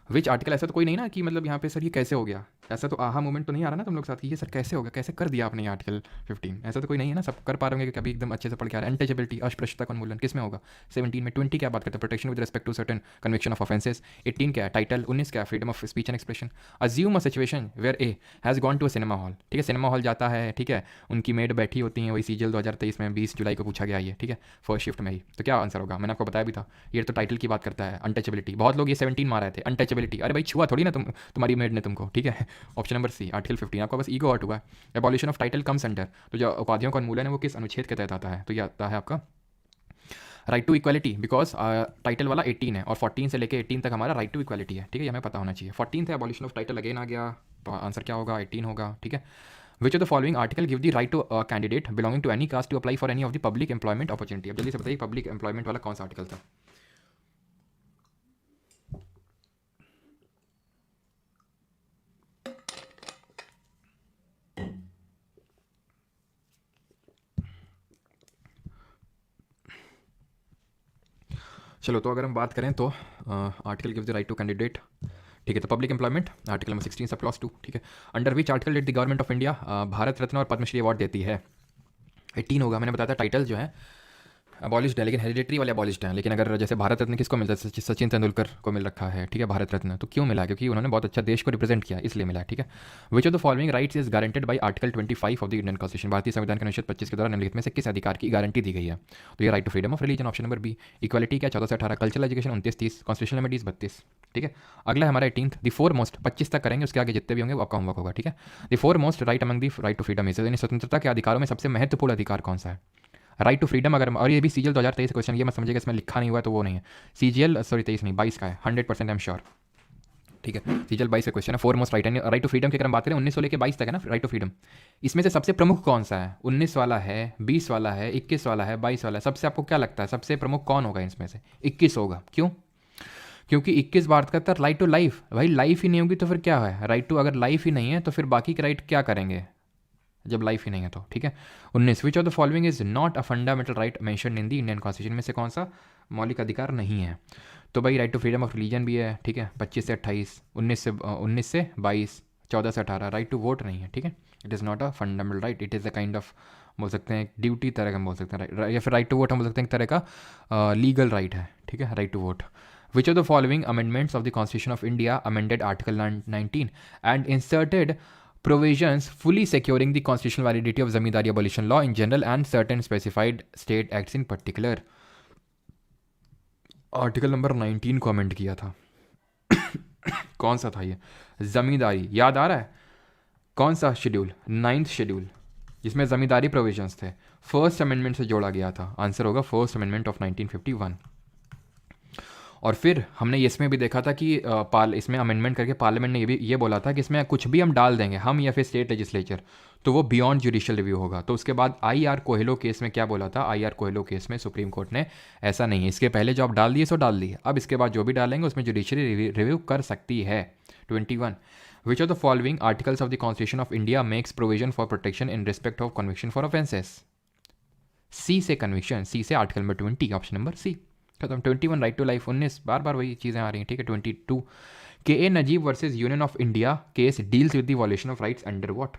विच आर्टिकल, ऐसा तो कोई नहीं ना कि मतलब यहाँ पे सर ये कैसे हो गया, ऐसा तो आहा मोमेंट तो नहीं आ रहा ना तुम लोग के साथ कि ये सर कैसे होगा, कैसे कर दिया आपने ये आर्टिकल 15? ऐसा तो कोई नहीं है ना, सब कर पा रहे होंगे कि कभी एकदम अच्छे से पढ़ के आ रहा है। अनटचेबिलिटी, अस्पृश्यता का उन्मूलन किस में होगा? 17 में। 20 क्या बात करते हैं? Protection with respect to certain conviction of offences. 18 क्या है? टाइटल। 19 क्या है? Freedom of speech and expression. Assume a situation where A has gone to a cinema hall, ठीक है, सिनेमा हॉल जाता है, ठीक है, उनकी मेड बैठी होती हैं, वही सीजीएल 2023 में 20 जुलाई को पूछा गया ये, ठीक है, फर्स्ट शिफ्ट में ही। तो क्या आंसर होगा? मैंने आपको बताया भी था, ये तो टाइटल की बात करता है। अनटचेबिलिटी, बहुत लोग ये 17 मार रहे थे, अनटचेबिलिटी, अरे भाई छुआ थोड़ी ना तुम्हारी मेड ने तुमको, ठीक है। ऑप्शन नंबर सी, आर्टिकल 15, आपका बस ईगो हर्ट हुआ है। Abolition of title comes under, तो जो उपाधियों का उन्मूलन है वो किस अनुच्छेद के तहत आता है? तो ये आता है आपका right to equality, because title वाला 18 है और 14 से लेकर 18 तक हमारा राइट टू इक्वालिटी है, ठीक है, ये हमें पता होना चाहिए। 14 है एबॉलिशन ऑफ टाइटल, अगेन आ गया, तो आंसर क्या होगा? 18 होगा, ठीक है। Which of the following article give the right to candidate belonging to any caste to apply for any of the public employment opportunity? अब जल्दी से बताइए पब्लिक एम्प्लॉयमेंट वाला कौन सा आर्टिकल था? चलो, तो अगर हम बात करें तो article give the right to candidate, ठीक है, तो public employment article number 16 sub clause 2, ठीक है। Under which article did the government of India Bharat Ratna और पद्मश्री अवार्ड देती है? 18 होगा, मैंने बताया था टाइटल जो है अबॉलिश्ड है, लेकिन हेरिडेटरी वाले अबॉलिश्ड हैं। लेकिन अगर जैसे भारत रत्न किसको मिलता है? सचिन तेंदुलकर को मिल रखा है, ठीक है, भारत रत्न। तो क्यों मिला? क्योंकि उन्होंने बहुत अच्छा देश को रिप्रेजेंट किया, इसलिए मिला है, ठीक है। Which of the following rights is guaranteed by article 25 of the Indian constitution? भारतीय संविधान के अनुच्छेद 25 के द्वारा निम्नलिखित में से किस अधिकार की गारंटी दी गई है? तो ये right to freedom of religion, option number B. Equality क्या? 14 से 18। Cultural education 29-30। कॉन्स्टिट्यूशनल रेमेडीज 32, ठीक है। अगला हमारा 18th, द फोर मोस्ट, 25 तक करेंगे, उसके आगे जितने भी होंगे वो आपका होमवर्क होगा, ठीक है। The foremost right among the right to freedom is, यानी स्वतंत्रता के अधिकारों में सबसे महत्वपूर्ण अधिकार कौन सा है? राइट टू फ्रीडम, अगर, और ये भी सीजीएल 2023 क्वेश्चन, ये मत समझिएगा इसमें लिखा नहीं हुआ है तो वो नहीं है। सीजीएल सॉरी 23 नहीं 22 का है, 100% आई एम श्योर, ठीक है। सीजीएल 22 का क्वेश्चन है, foremost right, right to freedom की अगर हम बात करें 19 से लेकर 22 तक है ना राइट टू फ्रीडम, इसमें से सबसे प्रमुख कौन सा है? 19 वाला है, 20 वाला है, 21 वाला है, 22 वाला है, सबसे आपको क्या लगता है सबसे प्रमुख कौन होगा इसमें से? 21 होगा। क्यों? क्योंकि 21 बात करता है राइट टू लाइफ, भाई लाइफ ही नहीं होगी तो फिर क्या है? राइट टू, अगर लाइफ ही नहीं है तो फिर बाकी के राइट क्या करेंगे जब लाइफ ही नहीं है तो, ठीक है। 19, विच of the following is not a fundamental right mention in the Indian constitution? में से कौन सा मौलिक अधिकार नहीं है? तो भाई right to freedom of religion भी है, ठीक है, 25 से 28, 19 से 22, 14 से 18। राइट टू वोट नहीं है, ठीक है, it is not a fundamental right, it is a kind of, बोल सकते हैं ड्यूटी तरह का हम बोल सकते हैं, या फिर राइट टू वोट हम बोल सकते हैं एक तरह का लीगल राइट है, ठीक है, right to vote. Which of the following amendments of the constitution of India amended article 19 and inserted provisions fully securing the constitutional validity of zamindari abolition law in general and certain specified state acts in particular? Article number 19 को amend किया था। कौन सा था ये? जमींदारी, याद आ रहा है? कौन सा शेड्यूल? 9th शेड्यूल, जिसमें जमींदारी प्रोविजंस थे, फर्स्ट अमेंडमेंट से जोड़ा गया था। आंसर होगा फर्स्ट अमेंडमेंट ऑफ 1951। और फिर हमने इसमें भी देखा था कि इसमें अमेंडमेंट करके पार्लियामेंट ने ये बोला था कि इसमें कुछ भी हम डाल देंगे, हम या फिर स्टेट लेजिस्लेचर, तो वो बियॉन्ड जुडिशियल रिव्यू होगा। तो उसके बाद आई.आर. कोहेलो केस में क्या बोला था? आई.आर. कोहेलो केस में सुप्रीम कोर्ट ने ऐसा नहीं है, इसके पहले जो आप डाल दिए सो डाल दिए, अब इसके बाद जो भी डालेंगे उसमें जुडिशियरी रिव्यू कर सकती है। 21, which of the following articles of the constitution of India makes provision for protection in respect of conviction for offences? C से कन्विक्शन, सी से article number 20, option number C, खत्म। 21 राइट टू लाइफ, 19 बार बार वही चीज़ें आ रही हैं, ठीक है। 22 K A Najeeb versus union of India case deals with the evolution of rights under what?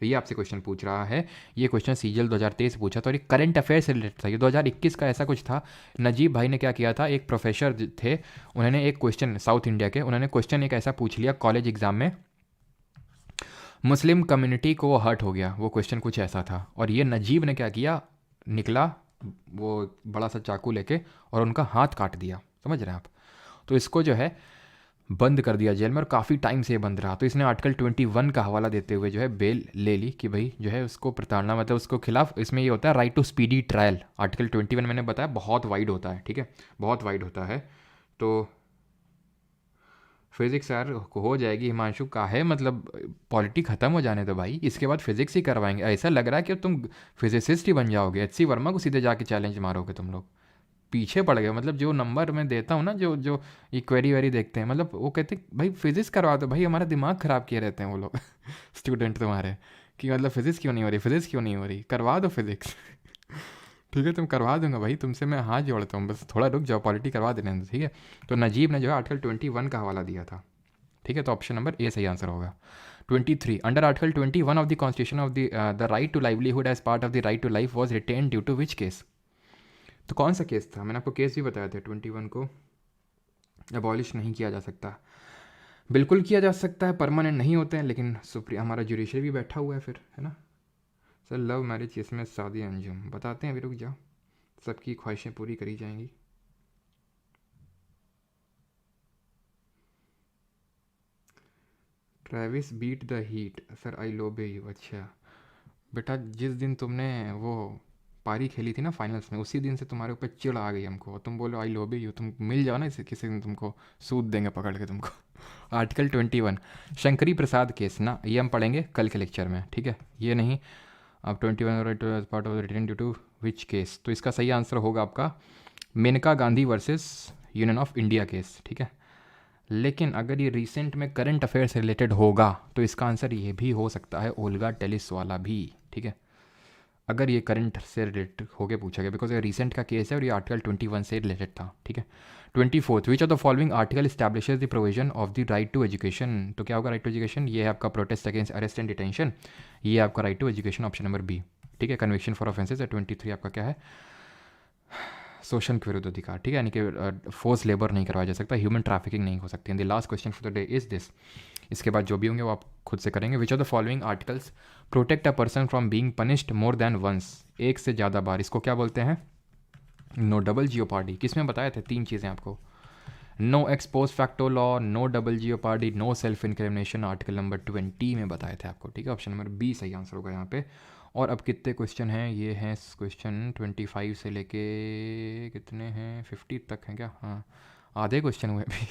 तो ये आपसे क्वेश्चन पूछ रहा है, ये क्वेश्चन सीजीएल 2023 पूछा था और ये करंट अफेयर से रिलेटेड था। ये 2021 का ऐसा कुछ था। नजीब भाई ने क्या किया था, एक प्रोफेसर थे, उन्होंने एक क्वेश्चन साउथ इंडिया के, उन्होंने क्वेश्चन एक ऐसा पूछ लिया कॉलेज एग्जाम में, मुस्लिम कम्युनिटी को वो हर्ट हो गया, वो क्वेश्चन कुछ ऐसा था, और ये नजीब ने क्या किया, निकला वो बड़ा सा चाकू लेके और उनका हाथ काट दिया, समझ रहे हैं आप। तो इसको जो है बंद कर दिया जेल में और काफ़ी टाइम से ये बंद रहा। तो इसने आर्टिकल 21 का हवाला देते हुए जो है बेल ले ली कि भाई जो है उसको प्रताड़ना, मतलब उसको खिलाफ, इसमें ये होता है right to speedy trial. Article 21 मैंने बताया बहुत वाइड होता है, ठीक है, बहुत वाइड होता है। तो फिजिक्स यार हो जाएगी हिमांशु, का है मतलब पॉलिटी ख़त्म हो जाने दो भाई, इसके बाद फिजिक्स ही करवाएंगे। ऐसा लग रहा है कि तुम फिजिसिस्ट ही बन जाओगे, एच सी वर्मा को सीधे जाके चैलेंज मारोगे तुम लोग। पीछे पड़ गए, मतलब जो नंबर मैं देता हूँ ना, जो जो ये क्वेरी वेरी देखते हैं, मतलब वो कहते हैं भाई फिजिक्स करवा दो भाई, हमारा दिमाग ख़राब किए रहते हैं वो लोग स्टूडेंट तुम्हारे, कि मतलब फिजिक्स क्यों नहीं हो रही, फिजिक्स क्यों नहीं हो रही, करवा दो फिजिक्स ठीक है, तुम करवा दूंगा भाई, तुमसे मैं हाथ जोड़ता हूँ, बस थोड़ा रुक जाओ, पॉलिटी करवा देने दो, ठीक है। तो नजीब ने जो है आर्टिकल 21 का हवाला दिया था, ठीक है, तो ऑप्शन नंबर ए सही आंसर होगा। 23 under article 21 of the constitution of the right to livelihood as part of the right to life was written due to which case. तो कौन सा केस था? मैंने आपको केस भी बताया था, 21 को अबॉलिश नहीं किया जा सकता। बिल्कुल किया जा सकता है, परमानेंट नहीं होते हैं, लेकिन हमारा जुडिशरी भी बैठा हुआ है फिर, है ना सर। लव मैरिज इसमें शादी अंजुम बताते हैं, अभी रुक जाओ, सबकी ख्वाहिशें पूरी करी जाएंगी। Travis beat the heat sir, I love you. अच्छा बेटा, जिस दिन तुमने वो पारी खेली थी ना फाइनल्स में, उसी दिन से तुम्हारे ऊपर चिढ़ आ गई हमको, तुम बोलो आई लोबे यू। तुम मिल जाओ ना इसे, किसी दिन तुमको सूद देंगे पकड़ के तुमको। आर्टिकल 21 शंकरी प्रसाद केस ना, ये हम पढ़ेंगे कल के लेक्चर में, ठीक है, ये नहीं। अब 21 part of written due to which case, तो इसका सही आंसर होगा आपका Maneka Gandhi versus union of India case, ठीक है। लेकिन अगर ये रिसेंट में करंट अफेयर से रिलेटेड होगा तो इसका आंसर ये भी हो सकता है ओल्गा टेलिस वाला भी, ठीक है, अगर ये करंट से रिलेटेड होके पूछा गया, बिकॉज ये रिसेंट का केस है और ये आर्टिकल 21 से रिलेटेड था, ठीक है। 24 which of the following article establishes the provision of the right to education. तो क्या होगा राइट टू एजुकेशन? ये है आपका protest against arrest and detention, ये आपका right to education option number B, ठीक है। कन्विक्शन फॉर ऑफेंसेस है 23 आपका क्या है? शोषण के विरुद्ध अधिकार, ठीक है, यानी कि फोर्स लेबर नहीं करवाया जा सकता, ह्यूमन ट्रैफिकिंग नहीं हो सकती। And the last question for the day is this, इसके बाद जो भी होंगे वो आप खुद से करेंगे। Which of the following articles protect a person from being punished more than once, एक से ज़्यादा बार, इसको क्या बोलते हैं? No double jeopardy. किसमें बताए थे? 3 चीज़ें आपको, no ex post facto law, no double jeopardy, no self incrimination, article number 20 में बताए थे आपको, ठीक है। ऑप्शन नंबर बी सही आंसर होगा यहाँ पे। और अब कितने क्वेश्चन हैं? ये हैं क्वेश्चन 25 से लेके कितने हैं, 50 तक हैं क्या? हाँ, आधे क्वेश्चन हुए अभी।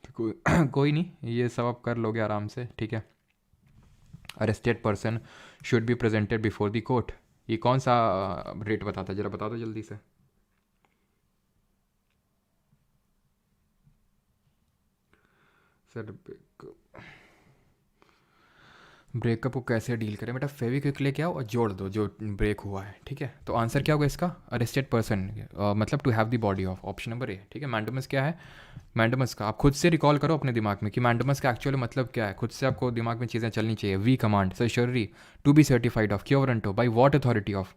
तो कोई नहीं, ये सब आप कर लोगे आराम से, ठीक है। Arrested person should be presented before the court, ये कौन सा रेट बताता है, जरा बता दो जल्दी से। सर ब्रेकअप को कैसे डील करें? बेटा फेविक्विक लेके आओ और जोड़ दो जो ब्रेक हुआ है, ठीक है। तो आंसर क्या होगा इसका? अरेस्टेड पर्सन मतलब to have the body of, option number A, ठीक है। मैंडमस क्या है? मैंडमस का आप खुद से रिकॉल करो अपने दिमाग में कि मैंडमस का एक्चुअल मतलब क्या है, खुद से आपको दिमाग में चीज़ें चलनी चाहिए। We command certiorari to be certified of quo warranto by what authority of,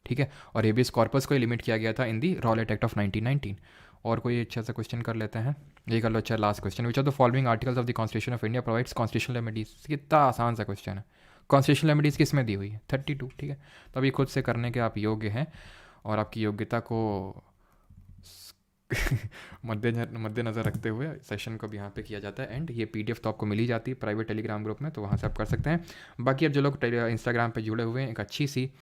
ठीक है। और हेबियस कॉर्पस को लिमिट किया गया था इन दी रॉलेट एक्ट ऑफ 1919। और कोई अच्छा सा क्वेश्चन कर लेते हैं, ये कर लो। अच्छा last question, which of the following articles of the constitution of India provides constitutional remedies. कितना आसान सा क्वेश्चन है, कॉन्स्टिट्यूशनल रेमेडीज़ किस में दी हुई है? 32, ठीक है। तो अभी खुद से करने के आप योग्य हैं और आपकी योग्यता को मद्देनज़र रखते हुए सेशन को भी यहाँ पे किया जाता है। एंड ये पीडीएफ तो आपको मिल ही जाती है प्राइवेट टेलीग्राम ग्रुप में, तो वहाँ से आप कर सकते हैं। बाकी अब जो लोग इंस्टाग्राम पे जुड़े हुए हैं, एक अच्छी सी